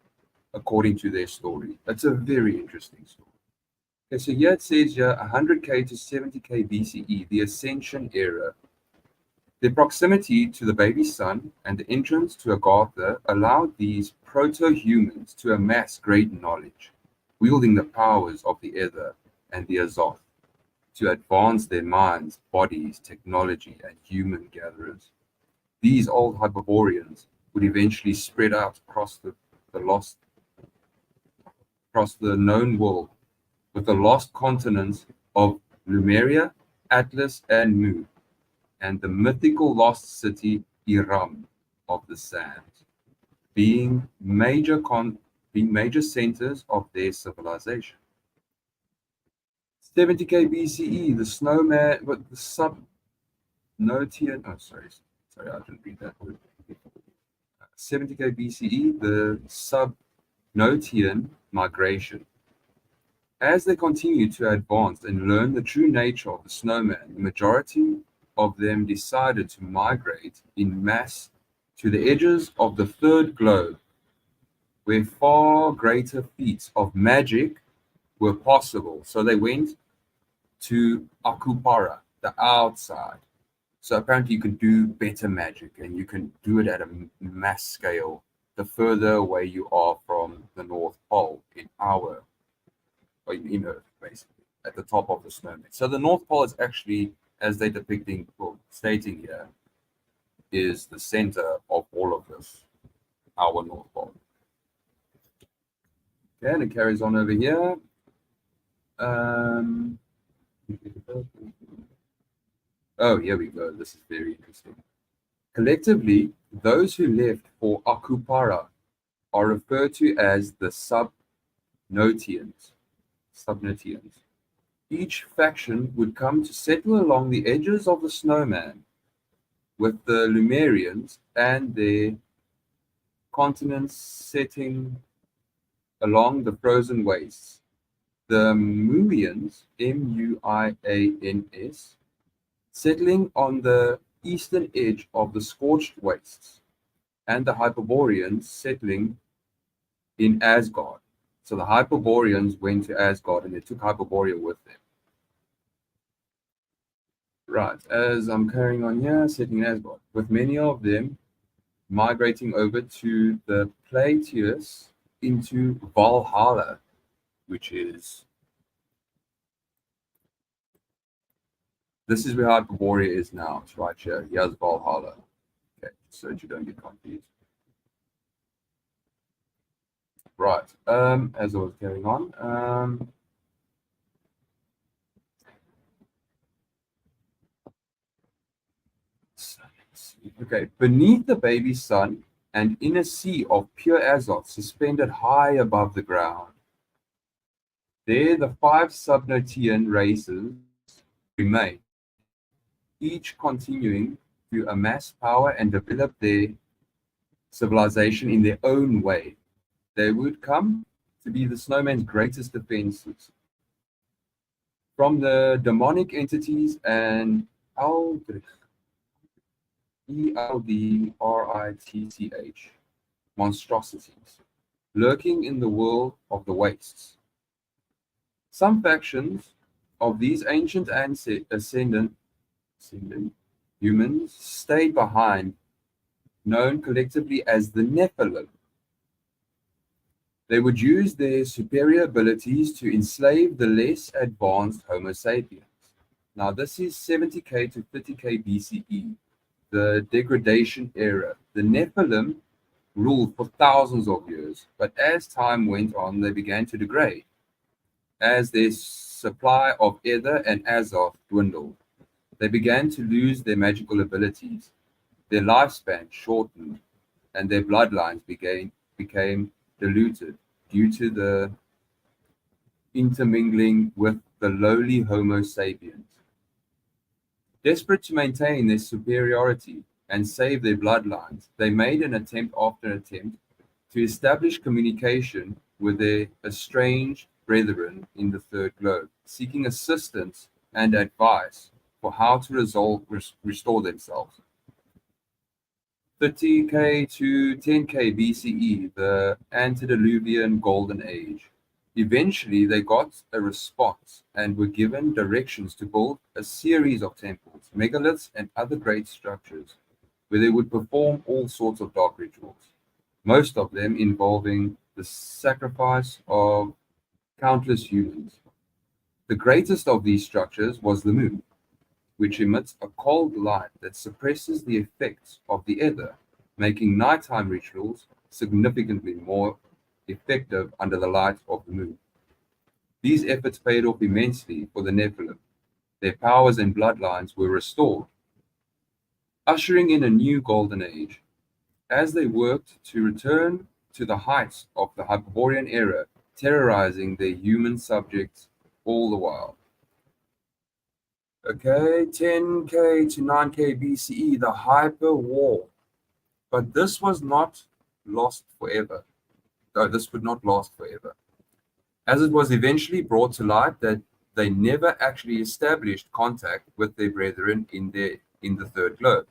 according to their story. That's a very interesting story. Okay, so here it says here 100k to 70k BCE, the Ascension era. The proximity to the baby sun and the entrance to Agartha allowed these proto-humans to amass great knowledge, wielding the powers of the Ether and the Azoth to advance their minds, bodies, technology, and human gatherers. These old Hyperboreans would eventually spread out across the known world, with the lost continents of Lemuria, Atlas, and Mu, and the mythical lost city Iram of the Sands, being major centers of their civilization. 70k BCE, the snowman, but the subnotian. Oh, sorry, I didn't read that word. 70k BCE, the subnotian migration. As they continued to advance and learn the true nature of the snowman, the majority of them decided to migrate in mass to the edges of the third globe, where far greater feats of magic were possible. So they went to Akupara, the outside. So apparently you can do better magic and you can do it at a mass scale the further away you are from the North Pole in our, or in Earth, basically, at the top of the snowman. So the North Pole is actually, as they're depicting, or stating here, is the center of all of this, our North Pole. Okay, and it carries on over here. Oh, here we go. This is very interesting. Collectively, those who left for Akupara are referred to as the Subnotians. Each faction would come to settle along the edges of the snowman, with the Lemurians and their continents setting along the frozen wastes. The Muians, Muians, settling on the eastern edge of the scorched wastes, and the Hyperboreans settling in Asgard. So the Hyperboreans went to Asgard and they took Hyperborea with them. Right, as I'm carrying on here, settling in Asgard, with many of them migrating over to the Plateaus into Valhalla, which is, this is where Hyperborea is now. It's right here. Here's Valhalla. Okay, so that you don't get confused. Right, as I was carrying on, okay, beneath the baby sun and in a sea of pure azoth suspended high above the ground, there the 5 subnotian races remain, each continuing to amass power and develop their civilization in their own way. They would come to be the snowman's greatest defenses from the demonic entities and ELDRITCH monstrosities lurking in the world of the wastes. Some factions of these ancient ascendant humans stayed behind, known collectively as the Nephilim. They would use their superior abilities to enslave the less advanced Homo sapiens. Now, this is 70k to 30k BCE, the degradation era. The Nephilim ruled for thousands of years, but as time went on, they began to degrade. As their supply of Ether and Azoth dwindled, they began to lose their magical abilities. Their lifespan shortened, and their bloodlines became diluted due to the intermingling with the lowly Homo sapiens. Desperate to maintain their superiority and save their bloodlines, they made an attempt after attempt to establish communication with their estranged brethren in the third globe, seeking assistance and advice for how to restore themselves. 30K to 10K BCE, the antediluvian golden age. Eventually, they got a response and were given directions to build a series of temples, megaliths, and other great structures where they would perform all sorts of dark rituals, most of them involving the sacrifice of countless humans. The greatest of these structures was the moon, which emits a cold light that suppresses the effects of the ether, making nighttime rituals significantly more effective under the light of the moon. These efforts paid off immensely for the Nephilim. Their powers and bloodlines were restored, ushering in a new golden age. As they worked to return to the heights of the Hyperborean era, terrorizing their human subjects all the while. Okay, 10K to 9K BCE, the Hyper War. But this was not lost forever. No, this would not last forever, as it was eventually brought to light that they never actually established contact with their brethren in the third globe,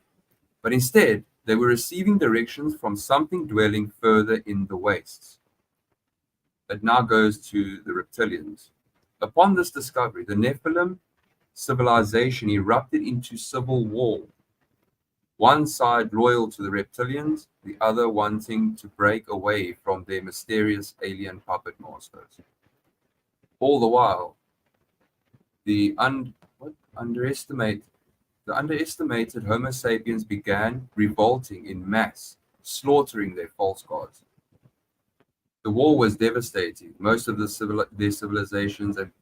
but instead they were receiving directions from something dwelling further in the wastes. It now goes to the reptilians. Upon this discovery, the Nephilim civilization erupted into civil war. One side loyal to the reptilians, the other wanting to break away from their mysterious alien puppet masters. All the while, the underestimated Homo sapiens began revolting in mass, slaughtering their false gods. The war was devastating. Most of their civilizations and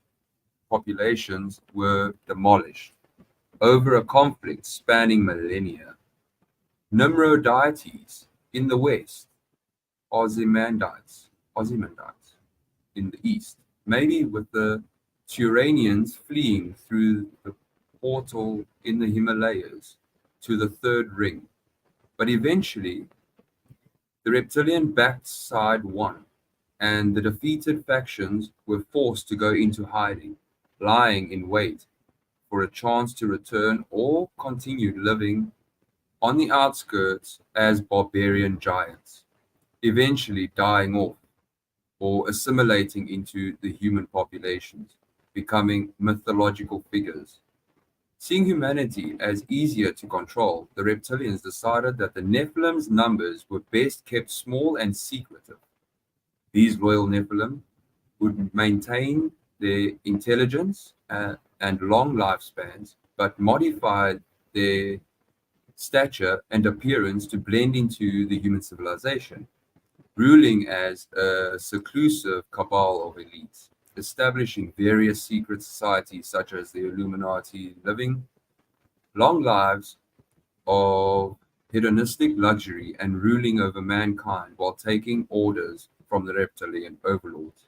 populations were demolished over a conflict spanning millennia. Numero deities in the west, Ozymandites in the east, maybe with the Turanians fleeing through the portal in the Himalayas to the third ring. But eventually, the reptilian backside won, and the defeated factions were forced to go into hiding, lying in wait for a chance to return or continue living on the outskirts as barbarian giants, eventually dying off or assimilating into the human populations, becoming mythological figures. Seeing humanity as easier to control, the reptilians decided that the Nephilim's numbers were best kept small and secretive. These loyal Nephilim would maintain their intelligence and long lifespans, but modified their stature and appearance to blend into the human civilization, ruling as a seclusive cabal of elites, establishing various secret societies such as the Illuminati, living long lives of hedonistic luxury and ruling over mankind while taking orders from the reptilian overlords.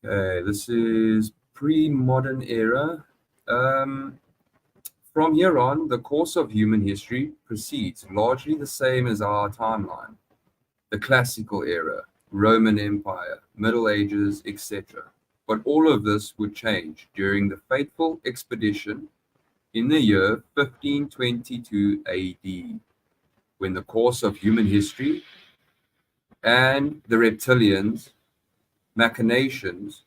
Okay, this is pre-modern era. From here on, the course of human history proceeds largely the same as our timeline. The classical era, Roman Empire, Middle Ages, etc. But all of this would change during the fateful expedition in the year 1522 AD, when the course of human history and the reptilians' machinations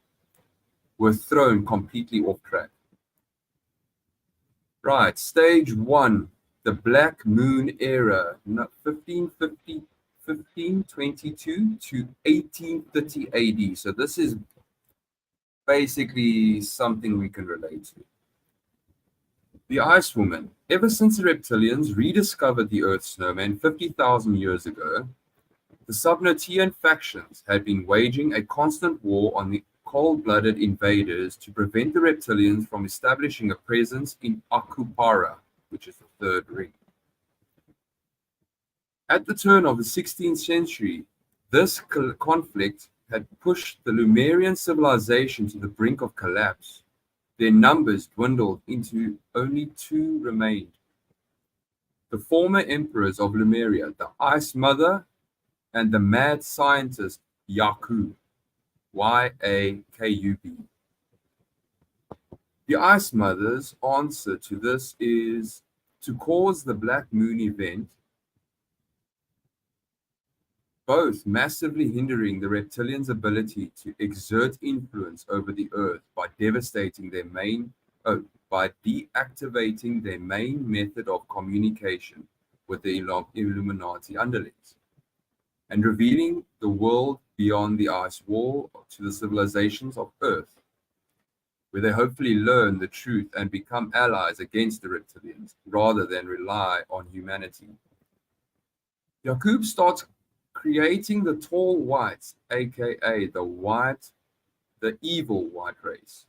were thrown completely off track. Right, stage one, the Black Moon era, 1522 to 1830 AD. So this is basically something we can relate to. The Ice Woman. Ever since the reptilians rediscovered the Earth snowman 50,000 years ago, the Subnotian factions had been waging a constant war on the cold-blooded invaders to prevent the reptilians from establishing a presence in Akupara, which is the third ring. At the turn of the 16th century, this conflict had pushed the Lemurian civilization to the brink of collapse. Their numbers dwindled into only two remained. The former emperors of Lemuria, the Ice Mother and the mad scientist Yaku, Y-A-K-U-B. The Ice Mother's answer to this is to cause the Black Moon event both massively hindering the reptilians' ability to exert influence over the Earth by devastating their by deactivating their main method of communication with the Illuminati underlings, and revealing the world beyond the ice wall to the civilizations of Earth, where they hopefully learn the truth and become allies against the reptilians rather than rely on humanity. Yaqub starts creating the tall whites, aka the evil white race,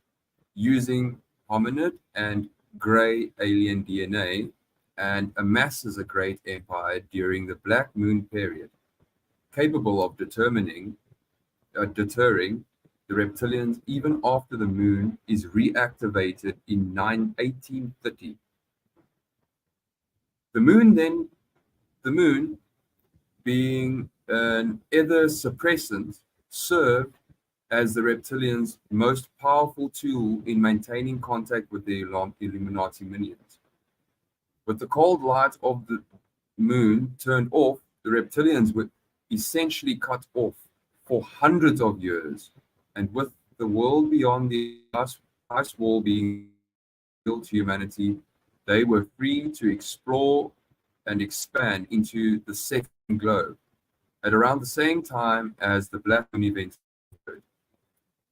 using hominid and grey alien DNA, and amasses a great empire during the Black Moon period, capable of deterring the reptilians even after the moon is reactivated in 1830. The moon, being an ether suppressant, served as the reptilians' most powerful tool in maintaining contact with the Illuminati minions. With the cold light of the moon turned off, the reptilians were essentially cut off for hundreds of years, and with the world beyond the ice wall being revealed to humanity, they were free to explore and expand into the second globe at around the same time as the Black Moon event occurred.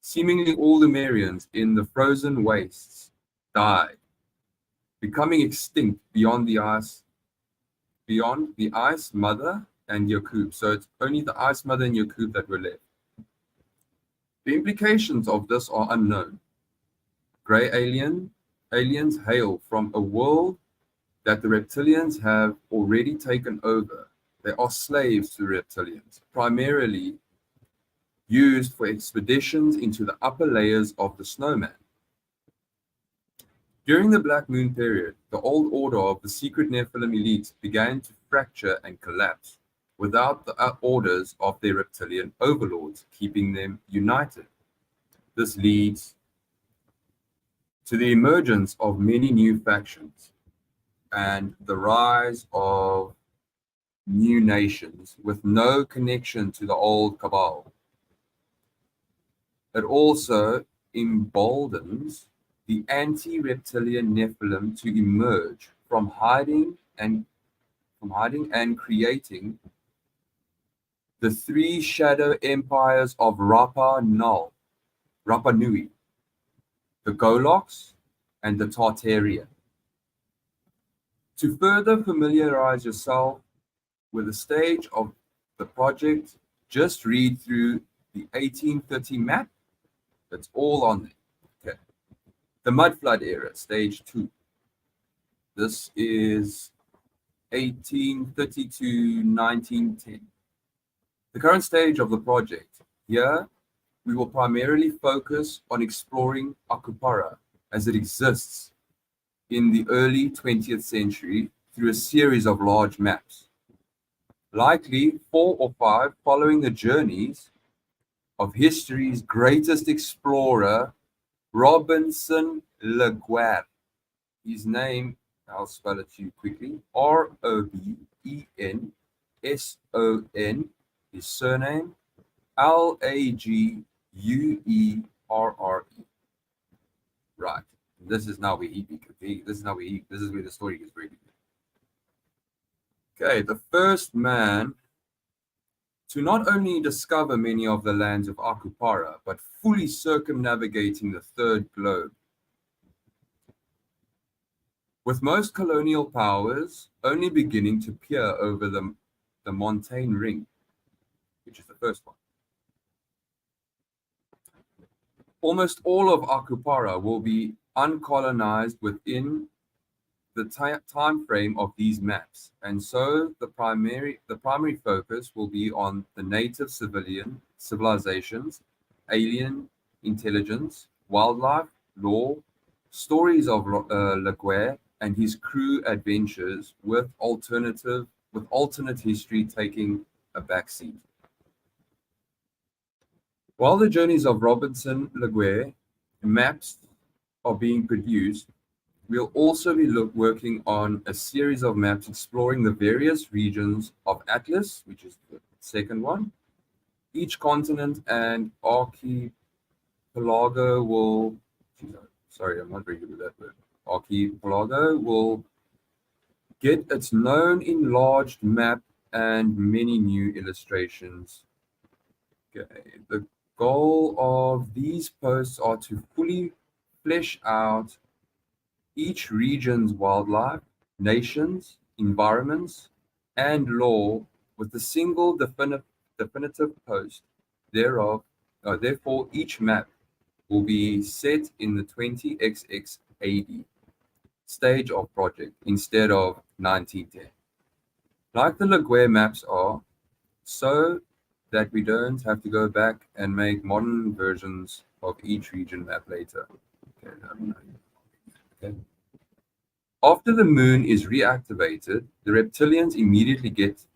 Seemingly all the Merians in the frozen wastes died, becoming extinct beyond the ice mother and Yaqub. So it's only the ice mother and Yaqub that were left. The implications of this are unknown. Grey aliens hail from a world that the reptilians have already taken over. They are slaves to reptilians, primarily used for expeditions into the upper layers of the snowman. During the Black Moon period, the old order of the secret Nephilim elite began to fracture and collapse without the orders of their reptilian overlords keeping them united. This leads to the emergence of many new factions and the rise of new nations with no connection to the old cabal. It also emboldens the anti-reptilian Nephilim to emerge from hiding and creating the three shadow empires of Rapa Nui, the Goloks, and the Tartaria. To further familiarize yourself with the stage of the project, just read through the 1830 map. That's all on there. Okay. The Mud Flood era, stage 2. This is 1830 to 1910. The current stage of the project. Here, we will primarily focus on exploring Akupara as it exists in the early 20th century through a series of large maps. Likely 4 or 5 following the journeys of history's greatest explorer, Robinson Leguer. His name, I'll spell it to you quickly, Robenson, his surname, Laguerre. Right. This is now where this is where the story gets really good. Okay, the first man to not only discover many of the lands of Akupara, but fully circumnavigating the third globe. With most colonial powers only beginning to peer over the Montane Ring, which is the first one. Almost all of Akupara will be uncolonized within the time frame of these maps, and so the primary focus will be on the native civilizations, alien intelligence, wildlife, lore, stories of Leguer and his crew adventures, with alternate history taking a backseat. While the journeys of Robinson Leguer maps are being produced, we'll also be working on a series of maps exploring the various regions of Atlas, which is the second one. Each continent and archipelago will, sorry, I'm not very good with that word. Archipelago will get its known enlarged map and many new illustrations. Okay. The goal of these posts are to fully flesh out each region's wildlife, nations, environments, and law with a single definitive post thereof. Therefore, each map will be set in the 20XX AD stage of project instead of 1910. Like the Laguerre maps are, so that we don't have to go back and make modern versions of each region map later. Okay. After the moon is reactivated, the reptilians immediately get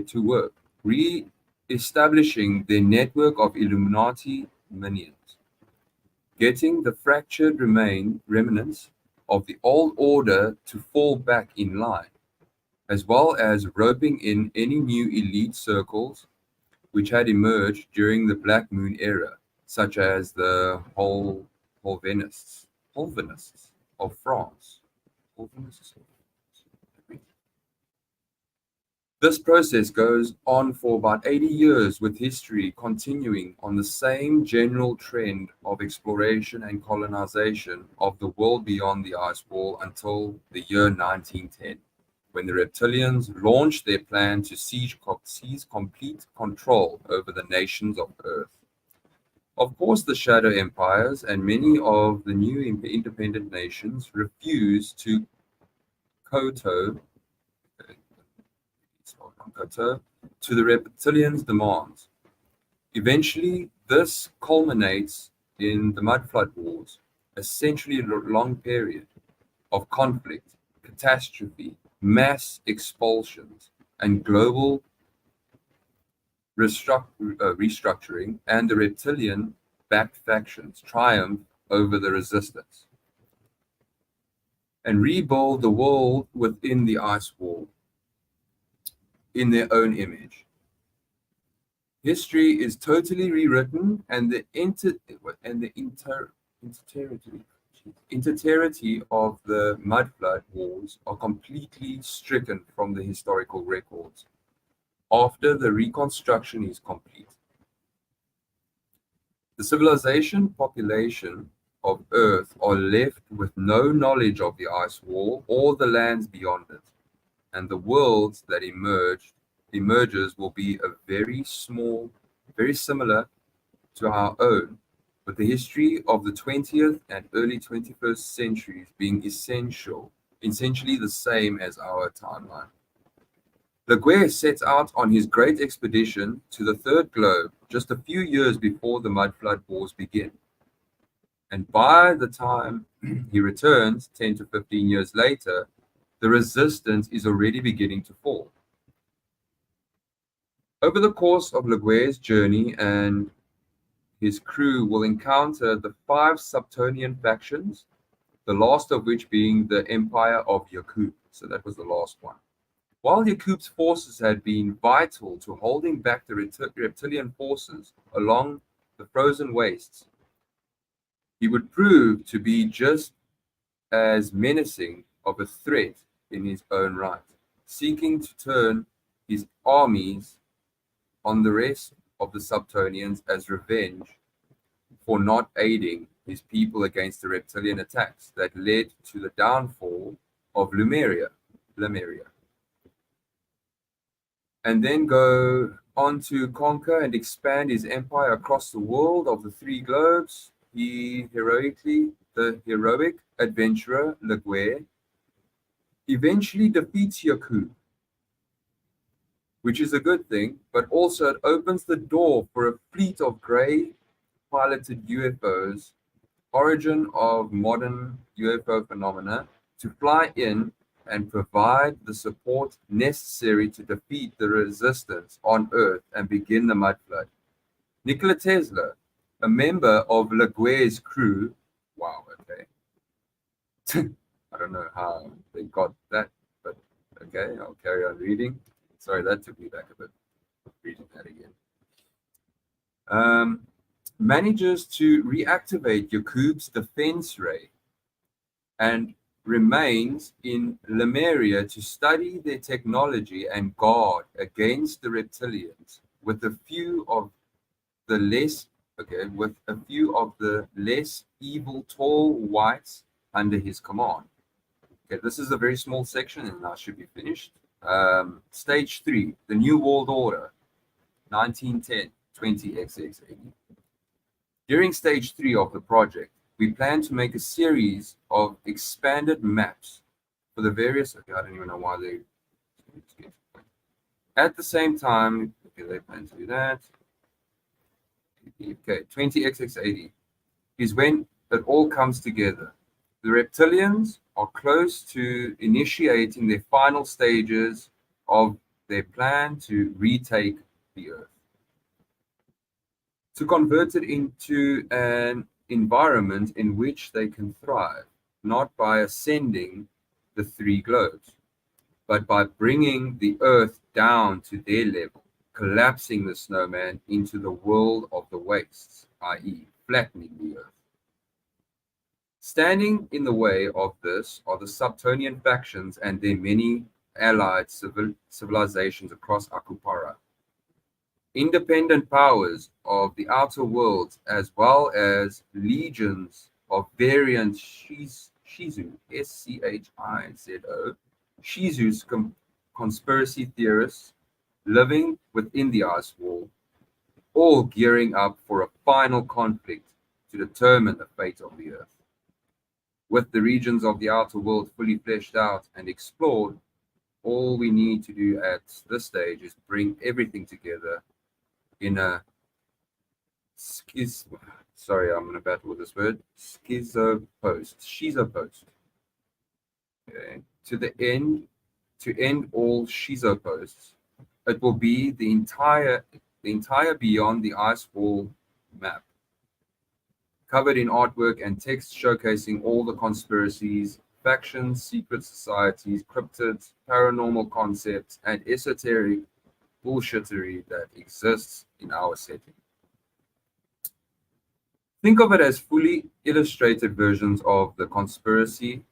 to work, re-establishing their network of Illuminati minions, getting the fractured remnants of the old order to fall back in line, as well as roping in any new elite circles which had emerged during the Black Moon era, such as the Holvenists of France. This process goes on for about 80 years, with history continuing on the same general trend of exploration and colonization of the world beyond the ice wall until the year 1910, when the reptilians launched their plan to seize complete control over the nations of Earth. Of course, the shadow empires and many of the new independent nations refused to kowtow to the reptilians' demands. Eventually, this culminates in the Mudflood Wars, a century-long period of conflict, catastrophe, mass expulsions, and global restructuring, and the reptilian-backed factions triumph over the resistance and rebuild the world within the ice wall in their own image. History is totally rewritten, and the entirety of the Mudflood Wars are completely stricken from the historical records after the reconstruction is complete. The civilization population of Earth are left with no knowledge of the ice wall or the lands beyond it, and the worlds that emerges will be a very similar to our own, with the history of the 20th and early 21st centuries being essentially the same as our timeline. Laguerre sets out on his great expedition to the third globe just a few years before the Mudflood Wars begin. And by the time he returns, 10 to 15 years later, the resistance is already beginning to fall. Over the course of Laguerre's journey, and his crew will encounter the 5 Subtonian factions, the last of which being the Empire of Yakub. So that was the last one. While Yakub's forces had been vital to holding back the reptilian forces along the frozen wastes, he would prove to be just as menacing of a threat in his own right, seeking to turn his armies on the rest of the Subtonians as revenge for not aiding his people against the reptilian attacks that led to the downfall of Lemuria. And then go on to conquer and expand his empire across the world of the 3 globes. The heroic adventurer Laguerre eventually defeats Yakub, which is a good thing, but also it opens the door for a fleet of gray piloted UFOs, origin of modern UFO phenomena, to fly in and provide the support necessary to defeat the resistance on Earth and begin the Mudflood. Nikola Tesla, a member of Laguerre's crew, wow, okay. I don't know how they got that, but okay, I'll carry on reading. Sorry, that took me back a bit. reading that again. Manages to reactivate Yakub's defense ray and remains in Lemuria to study their technology and guard against the reptilians with a few of the less evil tall whites under his command. Okay, this is a very small section and I should be finished. Stage 3, the New World Order, 1910, 20XX80. During stage 3 of the project, we plan to make a series of expanded maps for the various, okay, I don't even know why they, at the same time, okay, they plan to do that. Okay, 20XX80 is when it all comes together. The reptilians are close to initiating their final stages of their plan to retake the Earth, to convert it into an environment in which they can thrive, not by ascending the 3 globes, but by bringing the Earth down to their level, collapsing the snowman into the world of the wastes, i.e., flattening the Earth. Standing in the way of this are the Subtonian factions and their many allied civilizations across Akupara. Independent powers of the outer worlds, as well as legions of variant Shizu, Shizo, Shizu's conspiracy theorists living within the ice wall, all gearing up for a final conflict to determine the fate of the Earth. With the regions of the outer world fully fleshed out and explored, all we need to do at this stage is bring everything together in a sorry, I'm going to battle with this word, schizopost. Okay. To end all schizoposts, it will be the entire beyond the ice wall map, covered in artwork and text showcasing all the conspiracies, factions, secret societies, cryptids, paranormal concepts, and esoteric bullshittery that exists in our setting. Think of it as fully illustrated versions of the conspiracy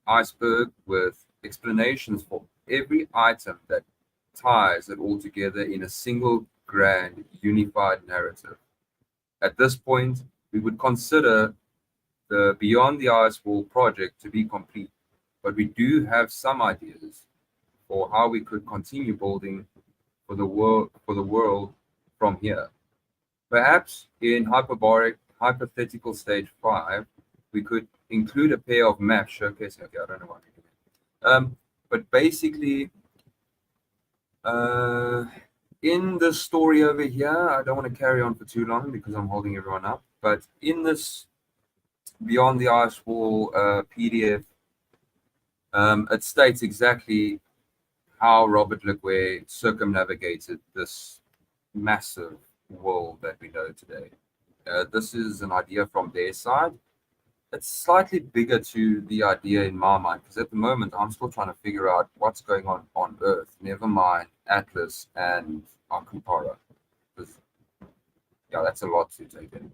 iceberg with explanations for every item that ties it all together in a single grand unified narrative. At this point, we would consider the Beyond the Ice Wall project to be complete, but we do have some ideas for how we could continue building for the world from here. Perhaps in hypothetical stage 5, we could include a pair of maps showcasing. Okay, I don't know what. But basically, in this story over here, I don't want to carry on for too long because I'm holding everyone up. But in this Beyond the Ice Wall PDF, it states exactly how Robert Leguay circumnavigated this massive world that we know today. This is an idea from their side. It's slightly bigger to the idea in my mind, because at the moment I'm still trying to figure out what's going on Earth, never mind Atlas and Akupara. Yeah, that's a lot to take in.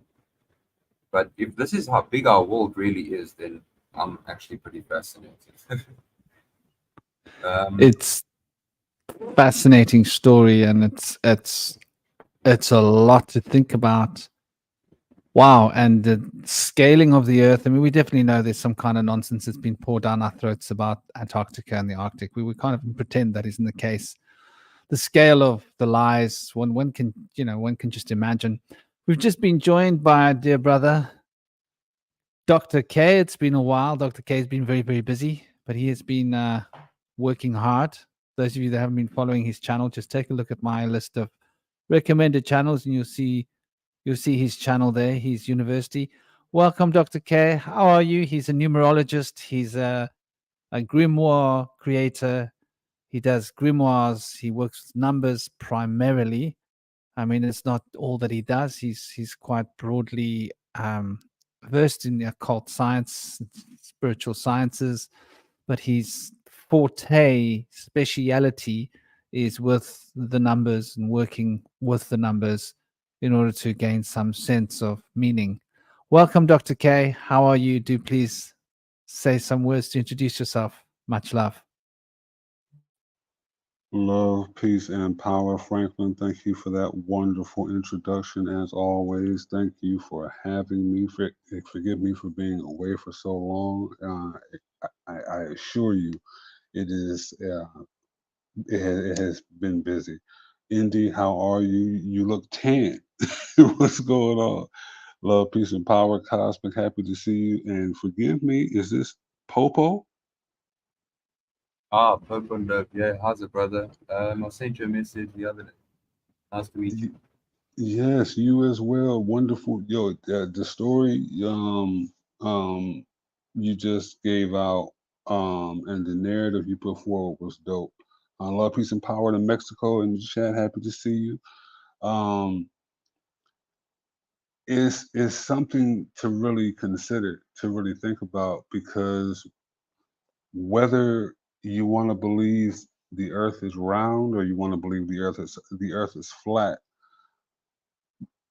But if this is how big our world really is, then I'm actually pretty fascinated. It's fascinating story, and it's a lot to think about. Wow, and the scaling of the Earth. I mean, we definitely know there's some kind of nonsense that's been poured down our throats about Antarctica and the Arctic. We can't even pretend that isn't the case. The scale of the lies, one can just imagine. We've just been joined by our dear brother, Dr. K. It's been a while. Dr. K has been very, very busy, but he has been working hard. Those of you that haven't been following his channel, just take a look at my list of recommended channels and you'll see his channel there, his university. Welcome, Dr. K. How are you? He's a numerologist. He's a grimoire creator. He does grimoires. He works with numbers primarily. I mean, it's not all that he does. He's quite broadly versed in the occult science, spiritual sciences, but his speciality is with the numbers and working with the numbers in order to gain some sense of meaning. Welcome, Dr. K. How are you? Do please say some words to introduce yourself. Much love. Love, peace, and power, Franklin. Thank you for that wonderful introduction. As always, thank you for having me. Forgive me for being away for so long. I assure you, it is. It has been busy. Indy, how are you? You look tan. What's going on? Love, peace, and power, Cosmic. Happy to see you. And forgive me, is this Popo? Ah, Pope and Dope. Yeah, how's it, brother? I sent you a message the other day. Nice to meet you. Yes, you as well. Wonderful. Yo, the story you just gave out and the narrative you put forward was dope. Love, peace, and power to Mexico in the chat. Happy to see you. Is something to really consider, to really think about, because whether you want to believe the earth is round or you want to believe the earth is flat,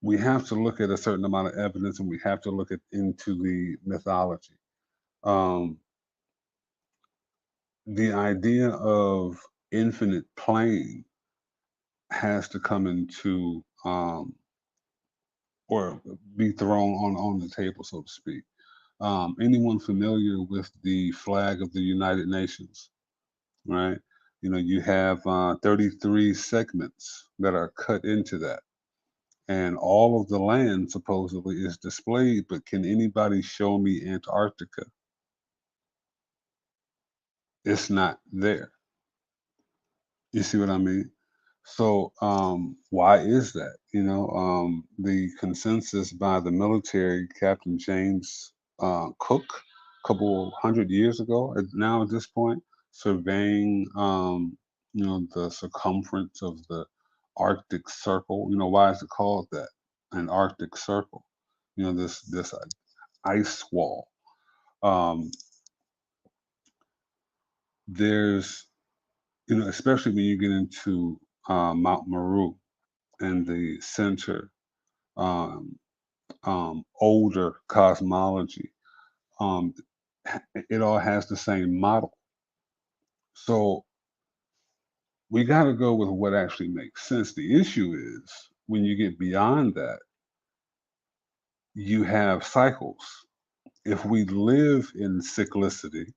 we have to look at a certain amount of evidence and we have to look into the mythology. The idea of infinite plane has to come into or be thrown on the table, so to speak. Anyone familiar with the flag of the United Nations, right? You know, you have 33 segments that are cut into that. And all of the land supposedly is displayed, but can anybody show me Antarctica? It's not there. You see what I mean? So why is that? The consensus by the military, Captain James Cook, a couple hundred years ago, now at this point, surveying the circumference of the Arctic Circle. Why is it called that? An Arctic Circle. This ice wall. There's especially when you get into Mount Meru and the center, um, older cosmology, um, it all has the same model. So we got to go with what actually makes sense. The issue is when you get beyond that, you have cycles. If we live in cyclicity,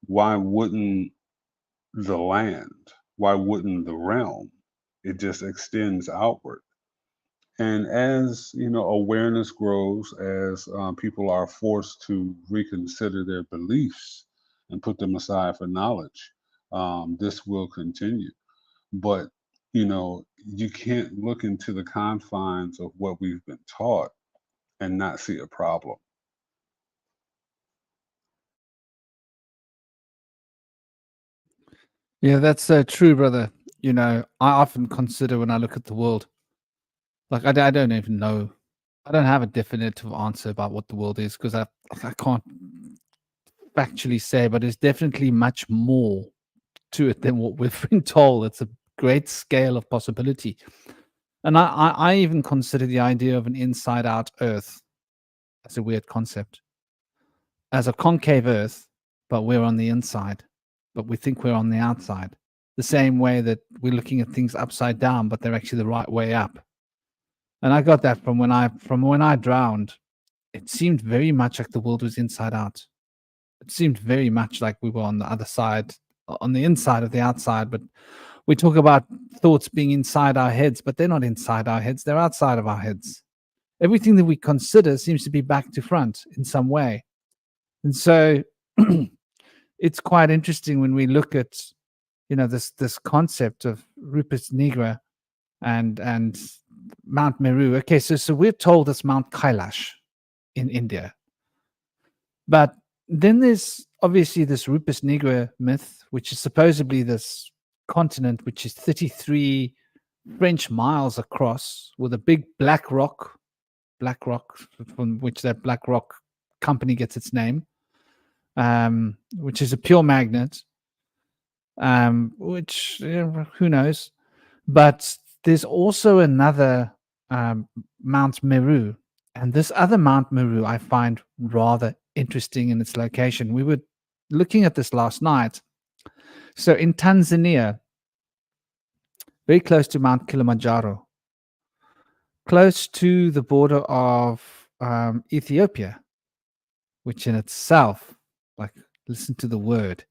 why wouldn't the land? Why wouldn't the realm? It just extends outward. And as awareness grows, as people are forced to reconsider their beliefs and put them aside for knowledge, this will continue. But you can't look into the confines of what we've been taught and not see a problem. Yeah, that's so true, brother. I often consider when I look at the world, like I don't even know. I don't have a definitive answer about what the world is because I can't factually say, but there's definitely much more to it than what we've been told. It's a great scale of possibility. And I even consider the idea of an inside out Earth as a weird concept, as a concave Earth, but we're on the inside, but we think we're on the outside. The same way that we're looking at things upside down, but they're actually the right way up. And I got that from when I drowned. It seemed very much like the world was inside out. It seemed very much like we were on the other side, on the inside of the outside. But we talk about thoughts being inside our heads, but they're not inside our heads, they're outside of our heads. Everything that we consider seems to be back to front in some way. And so it's quite interesting when we look at this concept of Rupes Nigra and Mount Meru. Okay, so we're told it's Mount Kailash in India. But then there's obviously this Rupes Nigra myth, which is supposedly this continent which is 33 French miles across with a big black rock from which that black rock company gets its name, which is a pure magnet. which who knows? But there's also another Mount Meru, and this other Mount Meru I find rather interesting in its location. We were looking at this last night. So in Tanzania, very close to Mount Kilimanjaro, close to the border of Ethiopia, which in itself, like, listen to the word,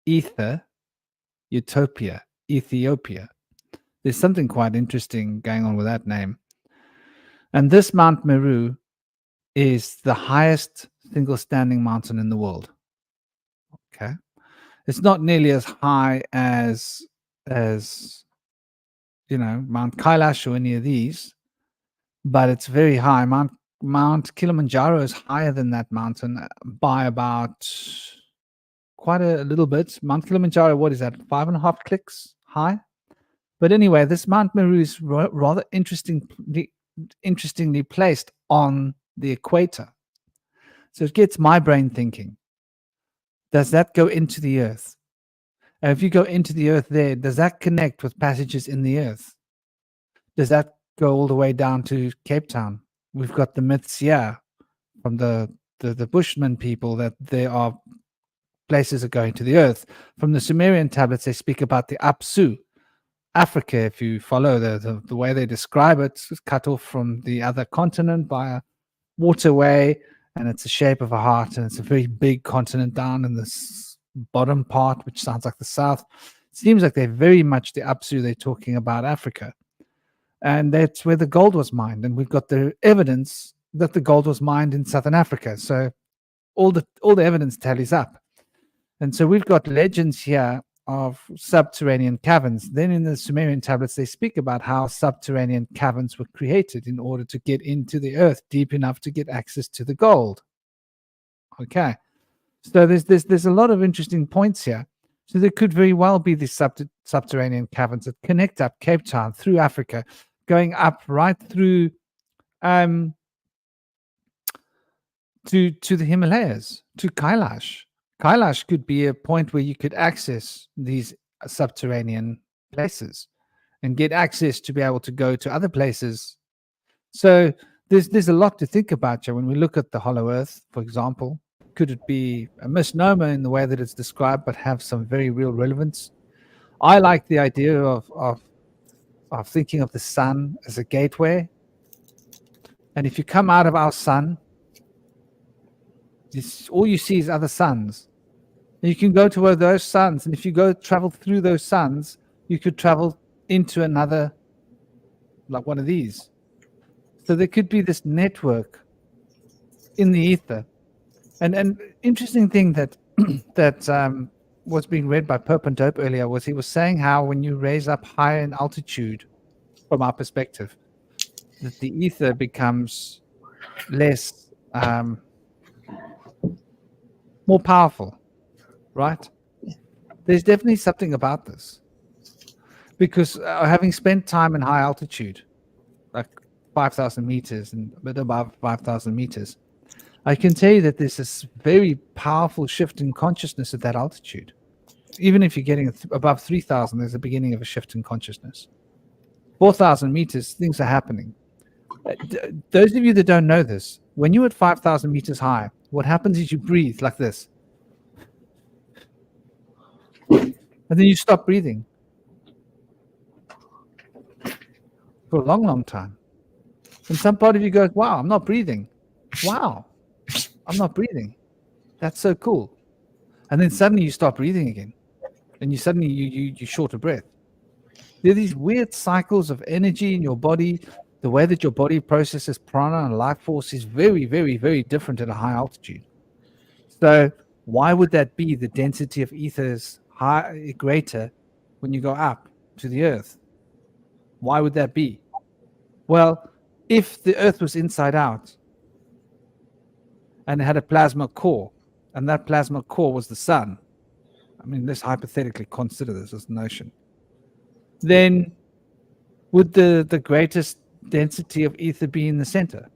ether, utopia, Ethiopia. There's something quite interesting going on with that name. And this Mount Meru is the highest single standing mountain in the world. Okay. It's not nearly as high as Mount Kailash or any of these, but it's very high. Mount Kilimanjaro is higher than that mountain by about quite a little bit. Mount Kilimanjaro, what is that? 5.5 clicks high. But anyway, this Mount Meru is rather interestingly placed on the equator. So it gets my brain thinking. Does that go into the earth? And if you go into the earth there, does that connect with passages in the earth? Does that go all the way down to Cape Town? We've got the myths here from the Bushman people that there are places that go into the earth. From the Sumerian tablets, they speak about the Apsu, Africa. If you follow the way they describe it, it's cut off from the other continent by a waterway, and it's the shape of a heart, and it's a very big continent down in this bottom part, which sounds like the south. It seems like they're very much the Apsu. They're talking about Africa, and that's where the gold was mined, and we've got the evidence that the gold was mined in southern Africa. So all the evidence tallies up. And so we've got legends here of subterranean caverns. Then in the Sumerian tablets, they speak about how subterranean caverns were created in order to get into the earth deep enough to get access to the gold. Okay. So there's a lot of interesting points here. So there could very well be these subterranean caverns that connect up Cape Town through Africa, going up right through to the Himalayas, to Kailash. Kailash could be a point where you could access these subterranean places and get access to be able to go to other places. So there's a lot to think about here when we look at the Hollow Earth, for example. Could it be a misnomer in the way that it's described, but have some very real relevance? I like the idea of thinking of the sun as a gateway. And if you come out of our sun, all you see is other suns. You can go to those suns, and if you go travel through those suns, you could travel into another, like one of these. So there could be this network in the ether. And interesting thing that was being read by Pope and Dope earlier was he was saying how when you raise up higher in altitude, from our perspective, that the ether becomes less, more powerful. Right? There's definitely something about this. Because having spent time in high altitude, like 5,000 meters and a bit above 5,000 meters, I can tell you that there's this very powerful shift in consciousness at that altitude. Even if you're getting above 3,000, there's a beginning of a shift in consciousness. 4,000 meters, things are happening. Those of you that don't know this, when you're at 5,000 meters high, what happens is you breathe like this. And then you stop breathing for a long, long time. And some part of you goes, wow, I'm not breathing. Wow, I'm not breathing. That's so cool. And then suddenly you stop breathing again. And you're short of breath. There are these weird cycles of energy in your body. The way that your body processes prana and life force is very, very, very different at a high altitude. So why would that be? The density of ether is greater when you go up to the earth. Why would that be? Well, if the earth was inside out and it had a plasma core, and that plasma core was the sun, I mean, let's hypothetically consider this as a notion, then would the greatest density of ether be in the center?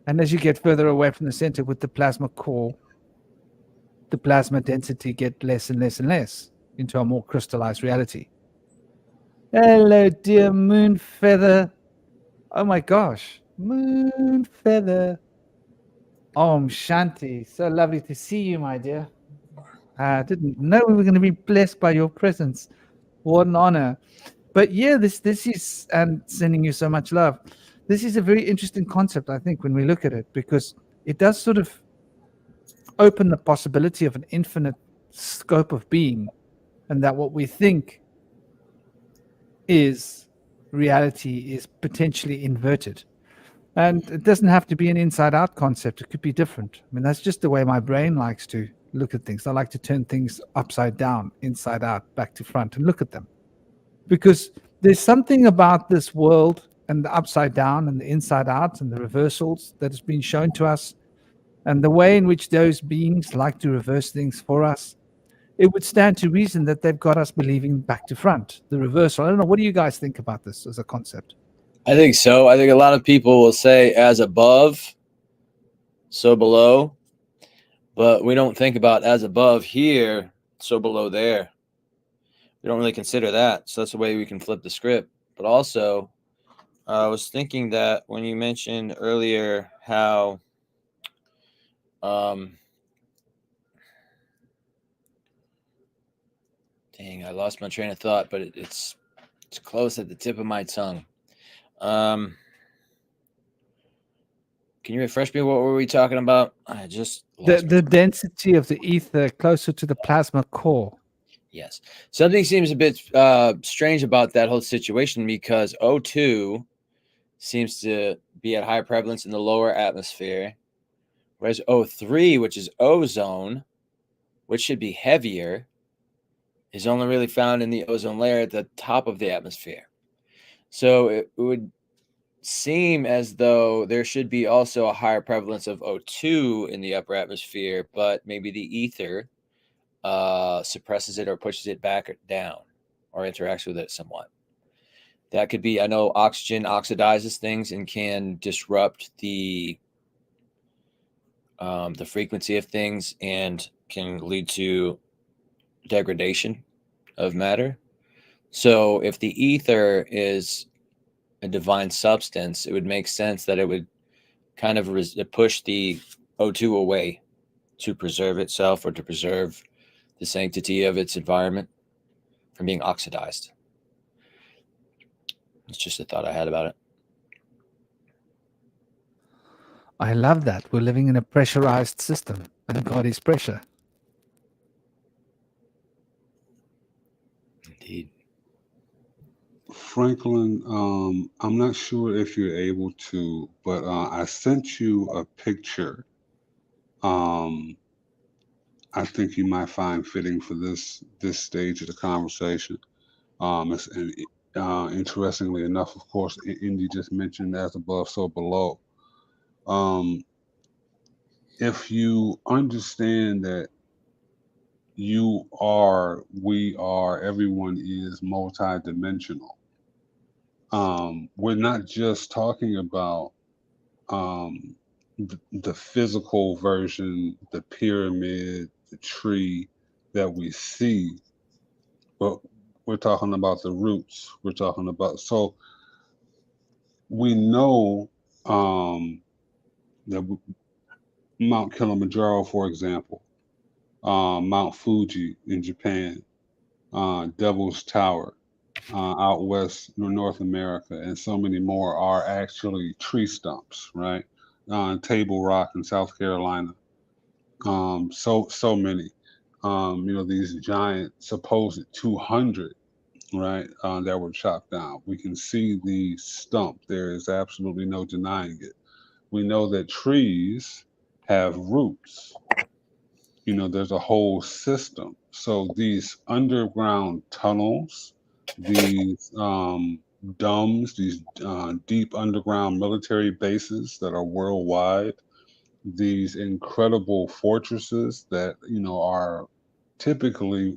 And as you get further away from the center, would the plasma core the plasma density get less and less and less into a more crystallized reality. Hello, dear Moon Feather. Oh my gosh, Moon Feather. Om Shanti. So lovely to see you, my dear. I didn't know we were going to be blessed by your presence. What an honor. But yeah, this is, and sending you so much love. This is a very interesting concept, I think, when we look at it, because it does sort of open the possibility of an infinite scope of being, and that what we think is reality is potentially inverted. And it doesn't have to be an inside out concept. It could be different. I mean, that's just the way my brain likes to look at things. I like to turn things upside down, inside out, back to front, and look at them. Because there's something about this world and the upside down and the inside out and the reversals that has been shown to us, and the way in which those beings like to reverse things for us. It would stand to reason that they've got us believing back to front, the reversal. I don't know. What do you guys think about this as a concept? I think so. I think a lot of people will say as above, so below, but we don't think about as above here, so below there. We don't really consider that. So that's the way we can flip the script. But also, I was thinking that when you mentioned earlier how dang, I lost my train of thought, but it's close at the tip of my tongue. Can you refresh me? What were we talking about? I just lost The density of the ether closer to the plasma core. Yes. Something seems a bit strange about that whole situation, because O2 seems to be at higher prevalence in the lower atmosphere, whereas O3, which is ozone, which should be heavier, is only really found in the ozone layer at the top of the atmosphere. So it would seem as though there should be also a higher prevalence of O2 in the upper atmosphere, but maybe the ether suppresses it or pushes it back or down or interacts with it somewhat. That could be, I know oxygen oxidizes things and can disrupt the frequency of things and can lead to degradation of matter. So if the ether is a divine substance, it would make sense that it would kind of push the O2 away to preserve itself or to preserve the sanctity of its environment from being oxidized. It's just a thought I had about it. I love that. We're living in a pressurized system, and God is pressure. Indeed. Franklin, I'm not sure if you're able to, but I sent you a picture. I think you might find fitting for this stage of the conversation. Interestingly enough, of course, Indy just mentioned as above, so below. If you understand that you are, we are, everyone is multidimensional. We're not just talking about the physical version, the pyramid, the tree that we see, but we're talking about the roots. We're talking about, so we know that Mount Kilimanjaro, for example, Mount Fuji in Japan, Devil's Tower out west, North America, and so many more are actually tree stumps, right? Table Rock in South Carolina. So many. These giant supposed 200, right, that were chopped down. We can see the stump. There is absolutely no denying it. We know that trees have roots. There's a whole system. So these underground tunnels, these DUMBs, these deep underground military bases that are worldwide, these incredible fortresses that are typically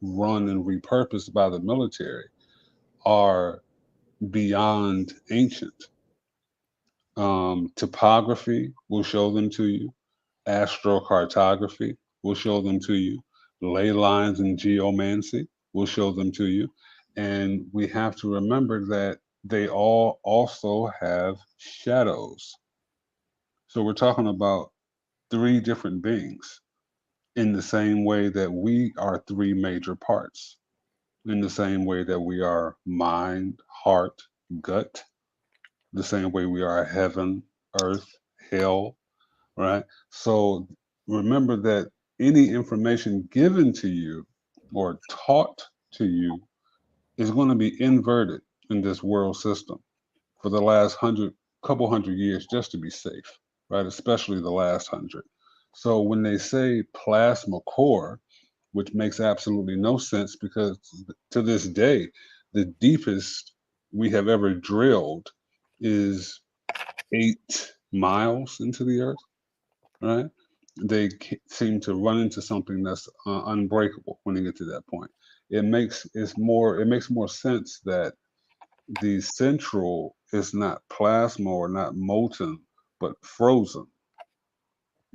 run and repurposed by the military, are beyond ancient. Topography will show them to you, astrocartography, will show them to you. Ley lines and geomancy will show them to you. And we have to remember that they all also have shadows. So we're talking about three different beings in the same way that we are three major parts, in the same way that we are mind, heart, gut, the same way we are heaven, earth, hell, right? So remember that any information given to you or taught to you is going to be inverted in this world system for the last couple hundred years just to be safe, right? Especially the last 100. So when they say plasma core, which makes absolutely no sense because to this day, the deepest we have ever drilled is 8 miles into the earth, right? They seem to run into something that's unbreakable when they get to that point. It makes more sense that the central is not plasma or not molten, but frozen.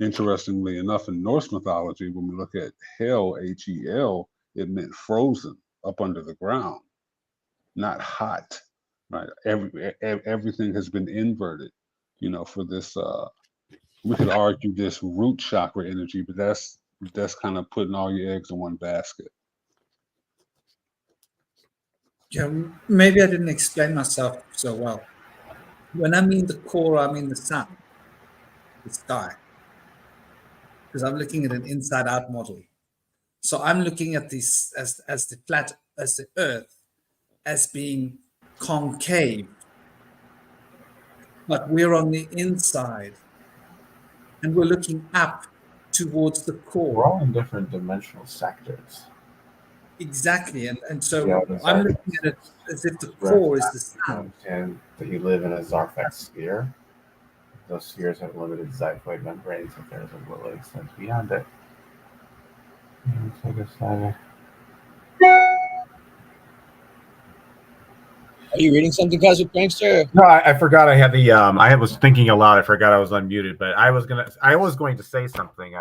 Interestingly enough, in Norse mythology, when we look at hell, Hel, it meant frozen up under the ground, not hot. Right? Everything has been inverted, for this. We could argue this root chakra energy, but that's kind of putting all your eggs in one basket. Yeah, maybe I didn't explain myself so well. When I mean the core, I mean the sun, the sky, because I'm looking at an inside-out model. So I'm looking at this as the Earth as being concave, but we're on the inside, and we're looking up towards the core. We're all in different dimensional sectors. Exactly, and so Yeah, I'm looking at it as if the core is the sun. Understand that you live in a Zarfex sphere. Those spheres have limited xiphoid membranes, and there's a will that extends beyond it. Are you reading something, Cosmic Prankster? No, I forgot I had the I was thinking aloud. I forgot I was unmuted, but I was going to say something.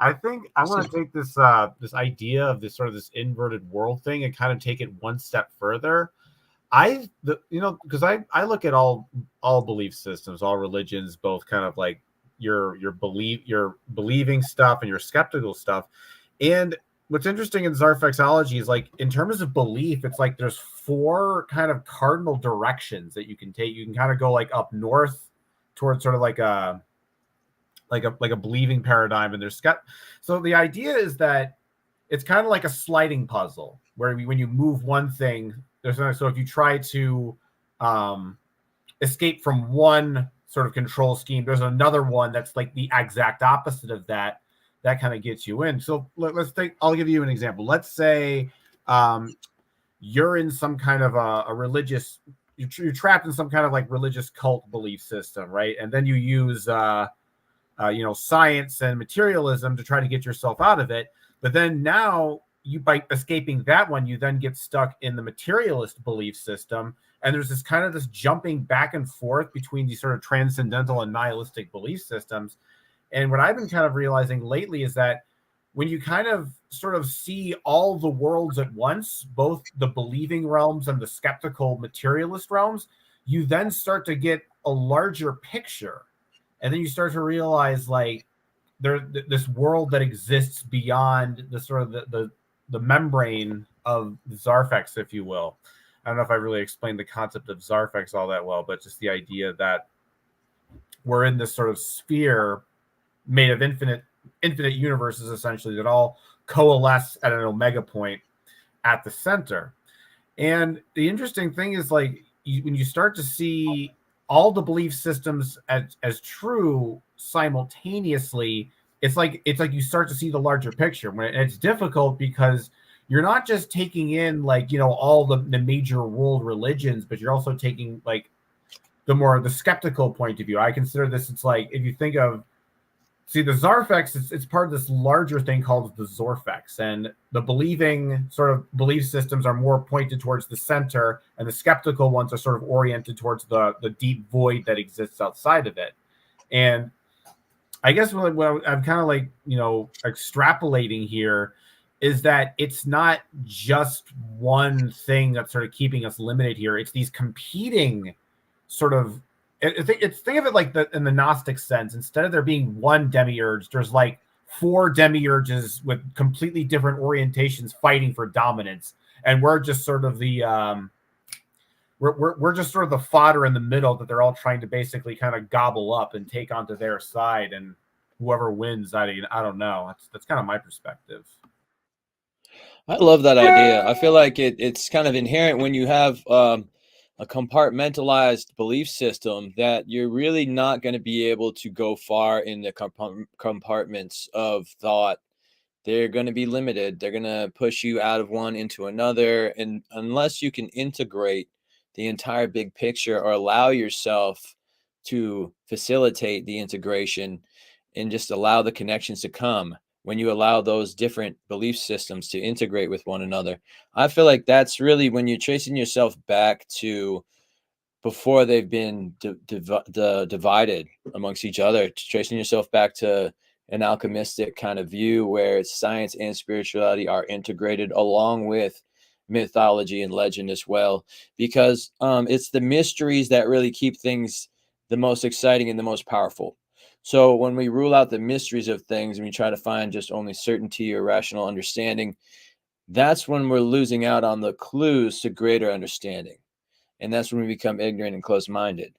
I think I want to take this this idea of this sort of this inverted world thing and kind of take it one step further. Because I look at all belief systems, all religions, both kind of like your believing stuff and your skeptical stuff. And what's interesting in Zarfexology is, like, in terms of belief, it's like there's 4 kind of cardinal directions that you can take. You can kind of go like up north towards sort of like a believing paradigm, and so the idea is that it's kind of like a sliding puzzle where when you move one thing, so if you try to escape from one sort of control scheme, there's another one that's like the exact opposite of that kind of gets you in. So I'll give you an example. Let's say you're in some kind of a religious, you're trapped in some kind of like religious cult belief system, right? And then you use science and materialism to try to get yourself out of it. But then now, by escaping that one, you then get stuck in the materialist belief system. And there's this jumping back and forth between these sort of transcendental and nihilistic belief systems. And what I've been kind of realizing lately is that when you kind of sort of see all the worlds at once, both the believing realms and the skeptical materialist realms, you then start to get a larger picture. And then you start to realize, like, this world that exists beyond the sort of the membrane of Zarfex, if you will. I don't know if I really explained the concept of Zarfex all that well, but just the idea that we're in this sort of sphere made of infinite universes, essentially, that all coalesce at an omega point at the center. And the interesting thing is, like, when you start to see all the belief systems as true simultaneously, it's like you start to see the larger picture. And it's difficult because you're not just taking in, like, all the major world religions, but you're also taking, like, the skeptical point of view. I consider this, it's like, if you think of, the Zarfex, it's part of this larger thing called the Zorfex, and the believing sort of belief systems are more pointed towards the center, and the skeptical ones are sort of oriented towards the deep void that exists outside of it. And I guess what I'm kind of like, extrapolating here is that it's not just one thing that's sort of keeping us limited here. It's these competing sort of. Think of it like in the Gnostic sense. Instead of there being one demiurge, there's like four demiurges with completely different orientations fighting for dominance, and we're just sort of the we're just sort of the fodder in the middle that they're all trying to basically kind of gobble up and take onto their side, and whoever wins, I don't know. That's kind of my perspective. I love that idea. I feel like it's kind of inherent when you have a compartmentalized belief system that you're really not going to be able to go far in the compartments of thought. They're going to be limited. They're going to push you out of one into another. And unless you can integrate the entire big picture or allow yourself to facilitate the integration and just allow the connections to come, when you allow those different belief systems to integrate with one another, I feel like that's really when you're tracing yourself back to before they've been divided amongst each other, tracing yourself back to an alchemistic kind of view where science and spirituality are integrated along with mythology and legend as well, because it's the mysteries that really keep things the most exciting and the most powerful. So when we rule out the mysteries of things and we try to find just only certainty or rational understanding, that's when we're losing out on the clues to greater understanding. And that's when we become ignorant and closed-minded.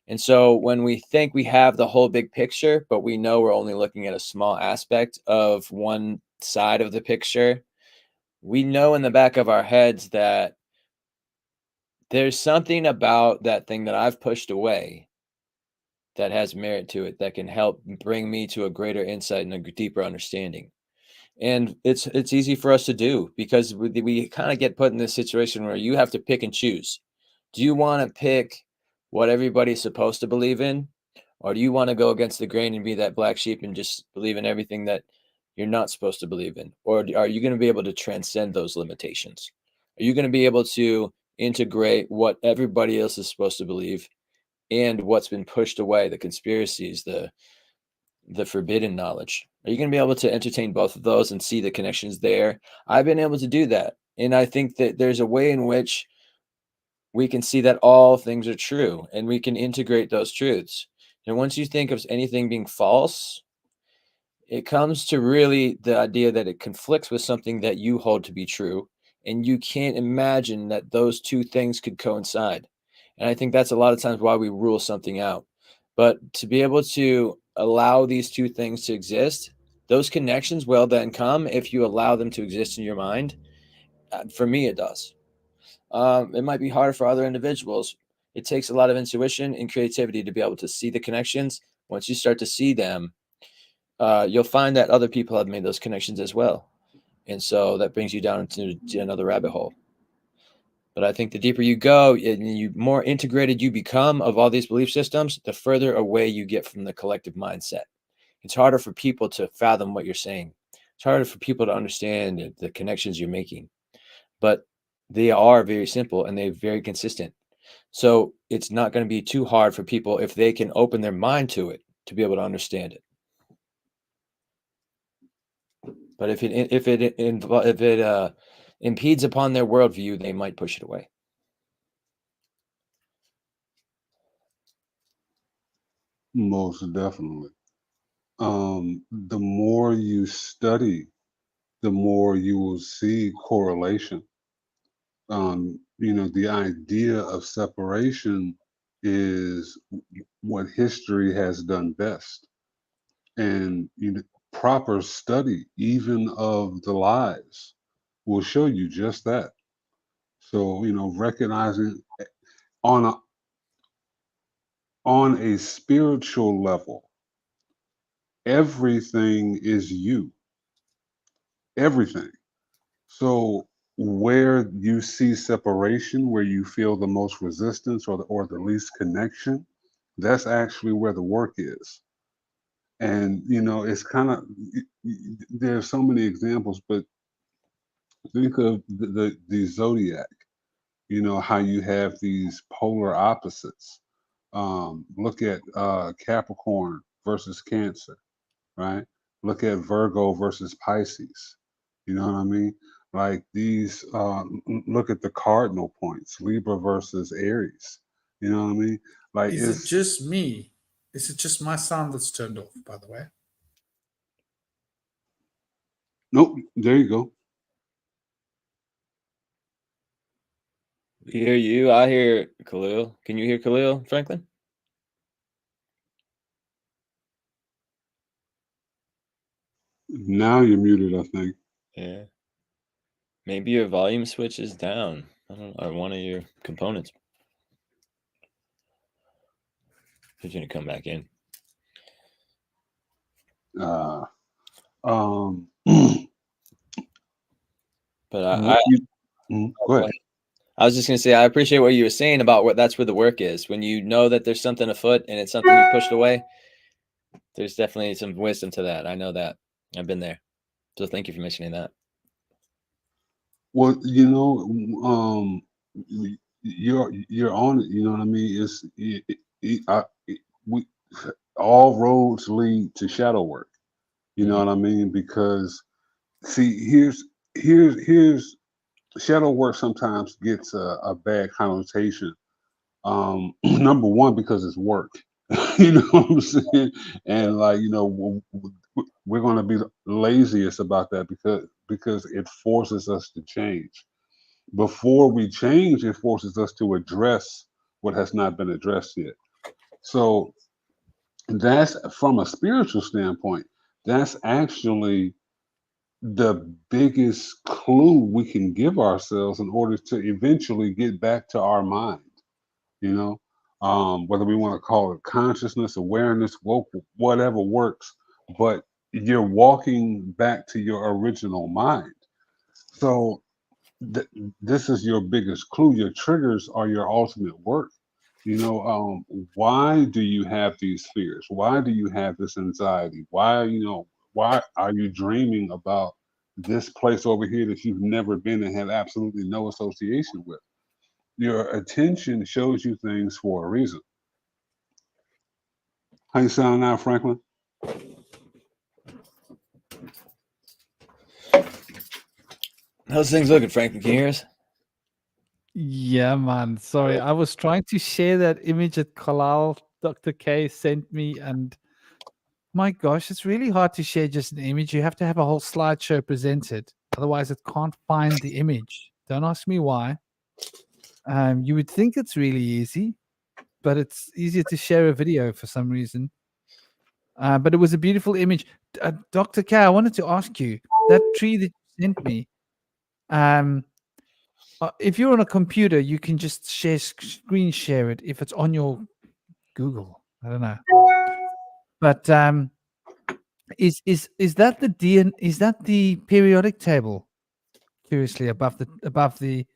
And so when we think we have the whole big picture, but we know we're only looking at a small aspect of one side of the picture, we know in the back of our heads that there's something about that thing that I've pushed away that has merit to it that can help bring me to a greater insight and a deeper understanding. And it's easy for us to do because we kind of get put in this situation where you have to pick and choose. Do you want to pick what everybody's supposed to believe in, or do you want to go against the grain and be that black sheep and just believe in everything that you're not supposed to believe in? Or are you going to be able to transcend those limitations? Are you going to be able to integrate what everybody else is supposed to believe and what's been pushed away, the conspiracies, the forbidden knowledge? Are you going to be able to entertain both of those and see the connections there? I've been able to do that. And I think that there's a way in which we can see that all things are true and we can integrate those truths. And once you think of anything being false, it comes to really the idea that it conflicts with something that you hold to be true. And you can't imagine that those two things could coincide. And I think that's a lot of times why we rule something out. But to be able to allow these two things to exist, those connections will then come if you allow them to exist in your mind. For me, it does. It might be harder for other individuals. It takes a lot of intuition and creativity to be able to see the connections. Once you start to see them, you'll find that other people have made those connections as well. And so that brings you down into another rabbit hole. But I think the deeper you go and you more integrated you become of all these belief systems, the further away you get from the collective mindset. It's harder for people to fathom what you're saying. It's harder for people to understand the connections you're making. But they are very simple and they're very consistent. So it's not going to be too hard for people if they can open their mind to it to be able to understand it. But if it impedes upon their worldview, they might push it away. Most definitely. The more you study, the more you will see correlation. The idea of separation is what history has done best. And proper study, even of the lies, will show you just that. So, recognizing on a on a spiritual level, everything is you. Everything. So where you see separation, where you feel the most resistance or the least connection, that's actually where the work is. And it's kind of there's so many examples, but think of the zodiac. How you have these polar opposites. Look at Capricorn versus Cancer. right? Look at Virgo versus Pisces. You know what I mean? Like these, look at the cardinal points, Libra versus Aries. You know what I mean? Like Is it it's just me? Is it just my sound that's turned off, by the way? nope. There you go. We hear you. I hear Khalil. Can you hear Khalil, Franklin? Now you're muted, I think. Yeah. Maybe your volume switch is down. I don't know, or one of your components. He's gonna come back in. Uh, um, But what go ahead. I was just gonna say I appreciate what you were saying about that's where the work is. When you know that there's something afoot and it's something you pushed away, there's definitely some wisdom to that. I know that. I've been there. So thank you for mentioning that. Well, you're on it. You know what I mean? We all roads lead to shadow work. You know what I mean? Because see, here's shadow work sometimes gets a bad connotation. Number one, because it's work. You know what I'm saying? And like we're going to be laziest about that because it forces us to change. Before we change, it forces us to address what has not been addressed yet. So that's from a spiritual standpoint. That's actually the biggest clue we can give ourselves in order to eventually get back to our mind. You know, whether we want to call it consciousness, awareness, woke, whatever works, but you're walking back to your original mind. So th- this is your biggest clue. Your triggers are your ultimate work. Why do you have these fears? Why do you have this anxiety? Why are you dreaming about this place over here that you've never been and have absolutely no association with? Your attention shows you things for a reason. How you sound now, Franklin? How's things looking, Franklin? Can you hear us? Yeah, man. Sorry, I was trying to share that image that Kalal Dr. K sent me, and my gosh, it's really hard to share just an image. You have to have a whole slideshow presented, otherwise, it can't find the image. Don't ask me why. You would think it's really easy, but it's easier to share a video for some reason. But it was a beautiful image. Dr. K, I wanted to ask you that tree that you sent me. If you're on a computer, you can just screen share it if it's on your Google. I don't know, but is that the is that the periodic table? Curiously, above the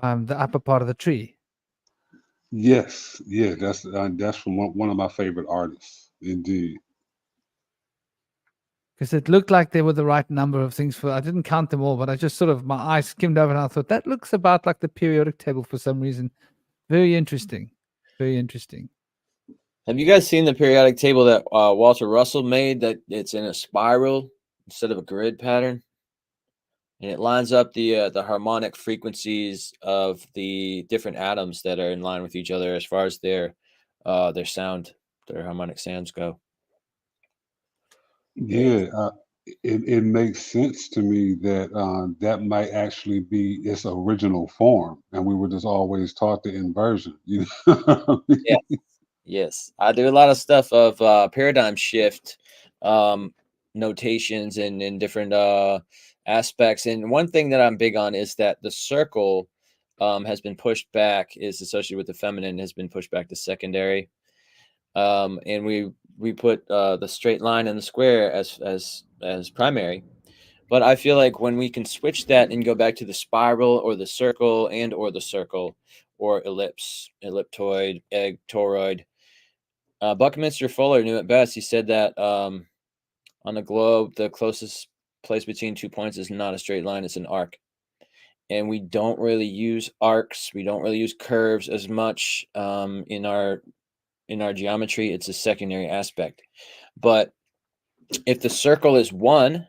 upper part of the tree, Yes, yeah, that's from one of my favorite artists, indeed. because it looked like there were the right number of things for. I didn't count them all, but I just sort of my eyes skimmed over and I thought that looks about like the periodic table for some reason. Very interesting. Very interesting. Have you guys seen the periodic table that Walter Russell made? That it's in a spiral instead of a grid pattern, and it lines up the harmonic frequencies of the different atoms that are in line with each other as far as their sound, their harmonic sounds go. Yeah, it makes sense to me that that might actually be its original form, and we were just always taught the inversion. You know? Yeah. Yes, I do a lot of stuff of paradigm shift notations and in different aspects. And one thing that I'm big on is that the circle has been pushed back, is associated with the feminine, has been pushed back to secondary. And we put the straight line and the square as primary. But I feel like when we can switch that and go back to the spiral or the circle and or the circle or ellipse, elliptoid, egg, toroid. Buckminster Fuller knew it best. He said that on a globe, the closest place between 2 points is not a straight line; it's an arc. And we don't really use arcs. We don't really use curves as much in our geometry. It's a secondary aspect. But if the circle is 1,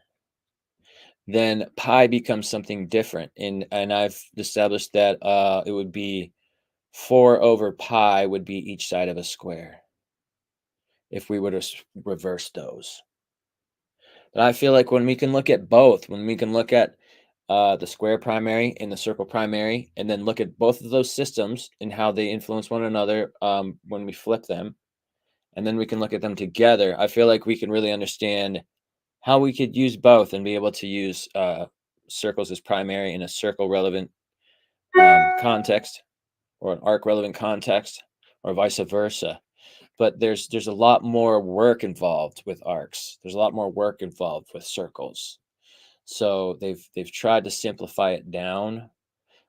then pi becomes something different. And I've established that it would be 4 over pi would be each side of a square if we were to reverse those. But I feel like when we can look at both, when we can look at the square primary and the circle primary, and then look at both of those systems and how they influence one another when we flip them, and then we can look at them together, I feel like we can really understand how we could use both and be able to use circles as primary in a circle relevant context, or an arc relevant context, or vice versa. But there's a lot more work involved with arcs. There's a lot more work involved with circles. So they've tried to simplify it down,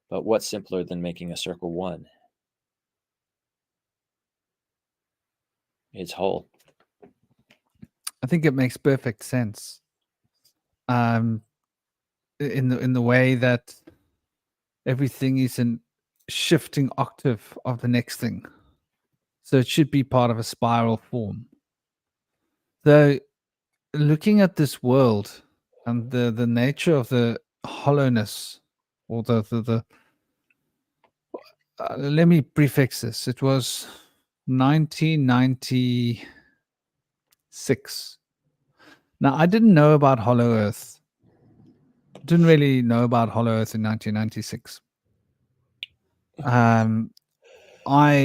but what's simpler than making a circle 1? It's whole. I think it makes perfect sense. In the way that everything is in shifting octave of the next thing, so it should be part of a spiral form. Though, looking at this world and the nature of the hollowness, or the let me prefix this. It was 1996. Now, I didn't know about Hollow Earth. Didn't really know about Hollow Earth in 1996. I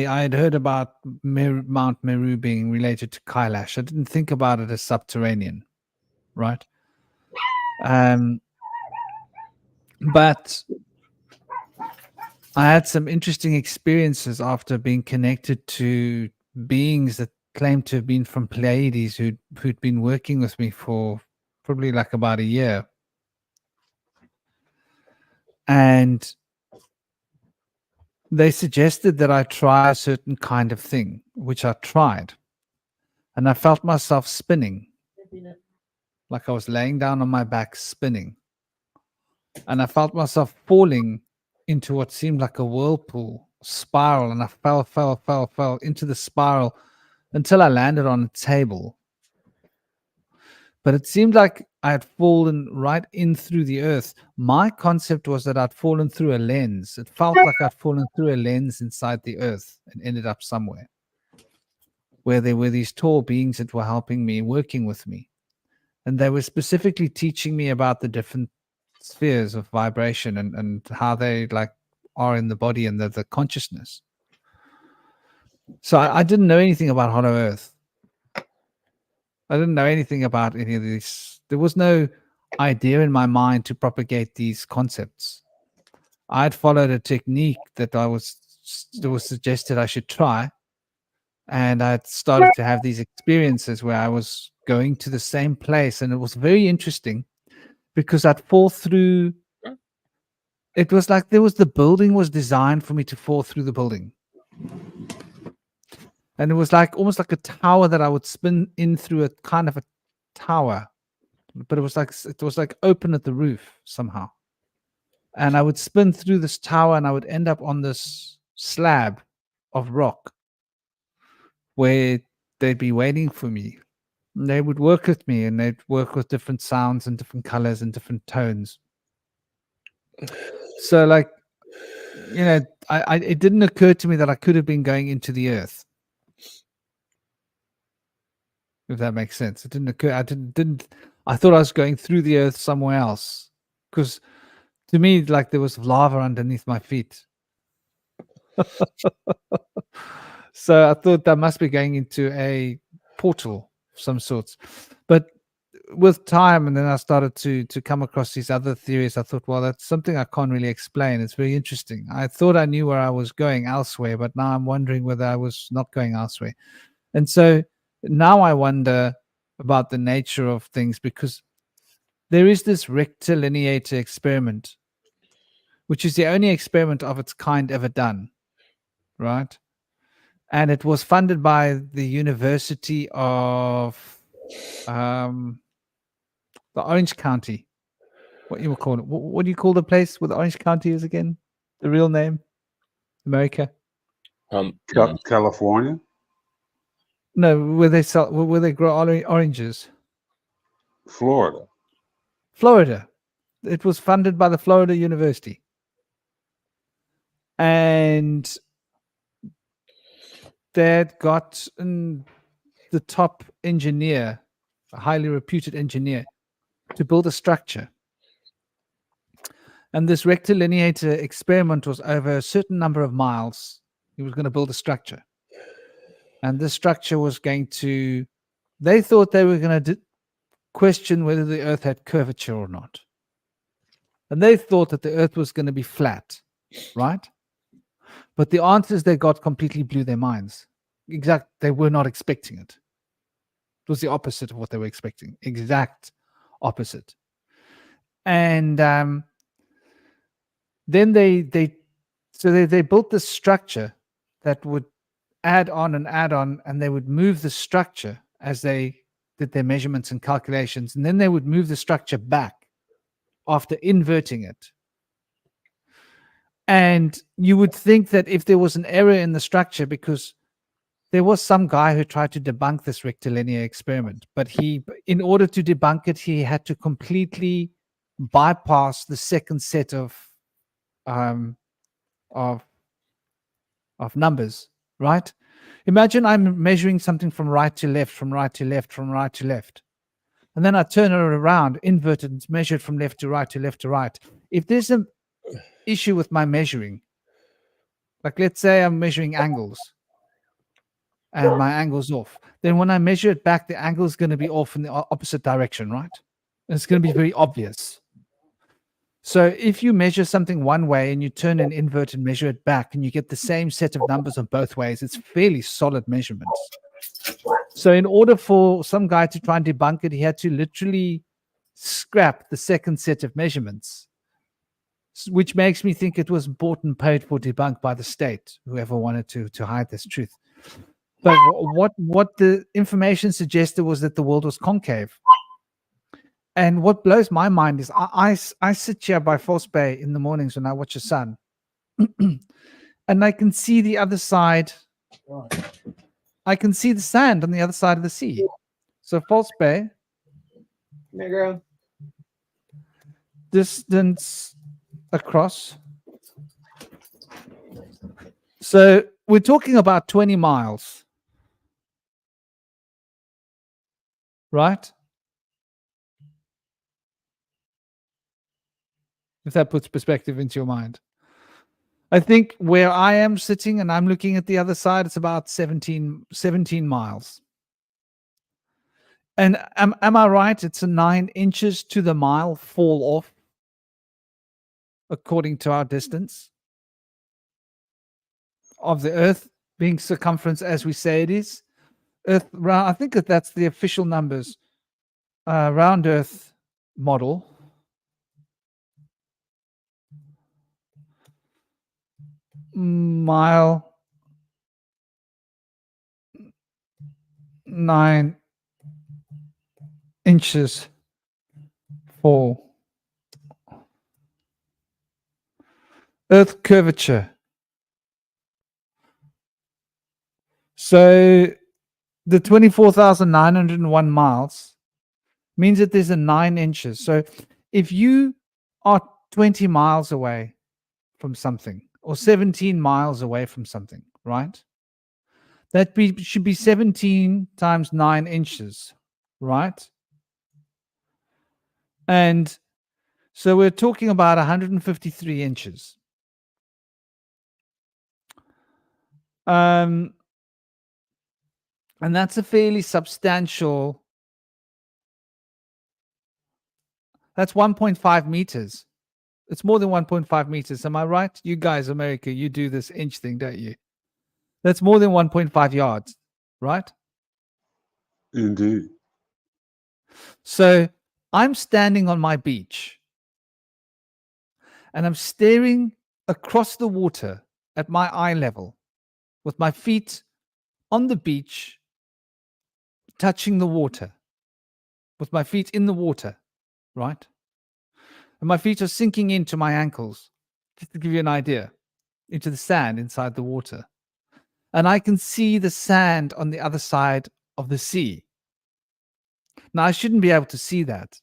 had heard about Mount Meru being related to Kailash. I didn't think about it as subterranean, right? But I had some interesting experiences after being connected to beings that claimed to have been from Pleiades, who'd been working with me for probably like about a year. And they suggested that I try a certain kind of thing, which I tried. And I felt myself spinning, like I was laying down on my back spinning. And I felt myself falling into what seemed like a whirlpool spiral. And I fell into the spiral until I landed on a table. But it seemed like I had fallen right in through the earth. My concept was that I'd fallen through a lens. It felt like I'd fallen through a lens inside the earth and ended up somewhere where there were these tall beings that were helping me, working with me. And they were specifically teaching me about the different spheres of vibration and how they like are in the body and the consciousness. So I didn't know anything about Hollow Earth. I didn't know anything about any of these. There was no idea in my mind to propagate these concepts. I had followed a technique that was suggested I should try. And I had started to have these experiences where I was going to the same place. And it was very interesting because I'd fall through. It was like the building was designed for me to fall through the building. And it was like almost like a tower that I would spin in through, a kind of a tower. But it was like open at the roof somehow. And I would spin through this tower and I would end up on this slab of rock where they'd be waiting for me. And they would work with me and they'd work with different sounds and different colors and different tones. So like, you know, it didn't occur to me that I could have been going into the earth. If that makes sense. It didn't occur. I thought I was going through the earth somewhere else. Because to me, like there was lava underneath my feet. So I thought that must be going into a portal of some sorts. But with time, and then I started to come across these other theories, I thought, well, that's something I can't really explain. It's very interesting. I thought I knew where I was going elsewhere, but now I'm wondering whether I was not going elsewhere. And so now I wonder about the nature of things, because there is this rectilineator experiment, which is the only experiment of its kind ever done, right? And it was funded by the University of the Orange County. What you would call it? What do you call the place where the Orange County is again? The real name? America? California? No, where they grow oranges. Florida. Florida. It was funded by the Florida University. And Dad got the top engineer, a highly reputed engineer, to build a structure. And this rectilineator experiment was over a certain number of miles. He was going to build a structure. And this structure was going to, they thought they were going to question whether the earth had curvature or not. And they thought that the earth was going to be flat, right? But the answers they got completely blew their minds. They were not expecting it. It was the opposite of what they were expecting. Exact opposite. And then they built this structure that would add on, and they would move the structure as they did their measurements and calculations, and then they would move the structure back after inverting it. And you would think that if there was an error in the structure, because there was some guy who tried to debunk this rectilinear experiment, but in order to debunk it, he had to completely bypass the second set of numbers, right? Imagine I'm measuring something from right to left, from right to left, from right to left. And then I turn it around, inverted, and measure it from left to right to left to right. If there's an issue with my measuring, like let's say I'm measuring angles and my angle's off, then when I measure it back, the angle is going to be off in the opposite direction, right? And it's going to be very obvious. So if you measure something one way and you turn and invert and measure it back and you get the same set of numbers on both ways, it's fairly solid measurements. So in order for some guy to try and debunk it, he had to literally scrap the second set of measurements, which makes me think it was bought and paid for, debunked by the state, whoever wanted to hide this truth. But what the information suggested was that the world was concave. And what blows my mind is I sit here by False Bay in the mornings when I watch the sun, and I can see the other side. I can see the sand on the other side of the sea. So False Bay, distance across. So we're talking about 20 miles, right? If that puts perspective into your mind. I think where I am sitting and I'm looking at the other side, it's about 17 miles. And am I right? It's a 9 inches to the mile fall off, according to our distance of the Earth being circumference as we say it is. Earth round, I think that's the official numbers. Round Earth model. Mile 9 inches fall. Earth curvature. So the 24,901 miles means that there's a 9 inches. So if you are 20 miles away from something or 17 miles away from something, right? That should be 17 times 9 inches, right? And so we're talking about 153 inches. And that's a fairly substantial, that's 1.5 meters. It's more than 1.5 meters. Am I right? You guys, America, you do this inch thing, don't you? That's more than 1.5 yards, right? Indeed. So I'm standing on my beach and I'm staring across the water at my eye level with my feet on the beach, touching the water, with my feet in the water, right? And my feet are sinking into my ankles, just to give you an idea, into the sand inside the water. And I can see the sand on the other side of the sea. Now, I shouldn't be able to see that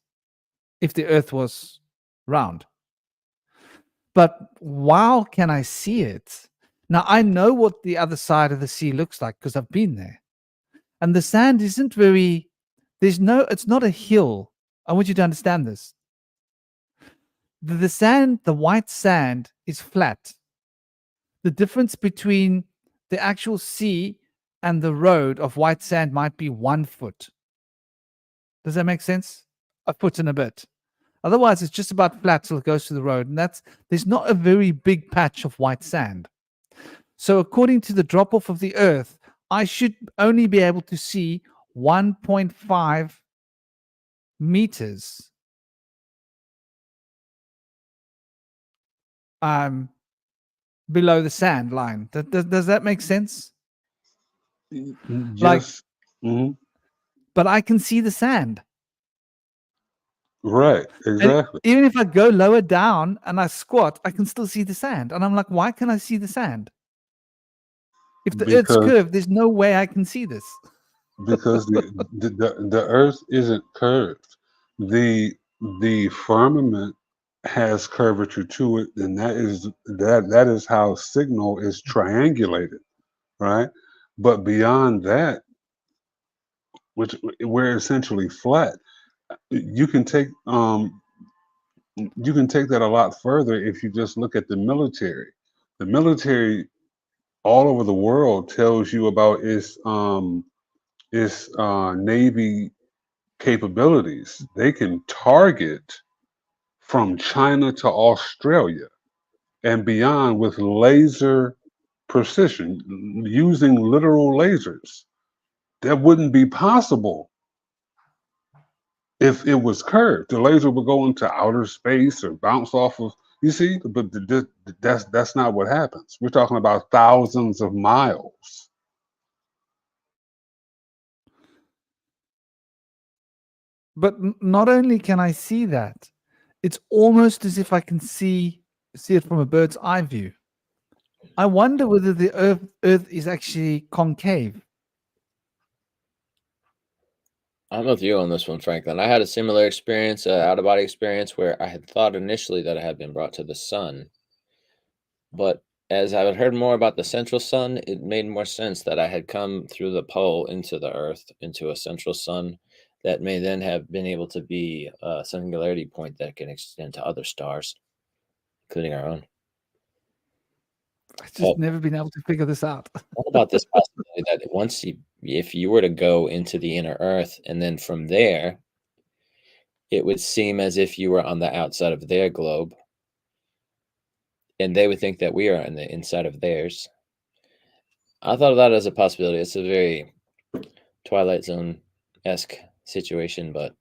if the earth was round. But how can I see it? Now, I know what the other side of the sea looks like because I've been there. And the sand isn't very, it's not a hill. I want you to understand this. The sand, the white sand is flat. The difference between the actual sea and the road of white sand might be 1 foot. Does that make sense? A foot and a bit. Otherwise, it's just about flat till it goes to the road. And there's not a very big patch of white sand. So according to the drop-off of the earth, I should only be able to see 1.5 meters below the sand line. Does that make sense? Like, Just mhm. but I can see the sand. Right, And exactly. even if I go lower down and I squat, I can still see the sand. And I'm like, why can I see the sand? If the earth's Because curved, there's no way I can see this. because the earth isn't curved. The firmament has curvature to it, and that is how signal is triangulated, right? But beyond that, which we're essentially flat, you can take that a lot further if you just look at the military. The military all over the world tells you about its navy capabilities. They can target from China to Australia and beyond with laser precision using literal lasers. That wouldn't be possible if it was curved. The laser would go into outer space or bounce off of, you see, but that's not what happens. We're talking about thousands of miles. But not only can I see that, it's almost as if I can see it from a bird's eye view. I wonder whether the earth is actually concave. I'm with you on this one, Franklin. I had a similar experience, out of body experience, where I had thought initially that I had been brought to the sun. But as I had heard more about the central sun, it made more sense that I had come through the pole into the earth, into a central sun that may then have been able to be a singularity point that can extend to other stars, including our own. I've just never been able to figure this out. What about this possibility that if you were to go into the inner earth and then from there, it would seem as if you were on the outside of their globe and they would think that we are on the inside of theirs. I thought of that as a possibility. It's a very Twilight Zone-esque situation, but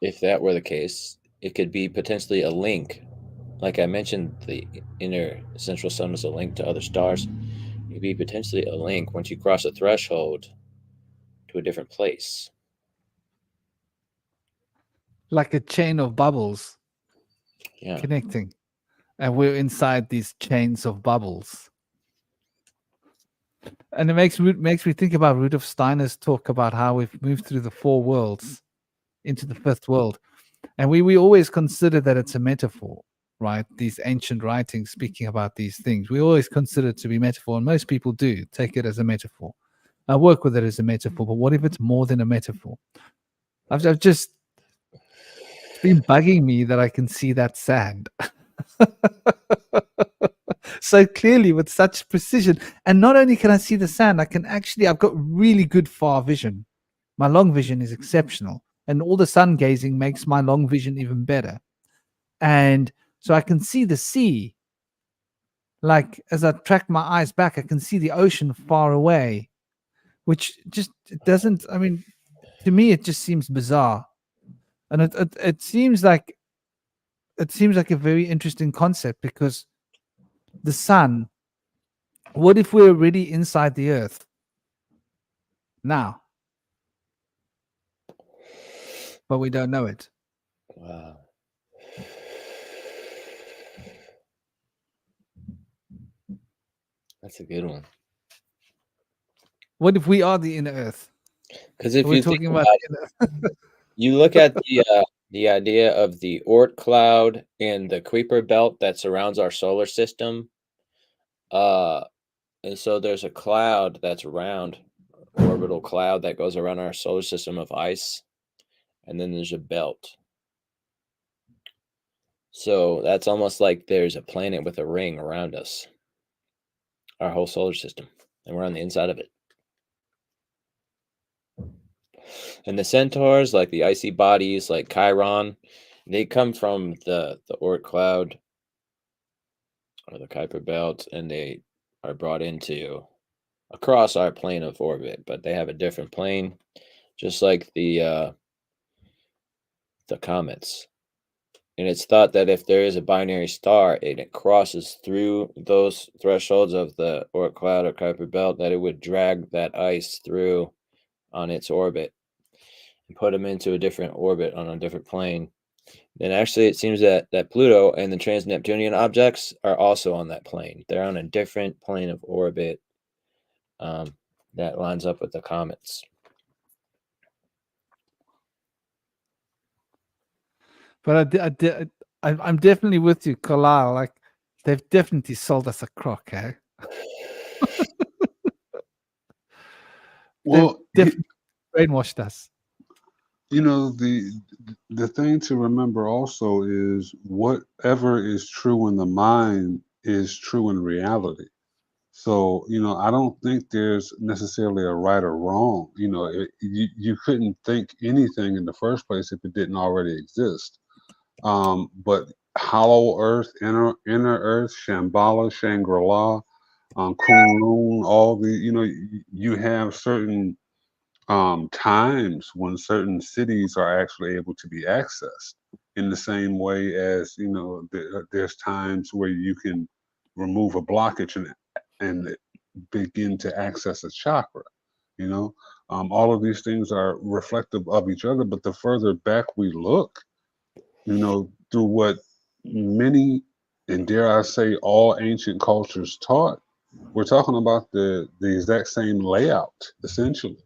if that were the case, it could be potentially a link. Like I mentioned, the inner central sun is a link to other stars. It could be potentially a link once you cross a threshold to a different place. Like a chain of bubbles Yeah. connecting. And we're inside these chains of bubbles. And it makes me think about Rudolf Steiner's talk about how we've moved through the 4 worlds into the 5th world. And we always consider that it's a metaphor, right? These ancient writings speaking about these things, we always consider it to be metaphor. And most people do take it as a metaphor. I work with it as a metaphor. But what if it's more than a metaphor? I've just, it's been bugging me that I can see that sand. So clearly with such precision. And not only can I see the sand, I've got really good far vision. My long vision is exceptional. And all the sun gazing makes my long vision even better. And so I can see the sea. Like as I track my eyes back, I can see the ocean far away, which just doesn't, I mean, to me, it just seems bizarre. And it seems like a very interesting concept because the sun, what if we're already inside the earth now, but we don't know it? Wow. That's a good one. What if we are the inner earth? Because if We're you think talking about about you look at the idea of the Oort cloud and the Kuiper belt that surrounds our solar system. And so there's a cloud that's around, orbital cloud that goes around our solar system of ice, and then there's a belt. So that's almost like there's a planet with a ring around us, our whole solar system, and we're on the inside of it. And the centaurs, like the icy bodies, like Chiron, they come from the Oort cloud or the Kuiper belt, and they are brought into across our plane of orbit, but they have a different plane, just like the comets. And it's thought that if there is a binary star and it crosses through those thresholds of the Oort cloud or Kuiper belt, that it would drag that ice through on its orbit and put them into a different orbit on a different plane. And actually, it seems that Pluto and the trans-Neptunian objects are also on that plane. They're on a different plane of orbit that lines up with the comets. But I'm definitely with you, Carlisle. Like, they've definitely sold us a crock, eh? Well, They've definitely brainwashed us. you know, the thing to remember also is whatever is true in the mind is true in reality. So, you know, I don't think there's necessarily a right or wrong. You know, you couldn't think anything in the first place if it didn't already exist. But Hollow Earth, Inner Earth, Shambhala, Shangri-La, Kunlun, all the, you know, you have certain times when certain cities are actually able to be accessed in the same way as, you know, there's times where you can remove a blockage and begin to access a chakra, you know. All of these things are reflective of each other, but the further back we look, you know, through what many, and dare I say all ancient cultures taught, we're talking about the exact same layout, essentially.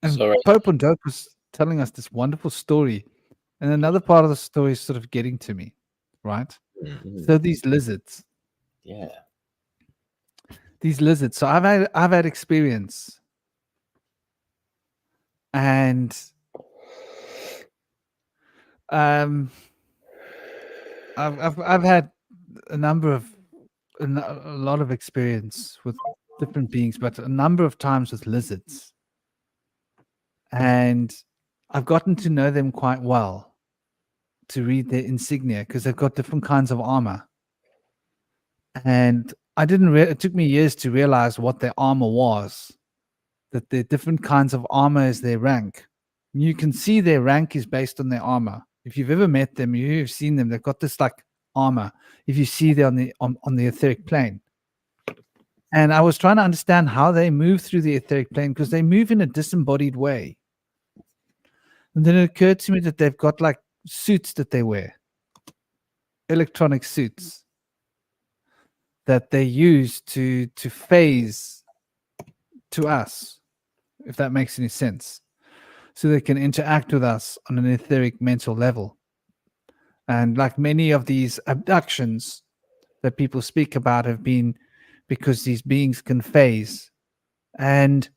And So, right. Pope and Dope was telling us this wonderful story. And another part of the story is sort of getting to me, right? Mhm. So these lizards. Yeah. So I've had experience, and I've had a number of a lot of experience with different beings, but a number of times with lizards, and I've gotten to know them quite well, to read their insignia, because they've got different kinds of armor. And I didn't it took me years to realize what their armor was, that they're different kinds of armor as their rank. You can see their rank is based on their armor. If you've ever met them, you've seen them, they've got this like armor. If you see them on the etheric plane. And I was trying to understand how they move through the etheric plane, because they move in a disembodied way. And then it occurred to me that they've got like suits that they wear, electronic suits that they use to phase to us, if that makes any sense. So they can interact with us on an etheric mental level. And like many of these abductions that people speak about have been because these beings can phase. And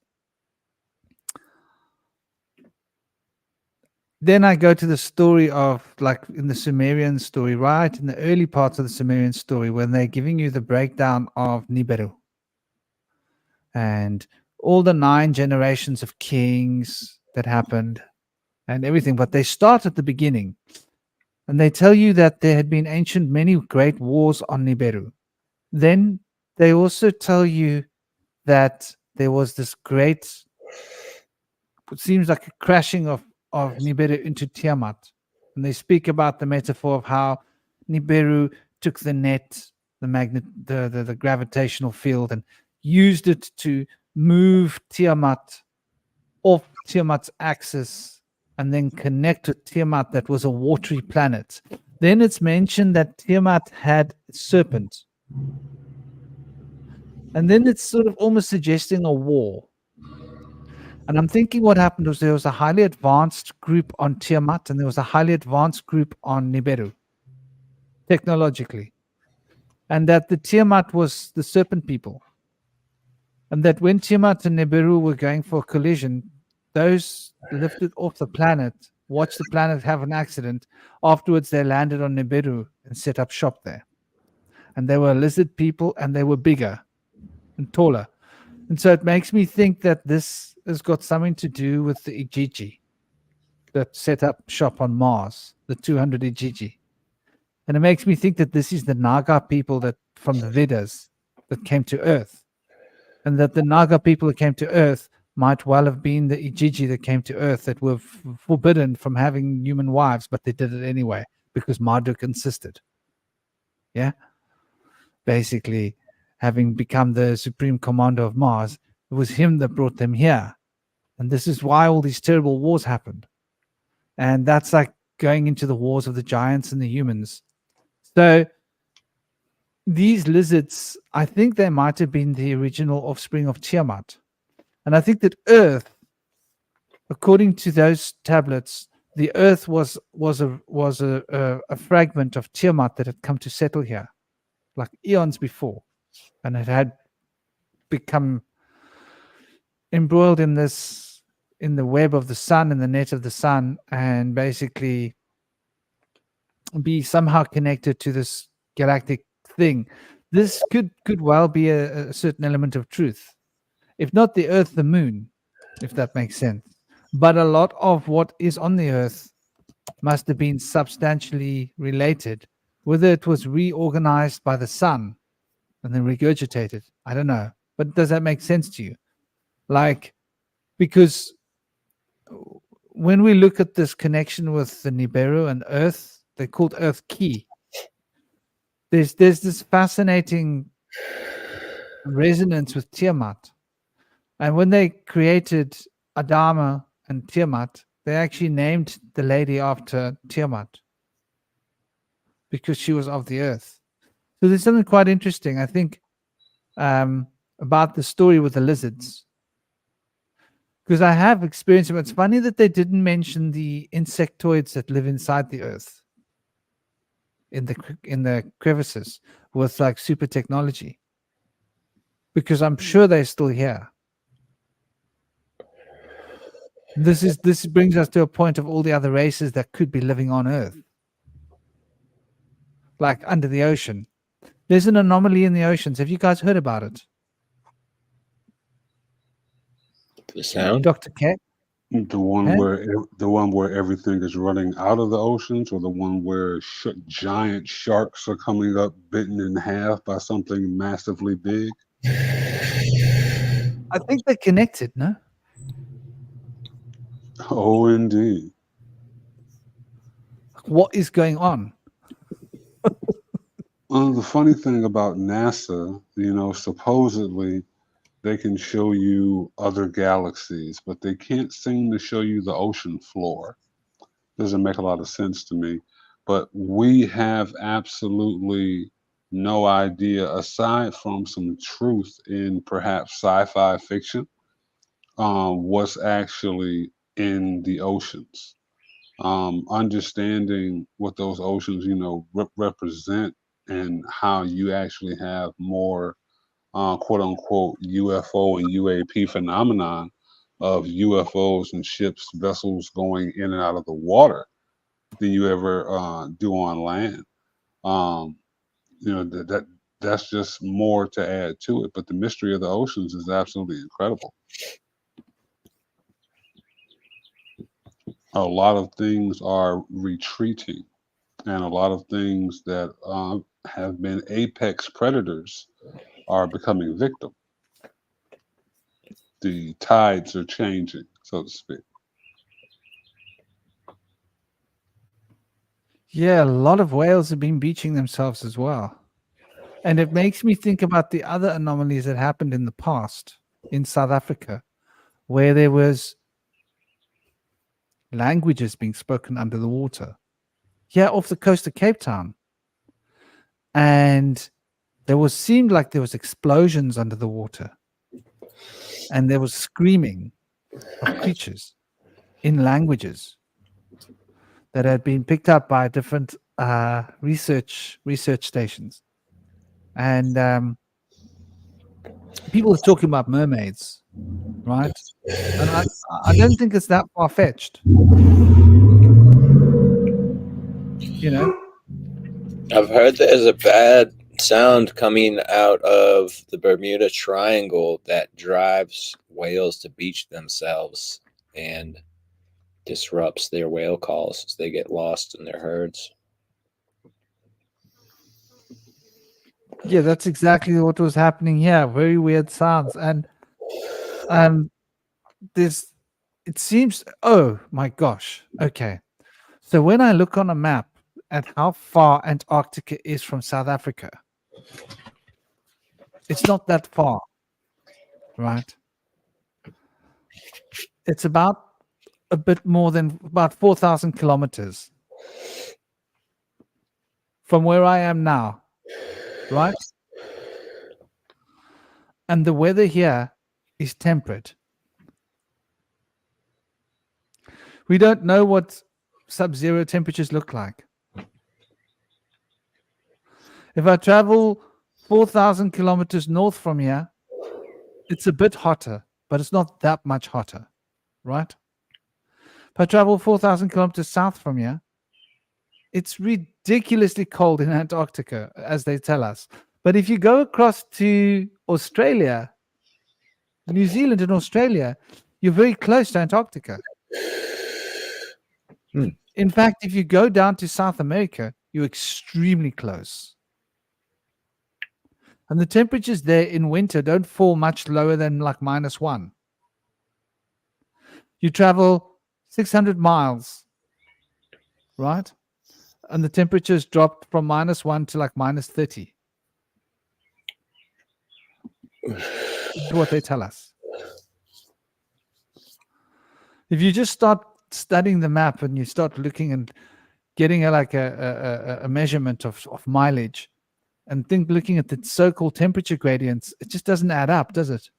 then I go to the story of, like in the Sumerian story, right? In the early parts of the Sumerian story, when they're giving you the breakdown of Nibiru and all the 9 generations of kings that happened and everything. But they start at the beginning. And they tell you that there had been many great wars on Nibiru. Then they also tell you that there was this great, it seems like a crashing of Nibiru into Tiamat. And they speak about the metaphor of how Nibiru took the net, the gravitational field, and used it to move Tiamat off Tiamat's axis and then connect with Tiamat, that was a watery planet. Then it's mentioned that Tiamat had a serpent. And then it's sort of almost suggesting a war. And I'm thinking what happened was there was a highly advanced group on Tiamat and there was a highly advanced group on Nibiru, technologically. And that the Tiamat was the serpent people. And that when Tiamat and Nibiru were going for a collision, those lifted off the planet, watched the planet have an accident. Afterwards, they landed on Nibiru and set up shop there. And they were lizard people and they were bigger and taller. And so it makes me think that this has got something to do with the Ijiji that set up shop on Mars, the 200 Ijiji. And it makes me think that this is the Naga people that from the Vedas that came to Earth. And that the Naga people that came to Earth might well have been the Ijiji that came to Earth that were forbidden from having human wives, but they did it anyway because Marduk insisted. Yeah? Basically, having become the supreme commander of Mars, it was him that brought them here. And this is why all these terrible wars happened. And that's like going into the wars of the giants and the humans. So these lizards, I think they might have been the original offspring of Tiamat. And I think that Earth, according to those tablets, the Earth was a fragment of Tiamat that had come to settle here, like eons before. And it had become embroiled in the web of the sun, in the net of the sun, and basically be somehow connected to this galactic thing. This could well be a certain element of truth. If not the Earth, the moon, if that makes sense. But a lot of what is on the Earth must have been substantially related, whether it was reorganized by the sun and then regurgitated. I don't know. But does that make sense to you? Like, because when we look at this connection with the Nibiru and Earth, they're called Earth Key. There's this fascinating resonance with Tiamat. And when they created Adama and Tiamat, they actually named the lady after Tiamat because she was of the earth. So there's something quite interesting, I think, about the story with the lizards. Because I have experienced it. It's funny that they didn't mention the insectoids that live inside the earth in the crevices with like super technology. Because I'm sure they're still here. This brings us to a point of all the other races that could be living on Earth, like under the ocean. There's an anomaly in the oceans. Have you guys heard about it? The sound? Dr. K? The one Huh? where everything is running out of the oceans, or the one where giant sharks are coming up, bitten in half by something massively big. I think they're connected, no? Oh, indeed. What is going on? The funny thing about NASA, supposedly they can show you other galaxies, but they can't seem to show you the ocean floor. Doesn't make a lot of sense to me. But we have absolutely no idea, aside from some truth in perhaps sci-fi fiction, what's actually in the oceans. Understanding what those oceans, represent, and how you actually have more quote unquote UFO and UAP phenomenon of UFOs and ships, vessels going in and out of the water than you ever do on land. That's just more to add to it. But the mystery of the oceans is absolutely incredible. A lot of things are retreating, and a lot of things that have been apex predators are becoming victim. The tides are changing, so to speak. Yeah, a lot of whales have been beaching themselves as well. And it makes me think about the other anomalies that happened in the past in South Africa, where there was languages being spoken under the water. Yeah, off the coast of Cape Town. And seemed like there was explosions under the water, and there was screaming of creatures in languages that had been picked up by different research stations, and people are talking about mermaids, right? And I don't think it's that far fetched, you know. I've heard there's a bad sound coming out of the Bermuda Triangle that drives whales to beach themselves and disrupts their whale calls as they get lost in their herds. Yeah, that's exactly what was happening here. Very weird sounds, and this. It seems. Oh my gosh. Okay, so when I look on a map at how far Antarctica is from South Africa, it's not that far, right? It's about a bit more than about 4,000 kilometers from where I am now, right? And the weather here is temperate. We don't know what sub-zero temperatures look like. If I travel 4,000 kilometers north from here, it's a bit hotter, but it's not that much hotter, right? If I travel 4,000 kilometers south from here, it's ridiculously cold in Antarctica, as they tell us. But if you go across to Australia, New Zealand and Australia, you're very close to Antarctica. In fact, if you go down to South America, you're extremely close. And the temperatures there in winter don't fall much lower than like -1. You travel 600 miles, right? And the temperatures dropped from -1 to like -30. This is what they tell us. If you just start studying the map and you start looking and getting a measurement of mileage, and looking at the so-called temperature gradients, it just doesn't add up, does it?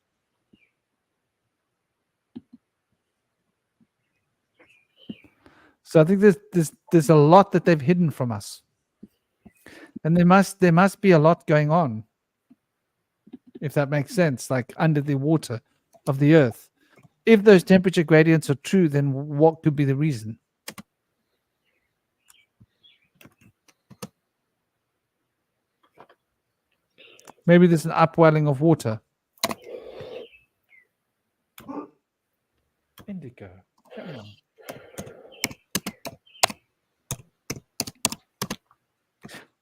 So I think there's a lot that they've hidden from us, and there must be a lot going on, if that makes sense, like under the water of the earth. If those temperature gradients are true, then what could be the reason? Maybe there's an upwelling of water. Indigo, come on.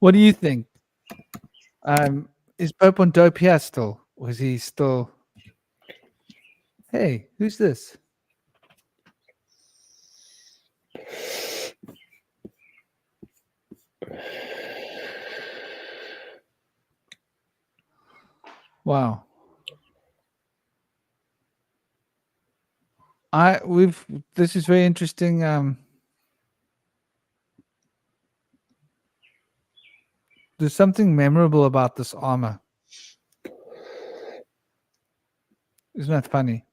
What do you think? Is Pope on dope here still? Or is he still... Hey, who's this? Wow. This is very interesting. There's something memorable about this armor. Isn't that funny?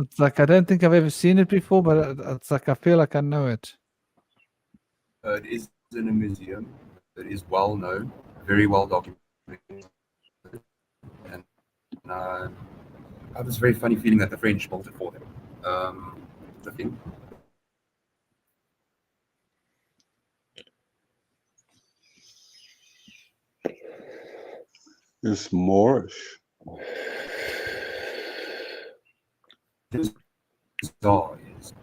It's like I don't think I've ever seen it before, but it's like I feel like I know it. It is in a museum. It is well known, very well documented. And I have this very funny feeling that the French built it for them. The thing. It's Moorish. This bizarre is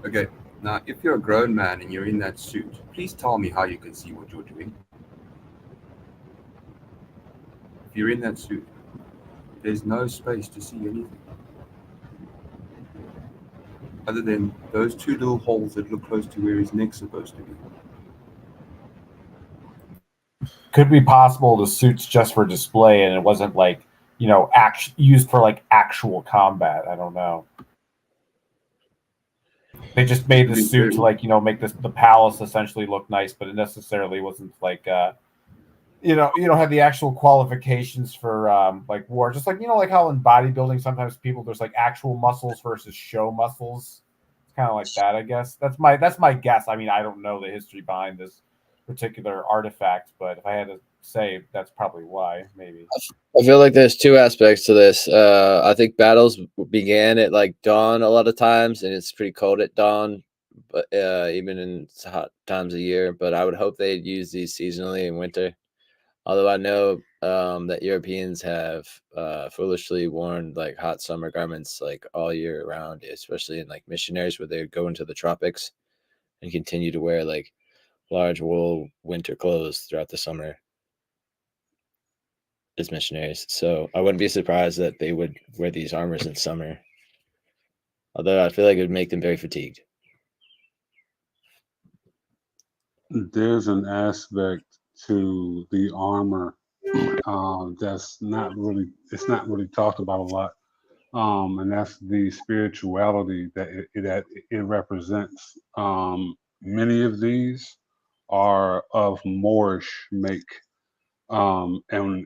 okay, now if you're a grown man and you're in that suit, please tell me how you can see what you're doing. If you're in that suit, there's no space to see anything. Other than those two little holes that look close to where his neck's supposed to be. could be possible the suits just for display and it wasn't like, used for like actual combat. I don't know. They just made the suit to like, make the palace essentially look nice, but it necessarily wasn't like you don't have the actual qualifications for like war. Just like like how in bodybuilding sometimes there's like actual muscles versus show muscles. It's kind of like that, I guess. That's my guess. I mean, I don't know the history behind this particular artifact, but if I had to say, that's probably why. Maybe. I feel like there's two aspects to this. I think battles began at like dawn a lot of times, and it's pretty cold at dawn, but even in hot times of year. But I would hope they'd use these seasonally in winter. Although I know that Europeans have foolishly worn like hot summer garments like all year round, especially in like missionaries where they go into the tropics and continue to wear like large wool winter clothes throughout the summer as missionaries. So I wouldn't be surprised that they would wear these armors in summer. Although I feel like it would make them very fatigued. There's an aspect to the armor that's not really talked about a lot, and that's the spirituality that it represents. Many of these are of Moorish make, and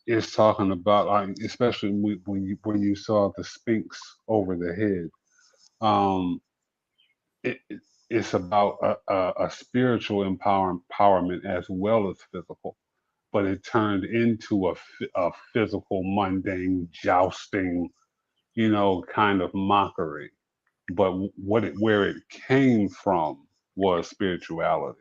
it's talking about like, especially when you saw the Sphinx over the head. Um, it's about a spiritual empowerment as well as physical, but it turned into a physical, mundane, jousting, kind of mockery. But where it came from was spirituality.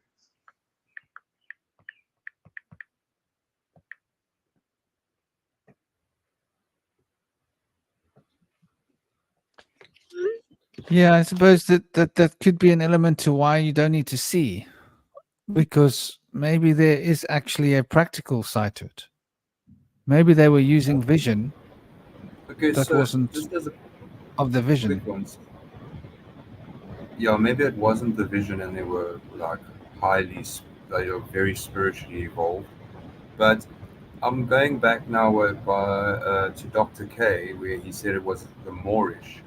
Yeah, I suppose that could be an element to why you don't need to see, because maybe there is actually a practical side to it. Maybe they were using vision Okay, that so wasn't just as a of the vision. quick one. Yeah, maybe it wasn't the vision and they were like they were very spiritually evolved. But I'm going back now to Dr. K, where he said it was the Moorish.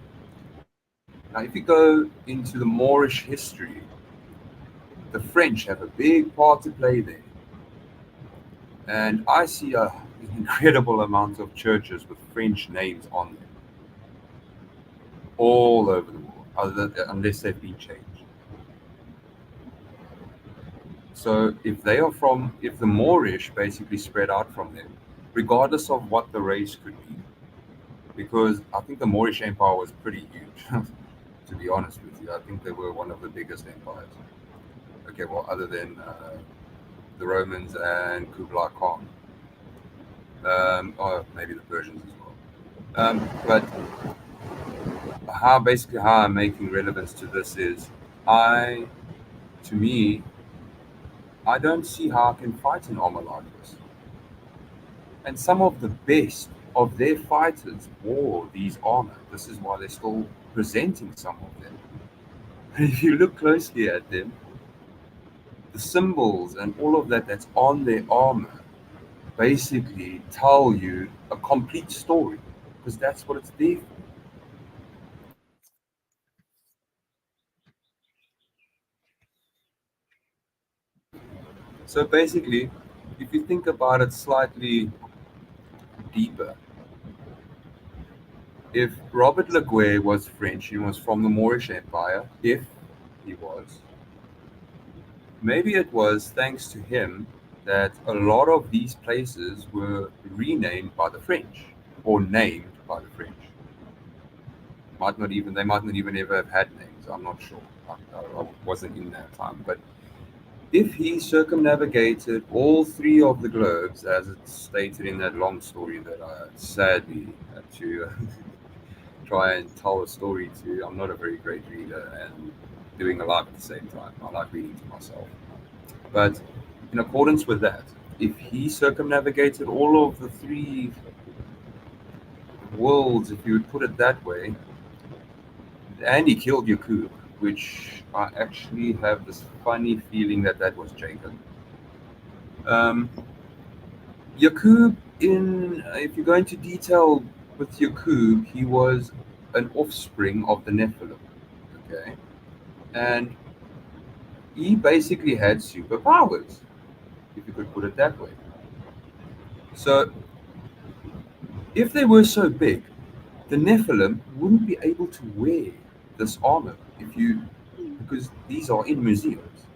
Now, if you go into the Moorish history, the French have a big part to play there. And I see an incredible amount of churches with French names on them all over the world, unless they've been changed. So if the Moorish basically spread out from them, regardless of what the race could be, because I think the Moorish Empire was pretty huge, to be honest with you. I think they were one of the biggest empires. Okay, well, other than the Romans and Kublai Khan. Or maybe the Persians as well. But how I'm making relevance to this is, to me, I don't see how I can fight an armor like this. And some of the best of their fighters wore these armor. This is why they're still presenting some of them. And if you look closely at them, the symbols and all of that's on their armor basically tell you a complete story, because that's what it's there for. So basically, if you think about it slightly deeper, if Robert Leguay was French, he was from the Moorish Empire, if he was, maybe it was thanks to him that a lot of these places were renamed by the French or named by the French. They might not even ever have had names. I'm not sure. I wasn't in that time. But if he circumnavigated all three of the globes, as it's stated in that long story that I sadly had to try and tell a story to, I'm not a very great reader and doing a lot at the same time. I like reading to myself. But in accordance with that, if he circumnavigated all of the three worlds, if you would put it that way, and he killed Yakub, which I actually have this funny feeling that was Jacob. Yaqub, if you go into detail with Yaqub, he was an offspring of the Nephilim. Okay, and he basically had superpowers, if you could put it that way. So, if they were so big, the Nephilim wouldn't be able to wear this armor because these are in museums.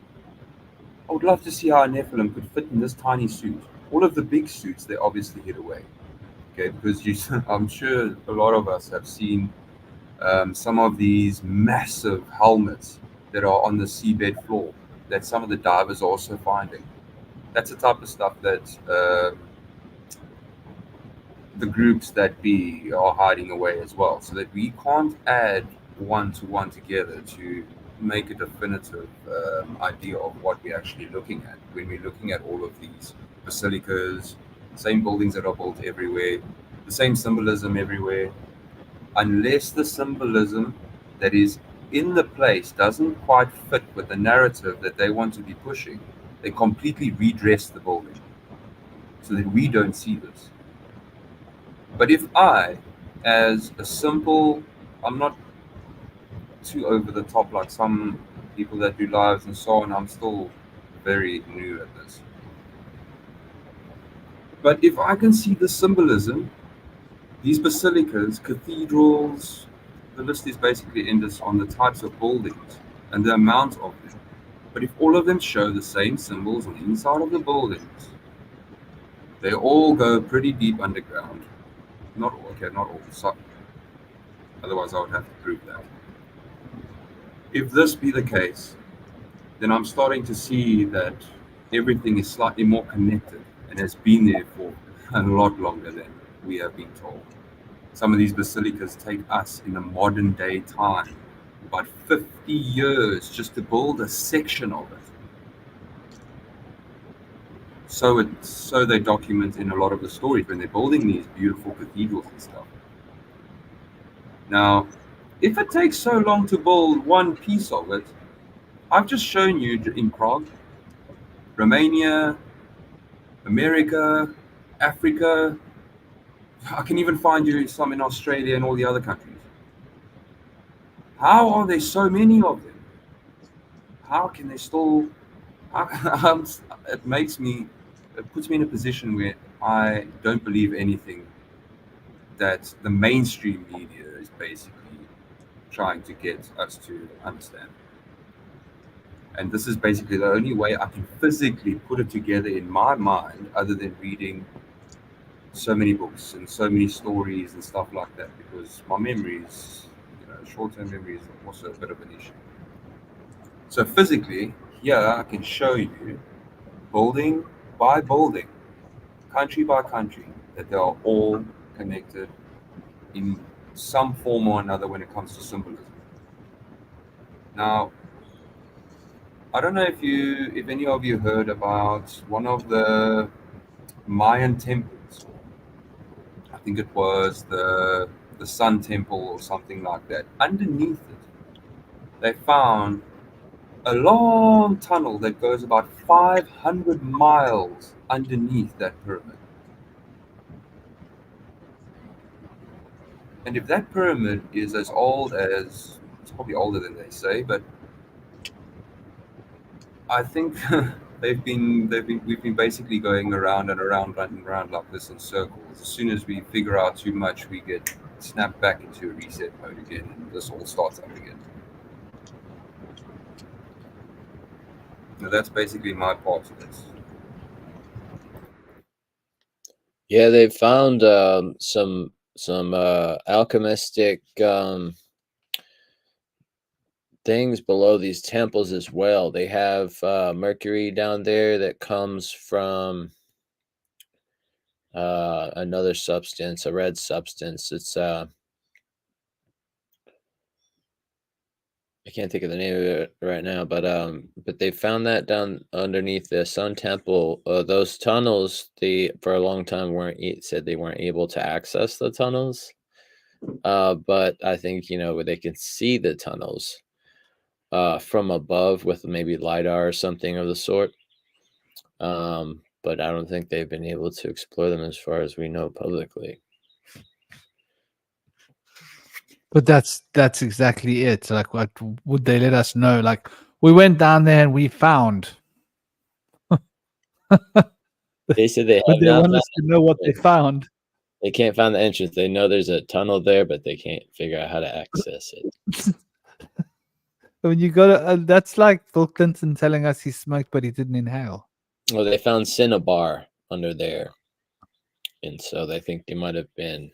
I would love to see how a Nephilim could fit in this tiny suit. All of the big suits they obviously hid away. Okay, because I'm sure a lot of us have seen some of these massive helmets that are on the seabed floor that some of the divers are also finding. That's the type of stuff that the groups that be are hiding away as well, so that we can't add one to one together to make a definitive idea of what we're actually looking at when we're looking at all of these basilicas, same buildings that are built everywhere, the same symbolism everywhere. Unless the symbolism that is in the place doesn't quite fit with the narrative that they want to be pushing, they completely redress the building so that we don't see this. But if I, as a simple, I'm not too over the top like some people that do lives and so on, I'm still very new at this. But if I can see the symbolism, these basilicas, cathedrals, the list is basically endless on the types of buildings and the amount of them. But if all of them show the same symbols on the inside of the buildings, they all go pretty deep underground. Not all, okay, not all. So, otherwise, I would have to prove that. If this be the case, then I'm starting to see that everything is slightly more connected and has been there for a lot longer than we have been told. Some of these basilicas take us in a modern day time about 50 years just to build a section of it. So they document in a lot of the stories when they're building these beautiful cathedrals and stuff. Now, if it takes so long to build one piece of it, I've just shown you in Prague, Romania, America, Africa. I can even find you some in Australia and all the other countries. How are there so many of them? How can they still? It puts me in a position where I don't believe anything that the mainstream media is basically trying to get us to understand. And this is basically the only way I can physically put it together in my mind, other than reading so many books and so many stories and stuff like that, because my memories, short-term memory is also a bit of an issue. So physically, here I can show you building by building, country by country, that they are all connected in some form or another when it comes to symbolism. Now, I don't know if any of you heard about one of the Mayan temples. I think it was the Sun Temple or something like that. Underneath it, they found a long tunnel that goes about 500 miles underneath that pyramid. And if that pyramid is as old as, it's probably older than they say, but I think we've been basically going around and around and around like this in circles. As soon as we figure out too much, we get snapped back into a reset mode again, and this all starts up again. Now that's basically my part of this. Yeah, they found some alchemistic things below these temples as well. They have mercury down there that comes from another substance, a red substance. It's I can't think of the name of it right now, but they found that down underneath the Sun Temple. Those tunnels, they for a long time said they weren't able to access the tunnels. But I think they can see the tunnels from above with maybe LiDAR or something of the sort. but I don't think they've been able to explore them as far as we know publicly. But that's exactly it. Like, what would they let us know? Like, we went down there and we found. They said they Would have they not want found us to know what they found? They can't find the entrance. They know there's a tunnel there, but they can't figure out how to access it. When you go to, that's like Bill Clinton telling us he smoked, but he didn't inhale. Well, they found cinnabar under there, and so they think they might have been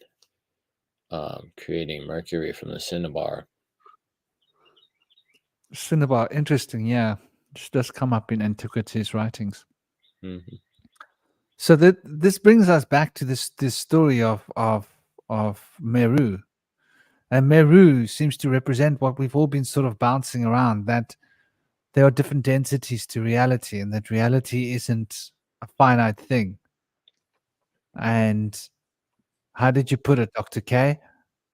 creating mercury from the cinnabar. Cinnabar, interesting. Yeah, this does come up in antiquities writings. Mm-hmm. So this brings us back to this story of Meru, and Meru seems to represent what we've all been sort of bouncing around, that there are different densities to reality, and that reality isn't a finite thing. And how did you put it, Dr. K?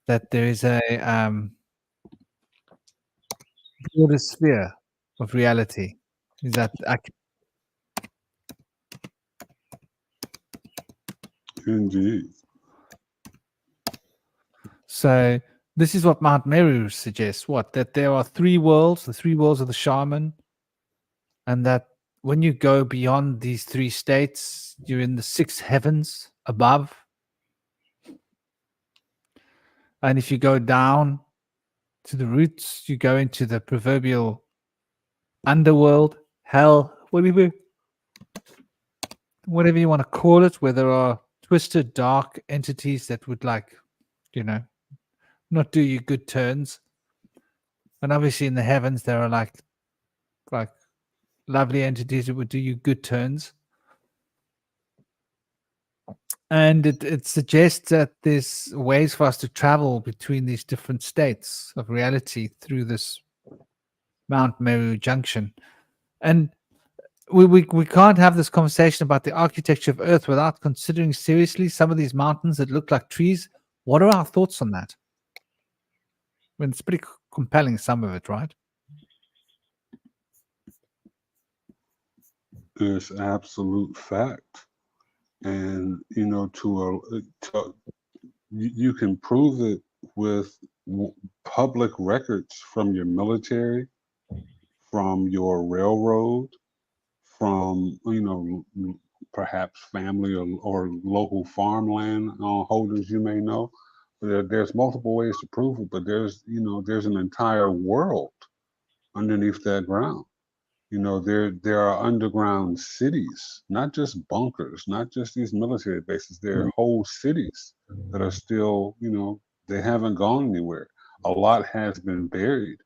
That there is a broader sphere of reality. Is that accurate? Indeed. So this is what Mount Meru suggests. What? That there are three worlds, the three worlds of the shaman, and that when you go beyond these three states, you're in the sixth heavens above. And if you go down to the roots, you go into the proverbial underworld, hell, whatever you want to call it, where there are twisted, dark entities that would, like, not do you good turns. And obviously in the heavens there are like lovely entities that would do you good turns. And it suggests that there's ways for us to travel between these different states of reality through this Mount Meru junction. And we can't have this conversation about the architecture of Earth without considering seriously some of these mountains that look like trees. What are our thoughts on that? I mean, it's pretty compelling, some of it, right? It's absolute fact. And, you can prove it with public records from your military, from your railroad, from, perhaps family or local farmland holders you may know. There's multiple ways to prove it, but there's an entire world underneath that ground. There are underground cities, not just bunkers, not just these military bases. There are whole cities that are still, they haven't gone anywhere. A lot has been buried.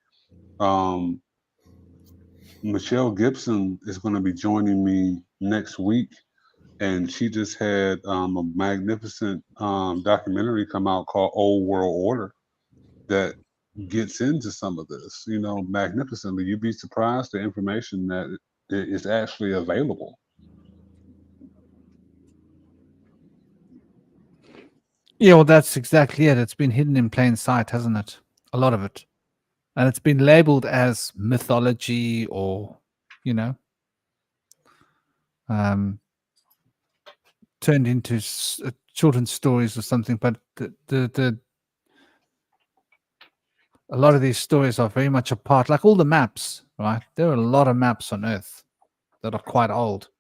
Michelle Gibson is going to be joining me next week, and she just had a magnificent documentary come out called Old World Order that gets into some of this, magnificently. You'd be surprised the information that is actually available. Yeah, well, that's exactly it. It's been hidden in plain sight, hasn't it? A lot of it. And it's been labeled as mythology or, turned into children's stories or something. But a lot of these stories are very much apart, like all the maps, right? There are a lot of maps on Earth that are quite old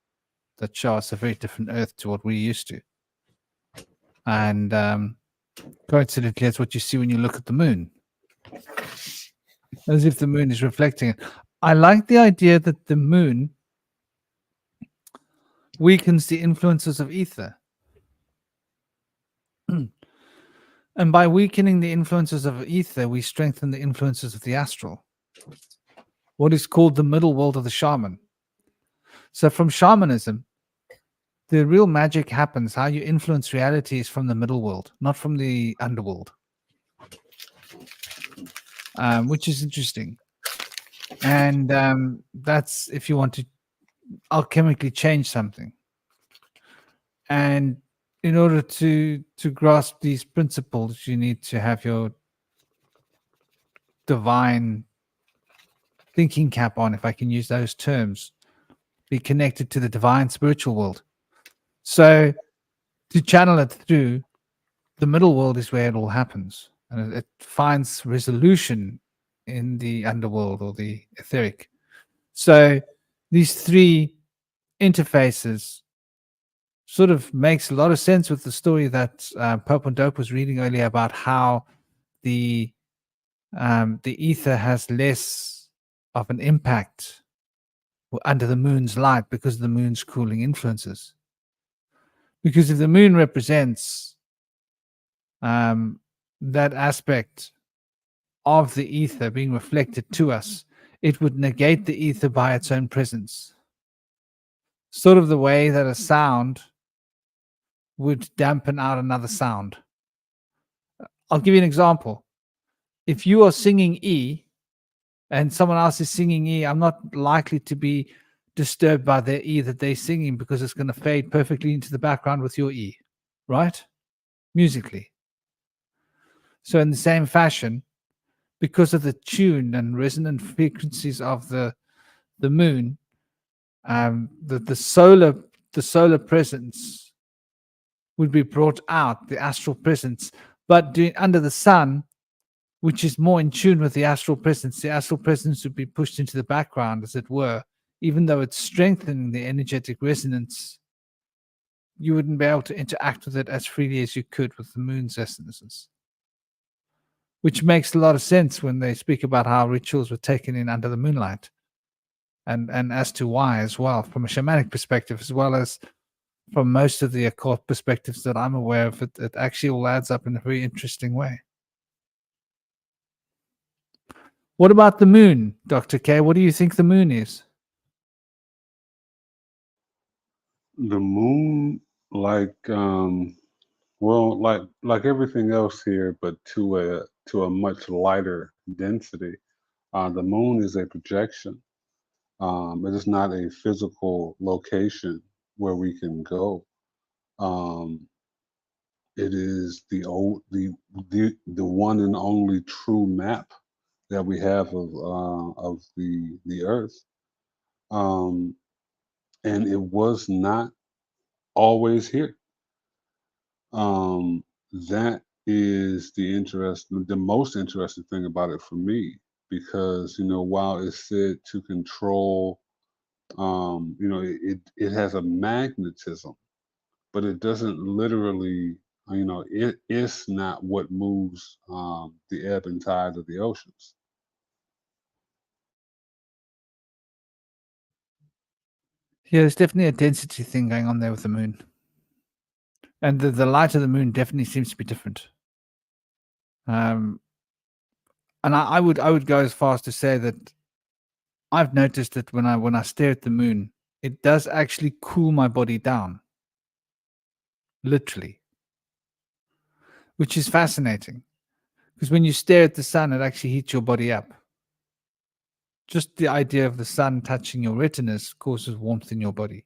that show us a very different Earth to what we're used to. And coincidentally, that's what you see when you look at the moon, as if the moon is reflecting it. I like the idea that the moon weakens the influences of ether. And by weakening the influences of ether, we strengthen the influences of the astral, what is called the middle world of the shaman. So from shamanism, the real magic happens, how you influence reality is from the middle world, not from the underworld, which is interesting. And that's if you want to alchemically change something. And in order to grasp these principles, you need to have your divine thinking cap on, if I can use those terms, be connected to the divine spiritual world. So to channel it through, the middle world is where it all happens, and it finds resolution in the underworld or the etheric. So these three interfaces sort of makes a lot of sense with the story that Pope and Dope was reading earlier about how the ether has less of an impact under the moon's light because of the moon's cooling influences. Because if the moon represents that aspect of the ether being reflected to us, it would negate the ether by its own presence. Sort of the way that a sound would dampen out another sound. I'll give you an example. If you are singing E and someone else is singing E, I'm not likely to be disturbed by their E that they're singing because it's going to fade perfectly into the background with your E, right? Musically. So in the same fashion, because of the tune and resonant frequencies of the moon, the solar presence would be brought out, the astral presence, but under the sun, which is more in tune with the astral presence would be pushed into the background, as it were. Even though it's strengthening the energetic resonance, you wouldn't be able to interact with it as freely as you could with the moon's essences. Which makes a lot of sense when they speak about how rituals were taken in under the moonlight. And as to why as well, from a shamanic perspective, as well as from most of the occult perspectives that I'm aware of, it actually all adds up in a very interesting way. What about the moon, Dr. K? What do you think the moon is? The moon, like well, like everything else here, but to a much lighter density. The moon is a projection. It is not a physical location where we can go. Um, it is the one and only true map that we have of the Earth. And it was not always here. That is the most interesting thing about it for me, because while it's said to control, it has a magnetism, but it doesn't literally, it is not what moves the ebb and tide of the oceans. Yeah, there's definitely a density thing going on there with the moon. And the light of the moon definitely seems to be different. And I would go as far as to say that I've noticed that when I stare at the moon, it does actually cool my body down. Literally. Which is fascinating. Because when you stare at the sun, it actually heats your body up. Just the idea of the sun touching your retinas causes warmth in your body.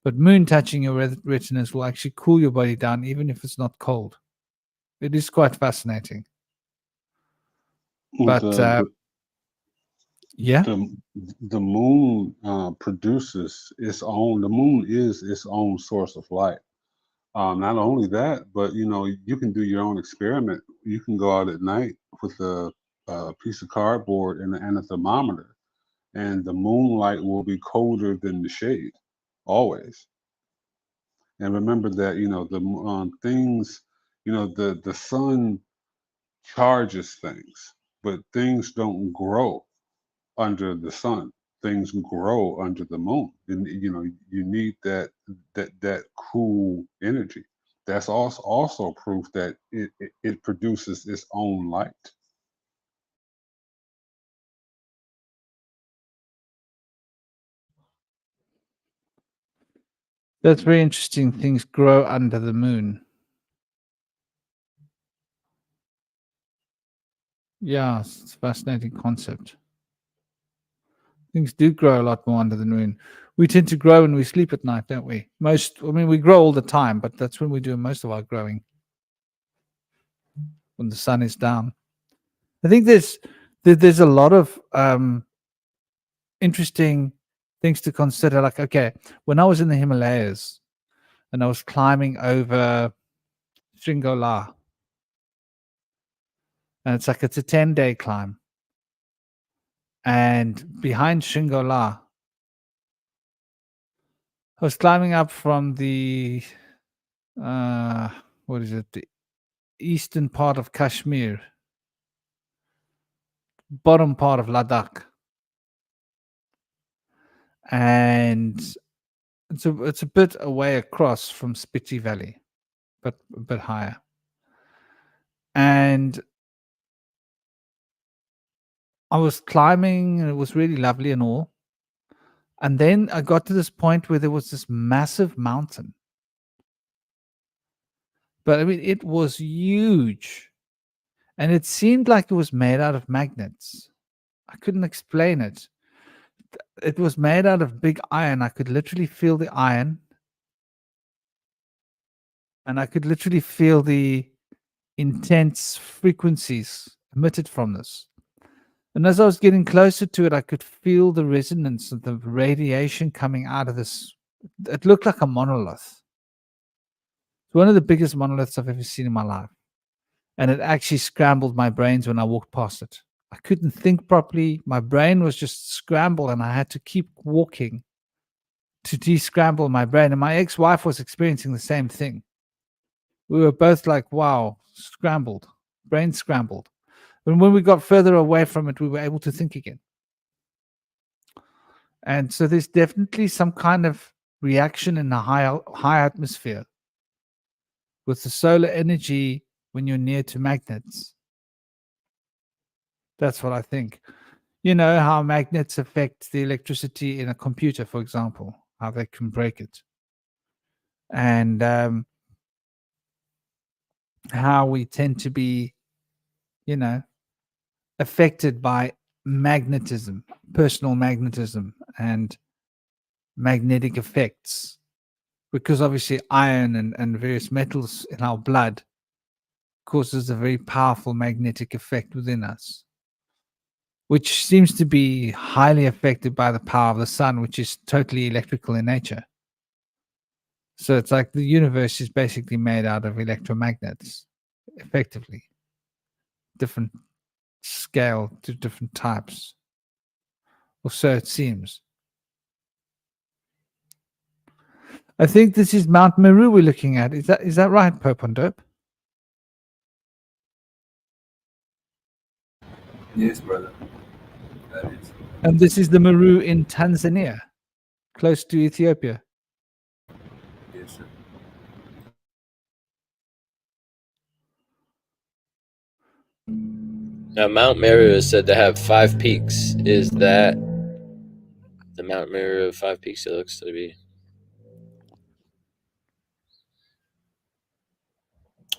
But moon touching your retinas will actually cool your body down, even if it's not cold. It is quite fascinating. But yeah, the moon produces its own. The moon is its own source of light. Not only that, but you can do your own experiment. You can go out at night with a piece of cardboard and a thermometer, and the moonlight will be colder than the shade, always. And remember that the things, the sun charges things, but things don't grow under the sun. Things grow under the moon, and you need that cool energy. That's also proof that it produces its own light. that's very interesting. Things grow under the moon. Yeah, it's a fascinating concept. Things do grow a lot more under the moon. We tend to grow when we sleep at night, don't we? We grow all the time, but that's when we do most of our growing, when the sun is down. I think there's a lot of interesting things to consider. Like, okay, when I was in the Himalayas, and I was climbing over Sringola. And it's a 10-day climb. And behind Sringola, I was climbing up from the what is it? The eastern part of Kashmir, bottom part of Ladakh. And it's a bit away across from Spiti Valley, but a bit higher. And I was climbing, and it was really lovely and all. And then I got to this point where there was this massive mountain. But I mean, it was huge. And it seemed like it was made out of magnets. I couldn't explain it. It was made out of big iron. I could literally feel the iron. And I could literally feel the intense frequencies emitted from this. And as I was getting closer to it, I could feel the resonance of the radiation coming out of this. It looked like a monolith. It's one of the biggest monoliths I've ever seen in my life. And it actually scrambled my brains when I walked past it. I couldn't think properly. My brain was just scrambled, and I had to keep walking to de-scramble my brain. And my ex-wife was experiencing the same thing. We were both like, wow, scrambled, brain scrambled. And when we got further away from it, we were able to think again. And so there's definitely some kind of reaction in the high atmosphere with the solar energy when you're near to magnets. That's what I think. You know how magnets affect the electricity in a computer, for example, how they can break it. And how we tend to be, affected by magnetism, personal magnetism, and magnetic effects. Because obviously iron and various metals in our blood causes a very powerful magnetic effect within us, which seems to be highly affected by the power of the sun, which is totally electrical in nature. So it's like the universe is basically made out of electromagnets, effectively. Different scale to different types. Or so it seems. I think this is Mount Meru we're looking at. Is that right, Pope on Dope? Yes, brother. That is. And this is the Meru in Tanzania, close to Ethiopia. Yes, sir. Now, Mount Meru is said to have 5 peaks. Is that the Mount Meru of 5 peaks? It looks to be.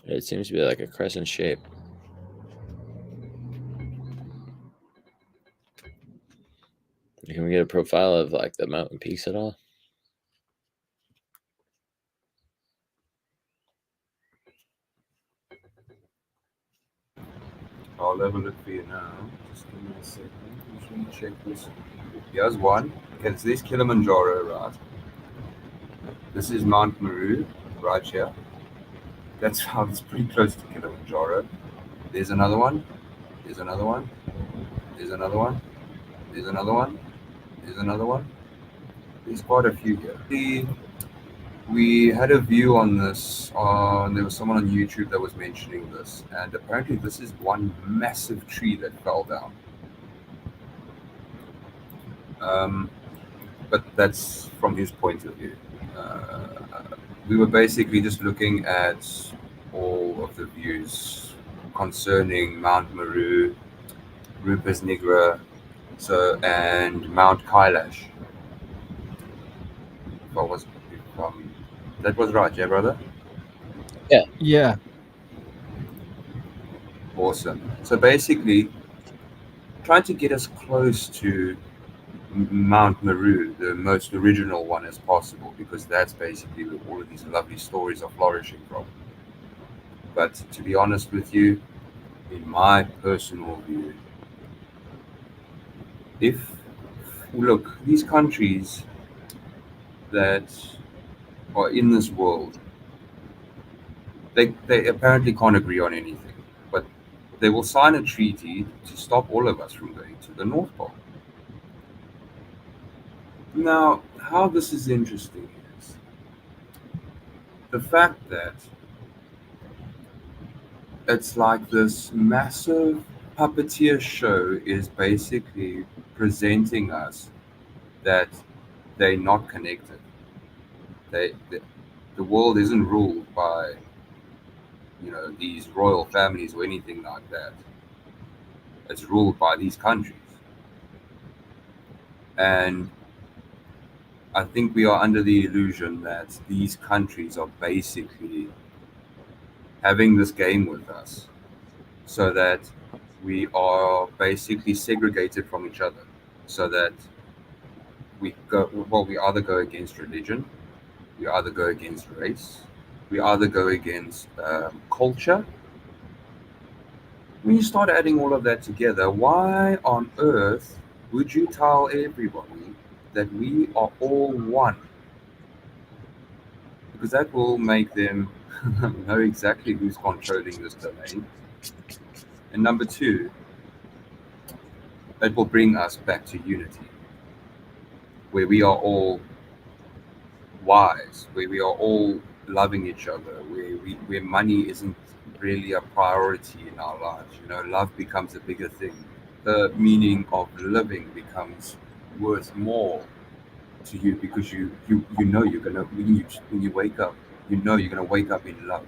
It seems to be like a crescent shape. Can we get a profile of like the mountain peaks at all? I'll have a look for you now. Just give me a second. Just want to check this. Here's one. Okay, so there's Kilimanjaro, right? This is Mount Meru, right here. That sounds pretty close to Kilimanjaro. There's another one. There's another one. There's another one. There's another one. There's another one. There's quite a few here. We had a view on this. There was someone on YouTube that was mentioning this, and apparently this is one massive tree that fell down. But that's from his point of view. We were basically just looking at all of the views concerning Mount Meru, Rupes Nigra, and Mount Kailash. That was right, yeah, brother? Yeah. Awesome. So basically, trying to get as close to Mount Meru, the most original one, as possible, because that's basically where all of these lovely stories are flourishing from. But to be honest with you, in my personal view, look, these countries that or in this world, they apparently can't agree on anything, but they will sign a treaty to stop all of us from going to the North Pole. Now, how this is interesting is the fact that it's like this massive puppeteer show is basically presenting us that they're not connected. The world isn't ruled by these royal families or anything like that. It's ruled by these countries, and I think we are under the illusion that these countries are basically having this game with us so that we are basically segregated from each other, so that we either go against religion, we either go against race, we either go against culture. When you start adding all of that together, why on earth would you tell everybody that we are all one? Because that will make them know exactly who's controlling this domain. And number two, it will bring us back to unity, where we are all wise, where we are all loving each other, where money isn't really a priority in our lives. Love becomes a bigger thing. The meaning of living becomes worth more to you because you know you're gonna when you wake up, you're gonna wake up in love.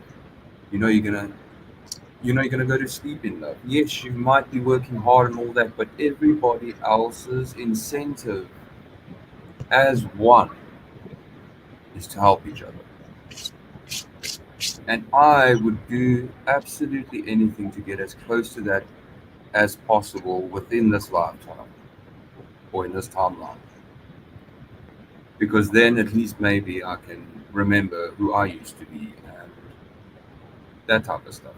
You know you're gonna go to sleep in love. Yes, you might be working hard and all that, but everybody else's incentive as one is to help each other. And I would do absolutely anything to get as close to that as possible within this lifetime or in this timeline. Because then at least maybe I can remember who I used to be and that type of stuff.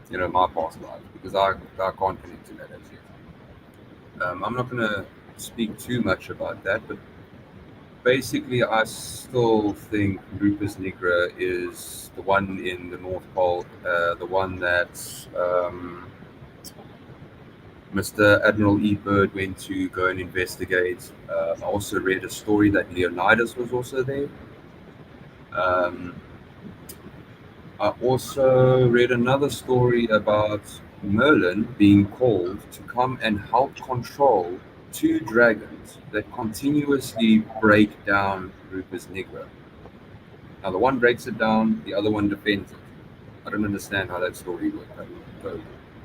My past life. Because I can't connect to that as yet. I'm not going to speak too much about that, but basically I still think Rupes Nigra is the one in the North Pole, the one that Mr. Admiral E. Byrd went to go and investigate. I also read a story that Leonidas was also there. I also read another story about Merlin being called to come and help control two dragons that continuously break down Rupes Nigra. Now, the one breaks it down, the other one defends it. I don't understand how that story worked. I didn't go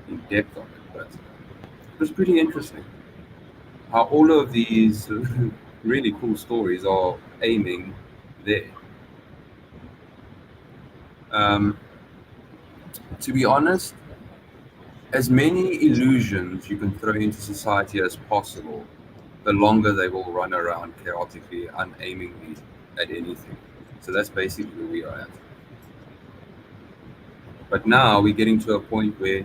in depth on it, but it was pretty interesting how all of these really cool stories are aiming there. To be honest, as many illusions you can throw into society as possible, the longer they will run around chaotically, unaimingly at anything. So that's basically where we are at. But now we're getting to a point where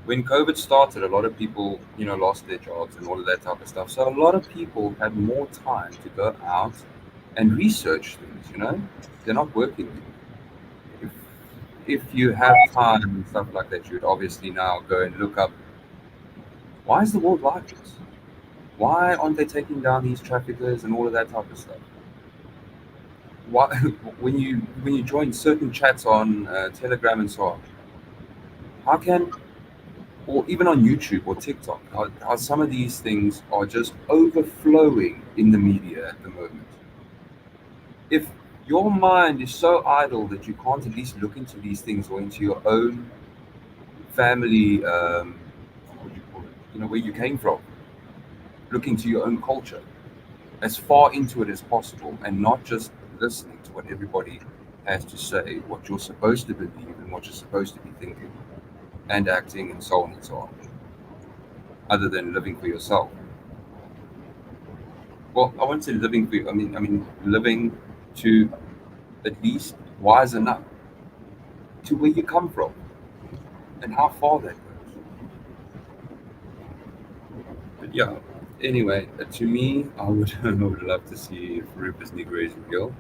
when COVID started, a lot of people, lost their jobs and all of that type of stuff. So a lot of people had more time to go out and research things, They're not working. If you have time and stuff like that, you would obviously now go and look up, why is the world like this? Why aren't they taking down these traffickers and all of that type of stuff? Why, when you join certain chats on Telegram and so on, how can, or even on YouTube or TikTok, how some of these things are just overflowing in the media at the moment? If your mind is so idle that you can't at least look into these things or into your own family, what do you call it? Where you came from, look into your own culture as far into it as possible and not just listening to what everybody has to say, what you're supposed to believe and what you're supposed to be thinking and acting and so on and so on, other than living for yourself. Well, I won't say living for you. I mean living to at least wise enough to where you come from and how far that goes. But yeah, anyway, to me, I would love to see if Rupes Nigra is real.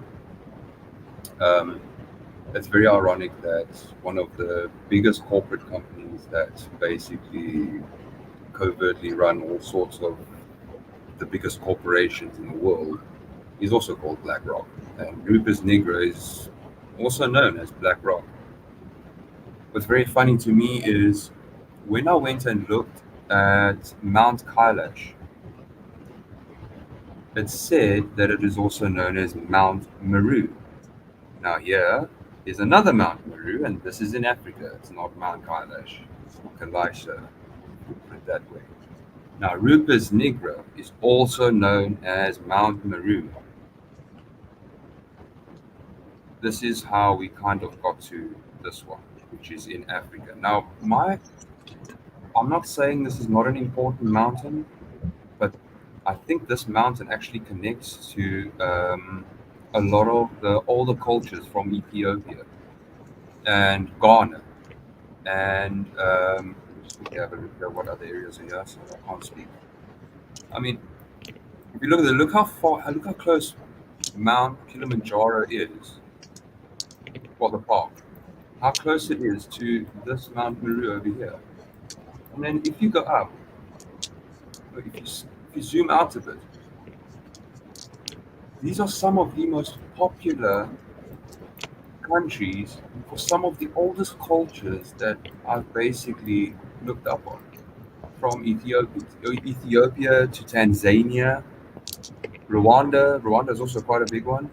Um, it's very ironic that one of the biggest corporate companies that basically covertly run all sorts of the biggest corporations in the world is also called BlackRock. And Rupes Nigra is also known as BlackRock. What's very funny to me is when I went and looked at Mount Kailash, it said that it is also known as Mount Meru. Now, here is another Mount Meru, and this is in Africa. It's not Mount Kailash, it's Kailash, put it that way. Now, Rupes Nigra is also known as Mount Meru. This is how we kind of got to this one, which is in Africa. Now, I'm not saying this is not an important mountain, but I think this mountain actually connects to a lot of the older cultures from Ethiopia and Ghana. And just quickly have a look at what other areas are here, so I can't speak. I mean, if you look at look how far, look how close Mount Kilimanjaro is, well, the park, how close it is to this Mount Meru over here. And then if you go up, if you zoom out a bit, these are some of the most popular countries for some of the oldest cultures that I've basically looked up on. From Ethiopia to Tanzania, Rwanda. Rwanda is also quite a big one.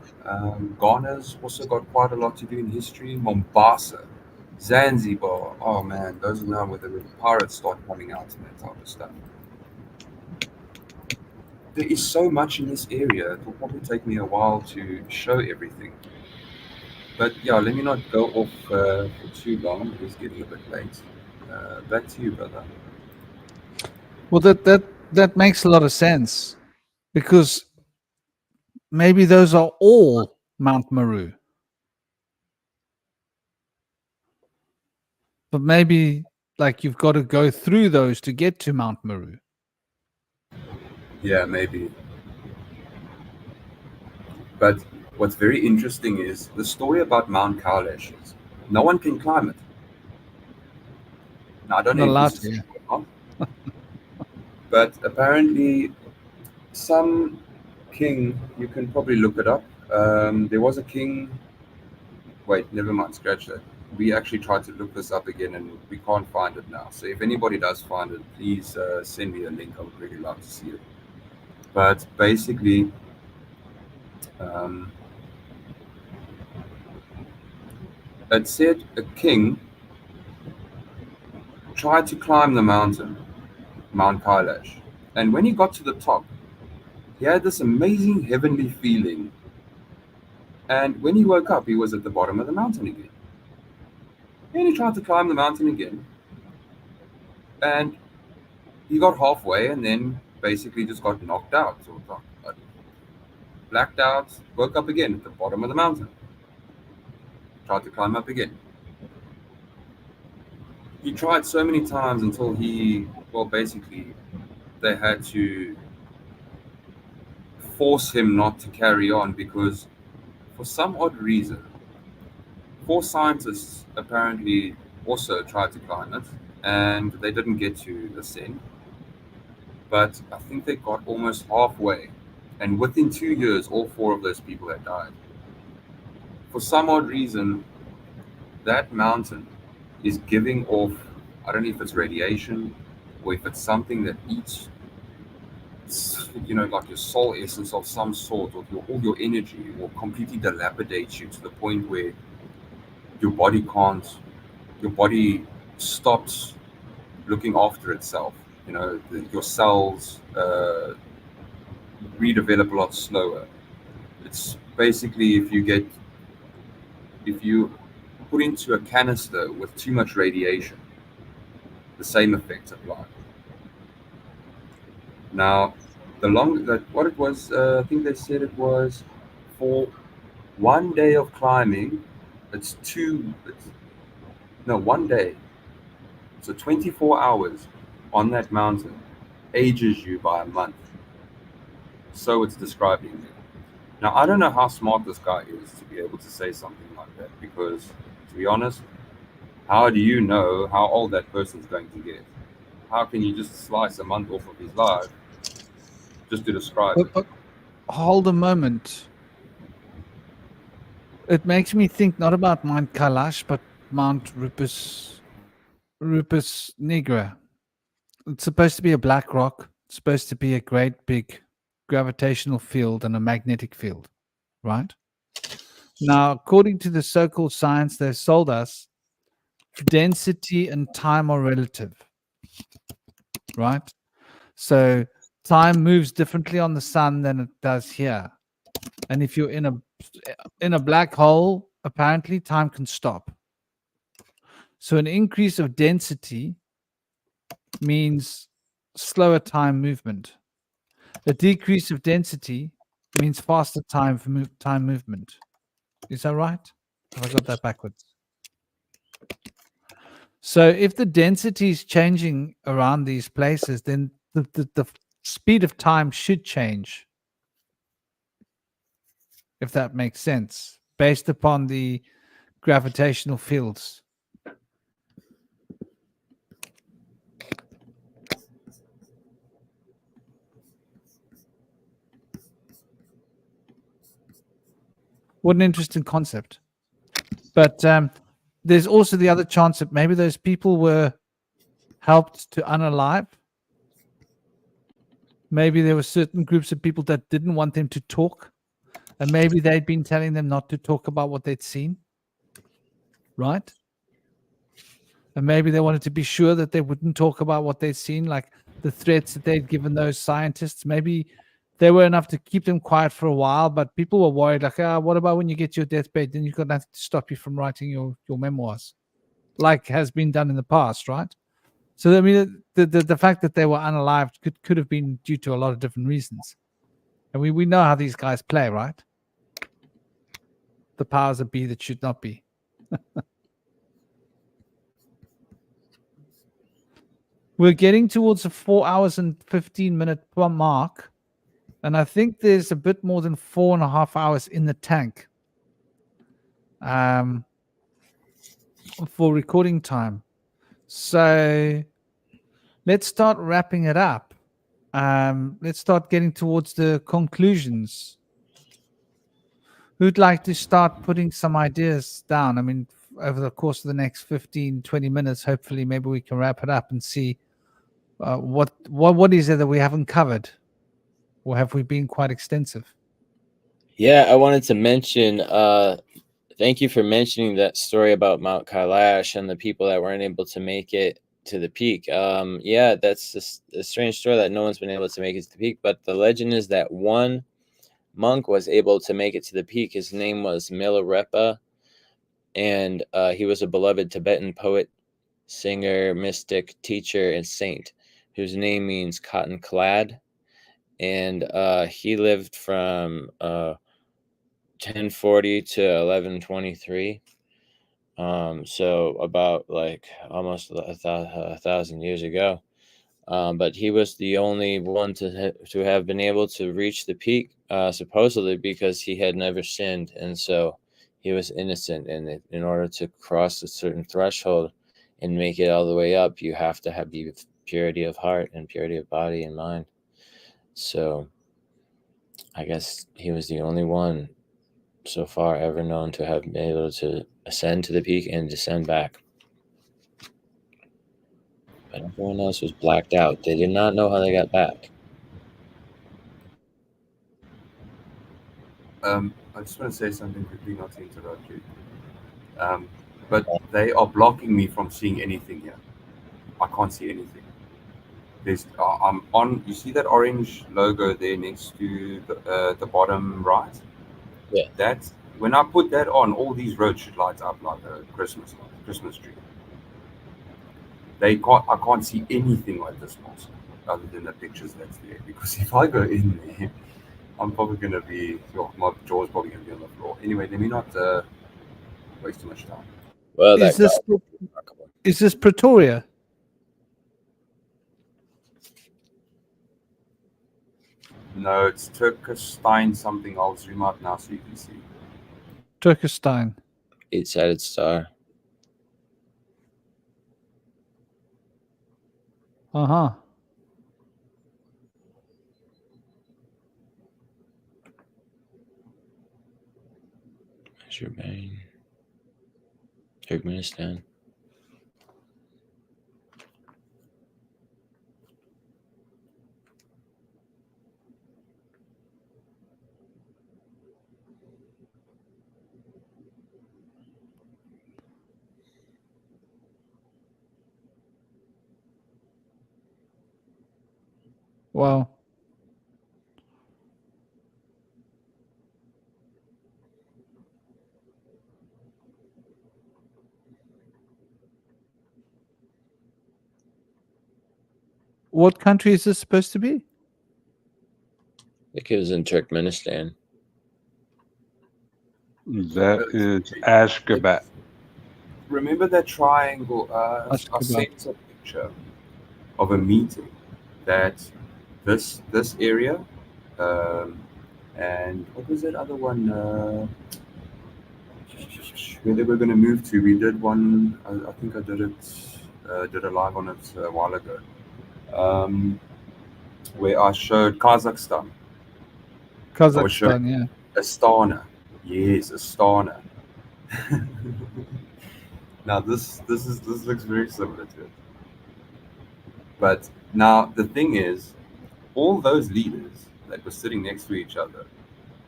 Ghana's also got quite a lot to do in history. Mombasa, Zanzibar. Oh man, those are now where the pirates start coming out and that type of stuff. There is so much in this area. It will probably take me a while to show everything. But yeah, let me not go off for too long. It's getting a bit late. Back to you, brother. Well, that makes a lot of sense because maybe those are all Mount Meru, but maybe like you've got to go through those to get to Mount Meru. Yeah, maybe. But what's very interesting is the story about Mount Kailash is no one can climb it. Now, I don't know Not if allowed this is to. true or not, but apparently some king, you can probably look it up. There was a king. Wait, never mind, scratch that. We actually tried to look this up again and we can't find it now. So if anybody does find it, please send me a link. I would really love to see it. But basically, um, it said a king tried to climb the mountain, Mount Kailash. And when he got to the top, he had this amazing heavenly feeling. And when he woke up, he was at the bottom of the mountain again. And he tried to climb the mountain again. And he got halfway and then basically just got knocked out. So blacked out, woke up again at the bottom of the mountain. Tried to climb up again. He tried so many times until well, basically, they had to force him not to carry on because for some odd reason, 4 scientists apparently also tried to climb it and they didn't get to ascend. But I think they got almost halfway. And within 2 years, all 4 of those people had died. For some odd reason, that mountain is giving off, I don't know if it's radiation or if it's something that eats, like your soul essence of some sort, or all your energy will completely dilapidate you to the point where your body can't, your body stops looking after itself. Your cells redevelop a lot slower. It's basically if you put into a canister with too much radiation, the same effects apply. Now, what it was, I think they said it was for 1 day of climbing. It's two. It's, no, 1 day. So 24 hours on that mountain ages you by a month. So it's describing it. Now, I don't know how smart this guy is to be able to say something like that, because, to be honest, how do you know how old that person's going to get? How can you just slice a month off of his life just to describe it? But hold a moment. It makes me think not about Mount Kailash, but Mount Rupes Nigra. It's supposed to be a black rock. It's supposed to be a great big gravitational field and a magnetic field, right? Now, according to the so-called science they've sold us, density and time are relative, right? So time moves differently on the sun than it does here. And if you're in a black hole, apparently time can stop. So an increase of density means slower time movement. A decrease of density means faster time movement. Is that right? Have I got that backwards? So if the density is changing around these places, then the speed of time should change, if that makes sense, based upon the gravitational fields. What an interesting concept. But there's also the other chance that maybe those people were helped to unalive. Maybe there were certain groups of people that didn't want them to talk, and maybe they'd been telling them not to talk about what they'd seen, right? And maybe they wanted to be sure that they wouldn't talk about what they'd seen, like the threats that they'd given those scientists. Maybe they were enough to keep them quiet for a while, but people were worried, like, what about when you get to your deathbed? Then you're going to have to stop you from writing your memoirs, like has been done in the past, right? So, I mean, the fact that they were unalived could have been due to a lot of different reasons. And we know how these guys play, right? The powers that be that should not be. We're getting towards the 4 hours and 15-minute mark. And I think there's a bit more than 4.5 hours in the tank for recording time. So let's start wrapping it up. Let's start getting towards the conclusions. Who'd like to start putting some ideas down? I mean, over the course of the next 15, 20 minutes, hopefully maybe we can wrap it up and see what is it that we haven't covered? Or have we been quite extensive? Yeah, I wanted to mention, thank you for mentioning that story about Mount Kailash and the people that weren't able to make it to the peak. Yeah, that's just a strange story that no one's been able to make it to the peak. But the legend is that one monk was able to make it to the peak. His name was Milarepa, and he was a beloved Tibetan poet, singer, mystic, teacher, and saint, whose name means cotton clad. And he lived from 1040 to 1123. So about like almost a thousand years ago. But he was the only one to have been able to reach the peak, supposedly because he had never sinned, and so he was innocent. And in order to cross a certain threshold and make it all the way up, you have to have the purity of heart and purity of body and mind. So I guess he was the only one so far ever known to have been able to ascend to the peak and descend back. But everyone else was blacked out. They did not know how they got back. I just want to say something quickly, not to interrupt you. But they are blocking me from seeing anything here. I can't see anything. There's I'm on. You see that orange logo there next to the bottom right? Yeah. That's when I put that on. All these roads should light up like a Christmas tree. I can't see anything like this mosque other than the pictures that's there. Because if I go in there, I'm probably going to be, my jaw's probably going to be on the floor. Anyway, let me not waste too much time. Well, Is this Pretoria? No, it's Turkestan something. I'll zoom out now so you can see. Turkestan. 8-sided star. Uh-huh. Azerbaijan. Turkmenistan. Wow. What country is this supposed to be? I think it was in Turkmenistan. That is Ashgabat. Remember that triangle? I Ashgabat. sent a picture of a meeting that this area, and what was that other one? Where they were going to move to? We did one. I think I did it. Did a live on it a while ago, where I showed Kazakhstan. I was showing Kazakhstan, yeah. Astana. Yes, Astana. Now this looks very similar to it. But now the thing is, all those leaders that were sitting next to each other,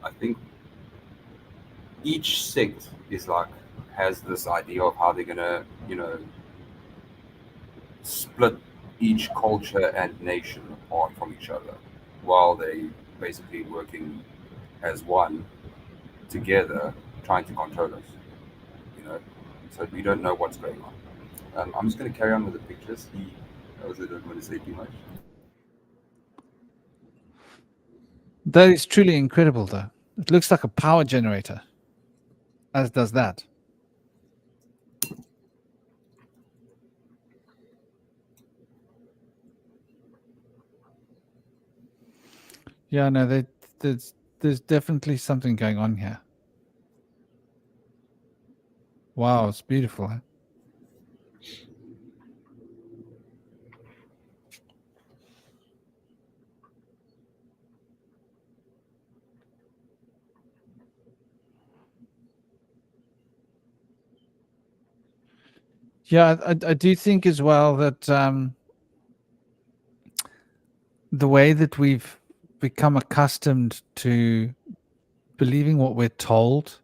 I think each sect is like has this idea of how they're gonna, split each culture and nation apart from each other, while they basically working as one together, trying to control us. You know, so we don't know what's going on. I'm just gonna carry on with the pictures. I also don't want to say too much. That is truly incredible, though. It looks like a power generator, as does that. Yeah, no, there's definitely something going on here. Wow, it's beautiful. Huh? Yeah, I do think as well that the way that we've become accustomed to believing what we're told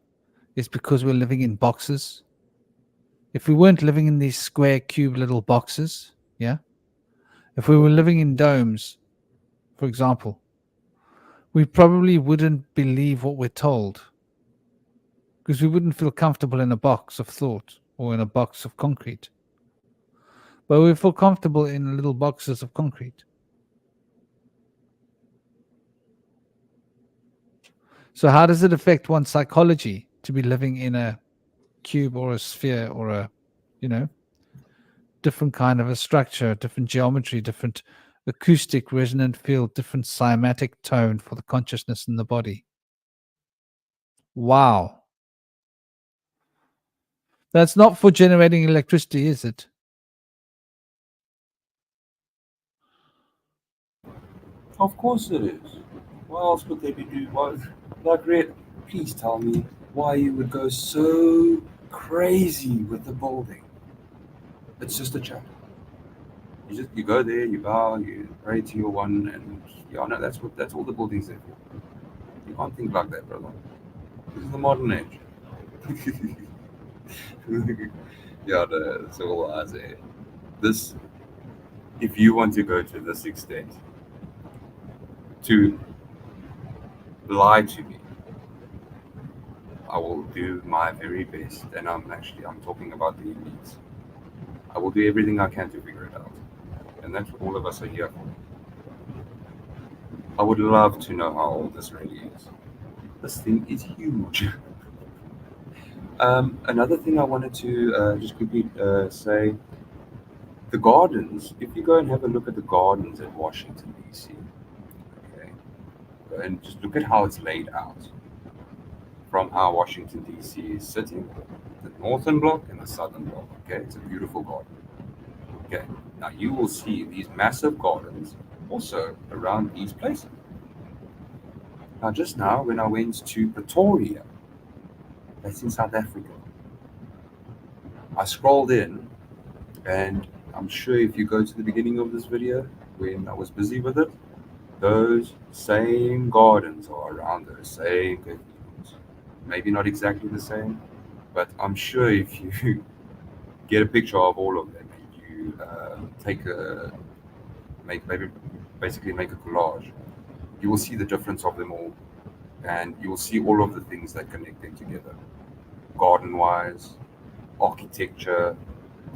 is because we're living in boxes. If we weren't living in these square cube little boxes, yeah, if we were living in domes, for example, we probably wouldn't believe what we're told because we wouldn't feel comfortable in a box of thought or in a box of concrete. But we feel comfortable in little boxes of concrete. So how does it affect one's psychology to be living in a cube or a sphere or a, different kind of a structure, different geometry, different acoustic resonant field, different cymatic tone for the consciousness in the body? Wow. That's not for generating electricity, is it? Of course it is. What else would they be doing? Like, Red, please tell me why you would go so crazy with the building. It's just a chapel. You go there, you bow, you pray to your one, and yeah, no, that's all the building's there for. You can't think like that, brother. This is the modern age. Yeah, it's all eyes there. This, if you want to go to this extent, to lie to me, I will do my very best, and I'm talking about the elites. I will do everything I can to figure it out, and that's what all of us are here for. I would love to know how old this really is. This thing is huge. Another thing I wanted to just quickly say, the gardens. If you go and have a look at the gardens at Washington D.C., okay, and just look at how it's laid out from how Washington D.C. is sitting, the northern block and the southern block. Okay, it's a beautiful garden. Okay, now you will see these massive gardens also around these places. Now, just now, when I went to Pretoria, that's in South Africa, I scrolled in, and I'm sure if you go to the beginning of this video, when I was busy with it, those same gardens are around those same cathedrals. Maybe not exactly the same, but I'm sure if you get a picture of all of them and you take a maybe basically make a collage, you will see the difference of them all, and you will see all of the things that connect them together, garden wise, architecture,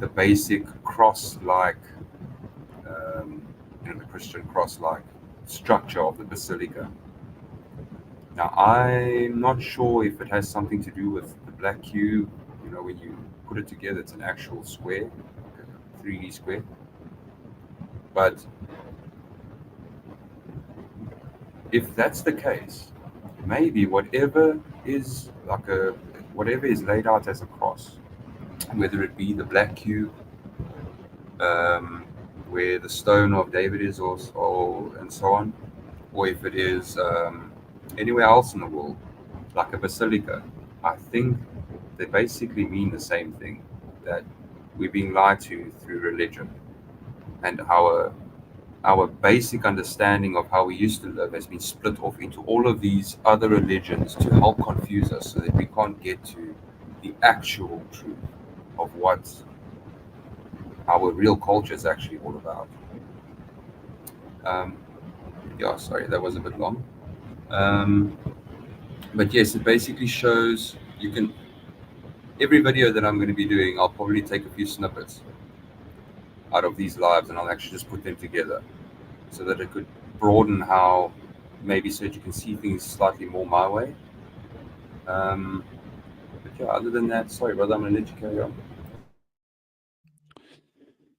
the basic cross-like, the Christian cross-like structure of the basilica. Now, I'm not sure if it has something to do with the black cube. When you put it together, it's an actual square, like a 3D square. But if that's the case, maybe whatever is laid out as a cross, whether it be the black cube, where the stone of David is, or and so on, or if it is anywhere else in the world, like a basilica, I think they basically mean the same thing, that we're being lied to through religion, and our basic understanding of how we used to live has been split off into all of these other religions to help confuse us so that we can't get to the actual truth of what our real culture is actually all about. Yeah, sorry, that was a bit long. But yes, it basically shows every video that I'm going to be doing, I'll probably take a few snippets out of these lives and I'll actually just put them together so that it could broaden how, maybe so that you can see things slightly more my way. But yeah, other than that, sorry, brother, I'm going to let you carry on.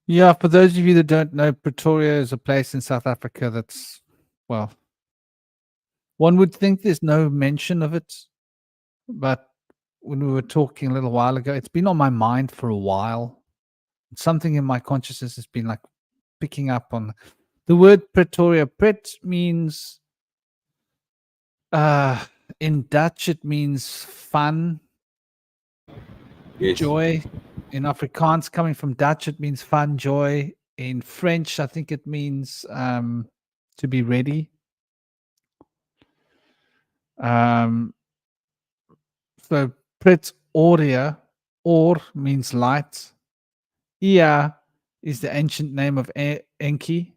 Yeah, for those of you that don't know, Pretoria is a place in South Africa that's, well, one would think there's no mention of it, but when we were talking a little while ago, it's been on my mind for a while. Something in my consciousness has been like picking up on the word Pretoria. Pret means, in Dutch, it means fun, Yes. joy. In Afrikaans, coming from Dutch, it means fun, joy. In French, I think it means to be ready. So Pretoria, or means light. Ea is the ancient name of Enki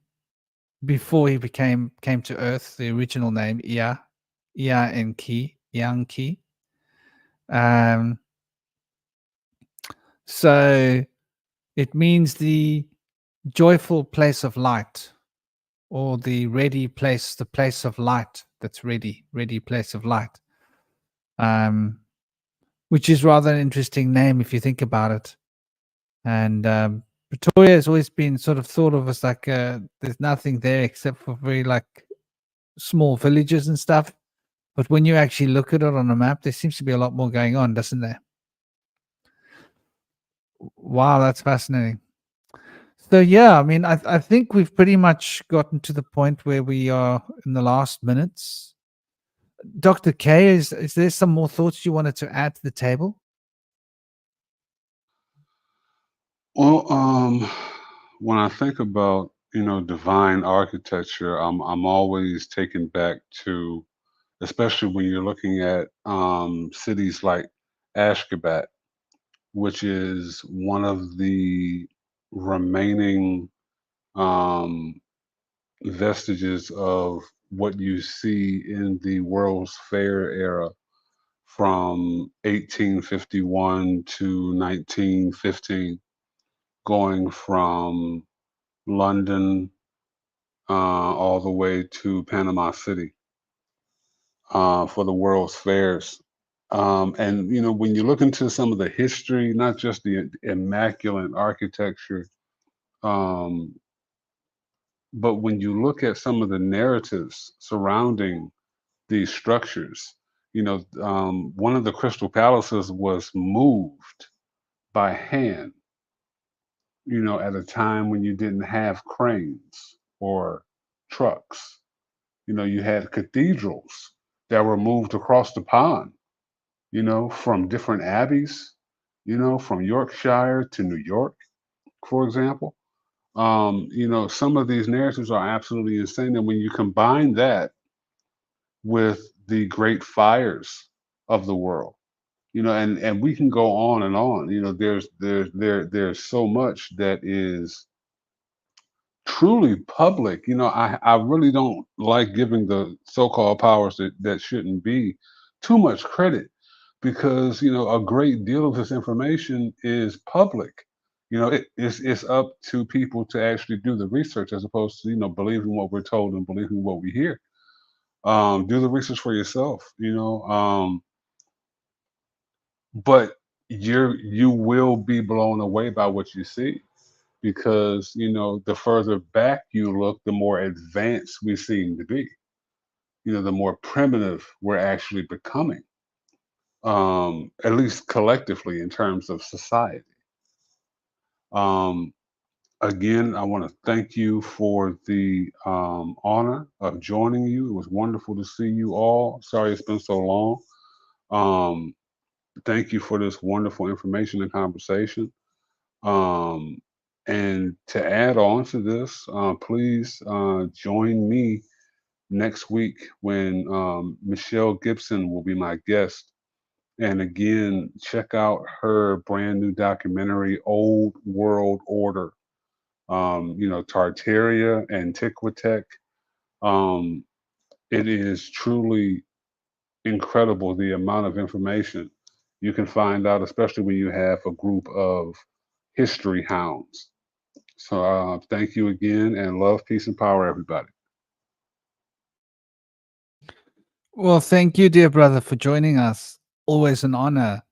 before he came to Earth. The original name Ea Enki, Yanki. So it means the joyful place of light, or the ready place, the place of light that's ready place of light. Which is rather an interesting name if you think about it. And Pretoria has always been sort of thought of as like there's nothing there except for very like small villages and stuff. But when you actually look at it on a map, there seems to be a lot more going on, doesn't there? Wow, that's fascinating. So yeah, I mean, I think we've pretty much gotten to the point where we are in the last minutes. Dr. K, is there some more thoughts you wanted to add to the table? Well, when I think about divine architecture, I'm always taken back to, especially when you're looking at cities like Ashgabat, which is one of the remaining um, vestiges of what you see in the World's Fair era from 1851 to 1915, going from London all the way to Panama City for the World's Fairs. And when you look into some of the history, not just the immaculate architecture, but when you look at some of the narratives surrounding these structures. One of the crystal palaces was moved by hand, at a time when you didn't have cranes or trucks. You had cathedrals that were moved across the pond, from different abbeys, from Yorkshire to New York, for example. Some of these narratives are absolutely insane. And when you combine that with the great fires of the world, and we can go on and on. There's so much that is truly public. I really don't like giving the so-called powers that shouldn't be too much credit, because a great deal of this information is public. It's up to people to actually do the research, as opposed to believing what we're told and believing what we hear. Do the research for yourself. But you will be blown away by what you see, because the further back you look, the more advanced we seem to be. The more primitive we're actually becoming, at least collectively in terms of society. um, Again, I want to thank you for the honor of joining you. It was wonderful to see you all. Sorry it's been so long. um, Thank you for this wonderful information and conversation. Um, and to add on to this, please join me next week when Michelle Gibson will be my guest. And again, check out her brand new documentary, Old World Order. Tartaria, Antiquitech. Um, it is truly incredible the amount of information you can find out, especially when you have a group of history hounds. So thank you again, and love, peace, and power, everybody. Well, thank you, dear brother, for joining us. Always an honor.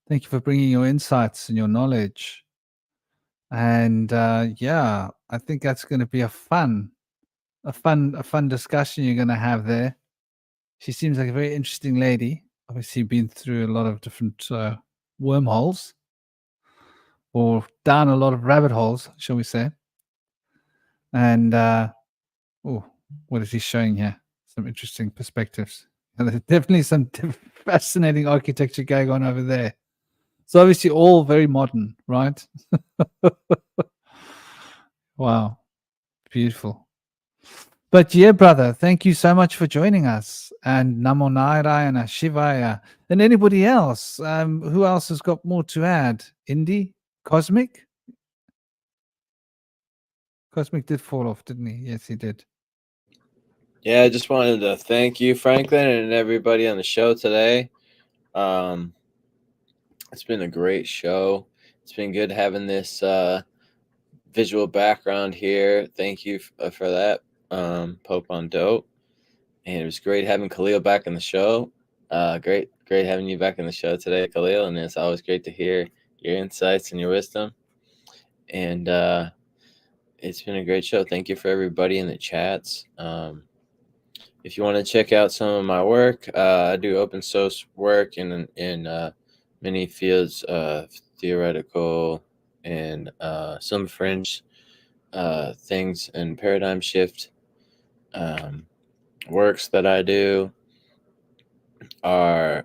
Thank you for bringing your insights and your knowledge. And yeah, I think that's going to be a fun discussion you're going to have there. She seems like a very interesting lady. Obviously, been through a lot of different wormholes, or down a lot of rabbit holes, shall we say? And oh, what is he showing here? Some interesting perspectives. And there's definitely some fascinating architecture going on over there. So obviously, all very modern, right? Wow, beautiful. But yeah, brother, thank you so much for joining us. And Namo Narayana, Shivaya, and anybody else. Who else has got more to add? Indy? Cosmic? Cosmic did fall off, didn't he? Yes, he did. Yeah, I just wanted to thank you, Franklin, and everybody on the show today. It's been a great show. It's been good having this visual background here. Thank you for that, Pope on Dope. And it was great having Khalil back in the show. Great having you back in the show today, Khalil. And it's always great to hear your insights and your wisdom. And it's been a great show. Thank you for everybody in the chats. If you want to check out some of my work, I do open source work in many fields, theoretical and some fringe things and paradigm shift works that I do are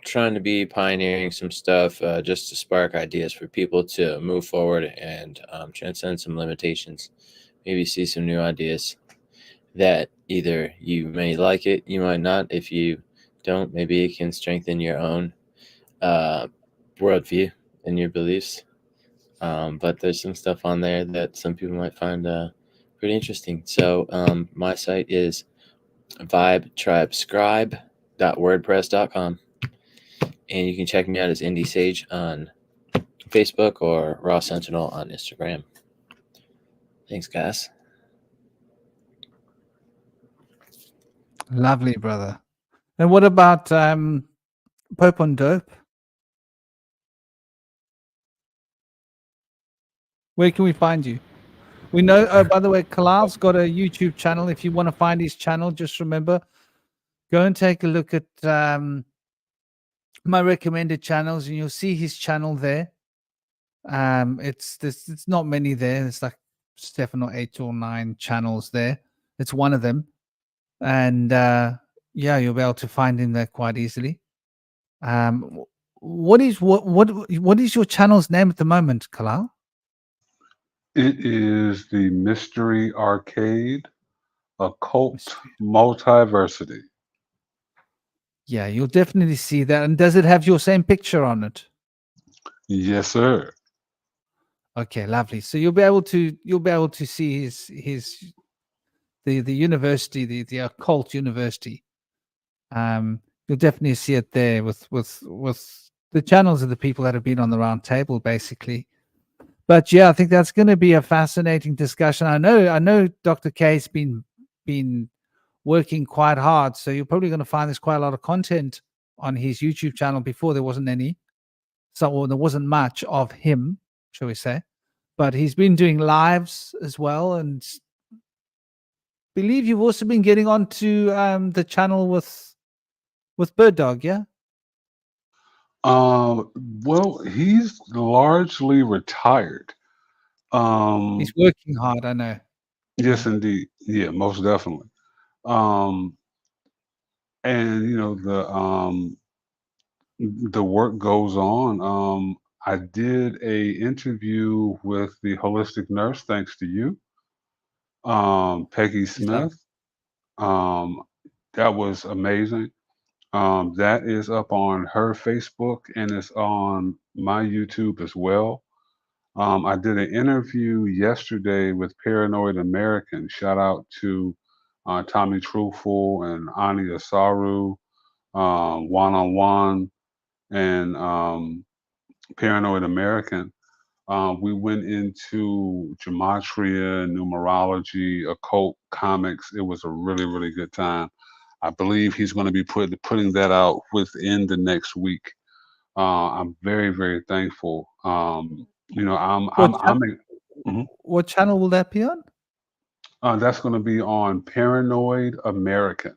trying to be pioneering some stuff just to spark ideas for people to move forward and transcend some limitations, maybe see some new ideas that either you may like it, you might not. If you don't, maybe it can strengthen your own worldview and your beliefs. But there's some stuff on there that some people might find pretty interesting. So my site is vibetribescribe.wordpress.com, and you can check me out as Indie Sage on Facebook or Raw Sentinel on Instagram. Thanks, guys. Lovely, brother. And what about Pope on Dope? Where can we find you? We know, oh, by the way, Kalal's got a YouTube channel. If you want to find his channel, just remember Go and take a look at my recommended channels, and you'll see his channel there. It's not many there. It's like 7 or 8 or 9 channels there. It's one of them, and yeah, you'll be able to find him there quite easily. What is your channel's name at the moment, Kalal? It is the Mystery Arcade Occult Mystery. Multiversity. Yeah, you'll definitely see that. And does it have your same picture on it? Yes, sir. Okay, lovely. So you'll be able to see his the university, the occult university. You'll definitely see it there with the channels of the people that have been on the round table, basically. But yeah, I think that's going to be a fascinating discussion. I know Dr. K's been working quite hard, so you're probably going to find there's quite a lot of content on his YouTube channel. Before there wasn't any, so there wasn't much of him, shall we say? But he's been doing lives as well, and believe you've also been getting onto the channel with Bird Dog, yeah? Well, he's largely retired. He's working hard, I know. Yes, indeed. Yeah, most definitely. Um, and the work goes on. I did a interview with the holistic nurse, thanks to you, Peggy He's lovely. Smith. Um, that was amazing. That is up on her Facebook and it's on my YouTube as well. I did an interview yesterday with Paranoid American. Shout out to Tommy Truthful and Ani Asaru, One on One, and Paranoid American. We went into gematria, numerology, occult comics. It was a really, really good time. I believe he's going to be putting that out within the next week. I'm very, very thankful. What Mhm. what channel will that be on? That's going to be on Paranoid American.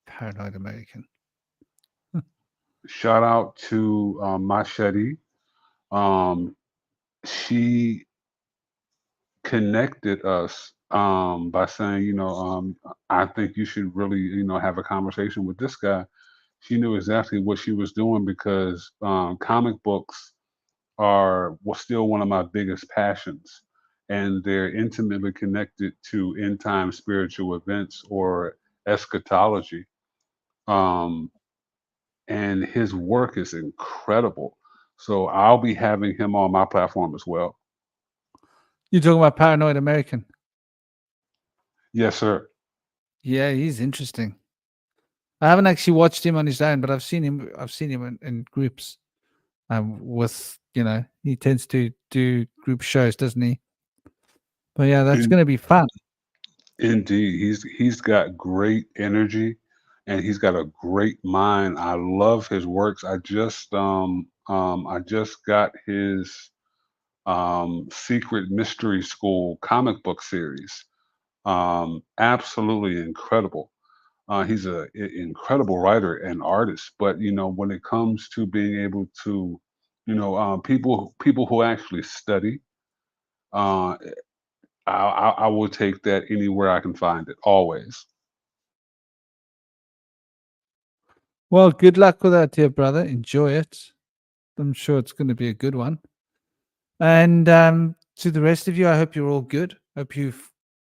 Paranoid American. Shout out to Machete. Um, she connected us by saying, I think you should really, have a conversation with this guy. She knew exactly what she was doing because comic books was still one of my biggest passions, and they're intimately connected to end time spiritual events or eschatology. Um, and his work is incredible. So I'll be having him on my platform as well. You're talking about Paranoid American. Yes, sir. Yeah, he's interesting. I haven't actually watched him on his own, but I've seen him. I've seen him in groups. With he tends to do group shows, doesn't he? But yeah, that's In, going to be fun. indeed, he's got great energy, and he's got a great mind. I love his works. I just got his Secret Mystery School comic book series. Absolutely incredible. He's an incredible writer and artist. But when it comes to being able to, people who actually study, uh, I will take that anywhere I can find it. Always. Well, good luck with that, dear brother. Enjoy it. I'm sure it's going to be a good one. And to the rest of you, I hope you're all good. Hope you've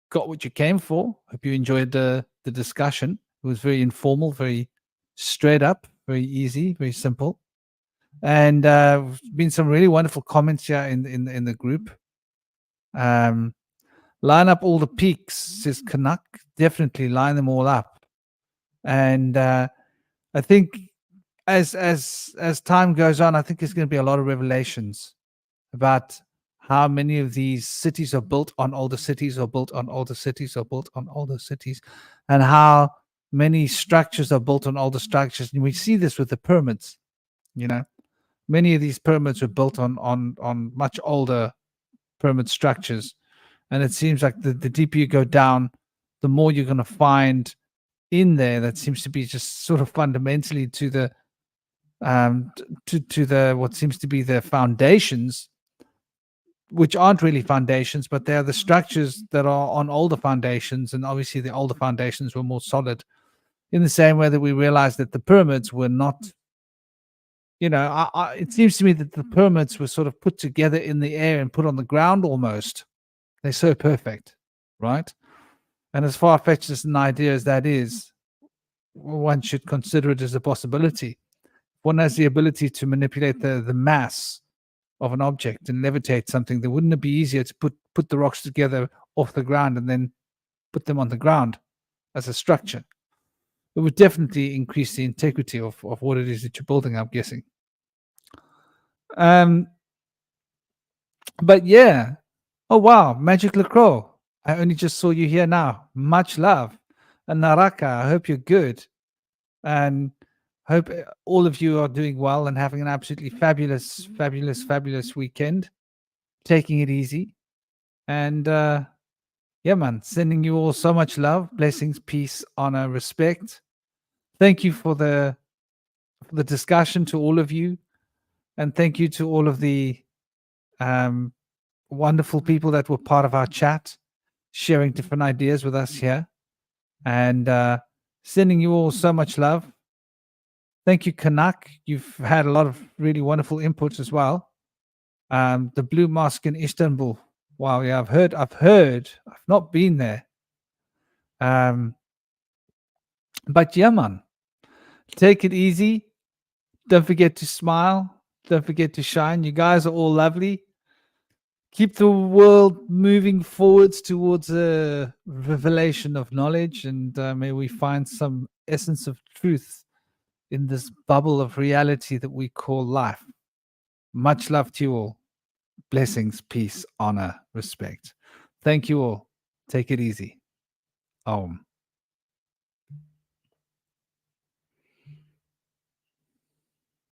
got what you came for. Hope you enjoyed the discussion. It was very informal, very straight up, very easy, very simple. And been some really wonderful comments here in the group. Line up all the peaks, says Canuck. Definitely line them all up. And I think as time goes on, I think there's going to be a lot of revelations about how many of these cities are built on older cities or built on older cities or built on older cities, and how many structures are built on older structures. And we see this with the pyramids. Many of these pyramids were built on much older pyramid structures, and it seems like the deeper you go down, the more you're going to find in there that seems to be just sort of fundamentally to the to the what seems to be the foundations, which aren't really foundations, but they are the structures that are on older foundations, and obviously the older foundations were more solid. In the same way that we realized that the pyramids were not, it seems to me that the pyramids were sort of put together in the air and put on the ground almost. They're so perfect, right? And as far-fetched as an idea as that is, one should consider it as a possibility. One has the ability to manipulate the mass of an object and levitate something. Then wouldn't it be easier to put the rocks together off the ground and then put them on the ground as a structure? It would definitely increase the integrity of what it is that you're building, I'm guessing. But yeah. Oh wow, Magic LaCroix. I only just saw you here now. Much love. And Naraka, I hope you're good. And hope all of you are doing well and having an absolutely fabulous, fabulous, fabulous weekend. Taking it easy. And yeah, man, sending you all so much love, blessings, peace, honor, respect. Thank you for the discussion to all of you. And thank you to all of the wonderful people that were part of our chat, sharing different ideas with us here. And sending you all so much love. Thank you, Kanak. You've had a lot of really wonderful inputs as well. The Blue Mosque in Istanbul. Wow, yeah, I've heard. I've not been there. But yeah, man, take it easy. Don't forget to smile. Don't forget to shine. You guys are all lovely. Keep the world moving forwards towards a revelation of knowledge, and may we find some essence of truth in this bubble of reality that we call life. Much love to you all. Blessings, peace, honor, respect. Thank you all. Take it easy. Om.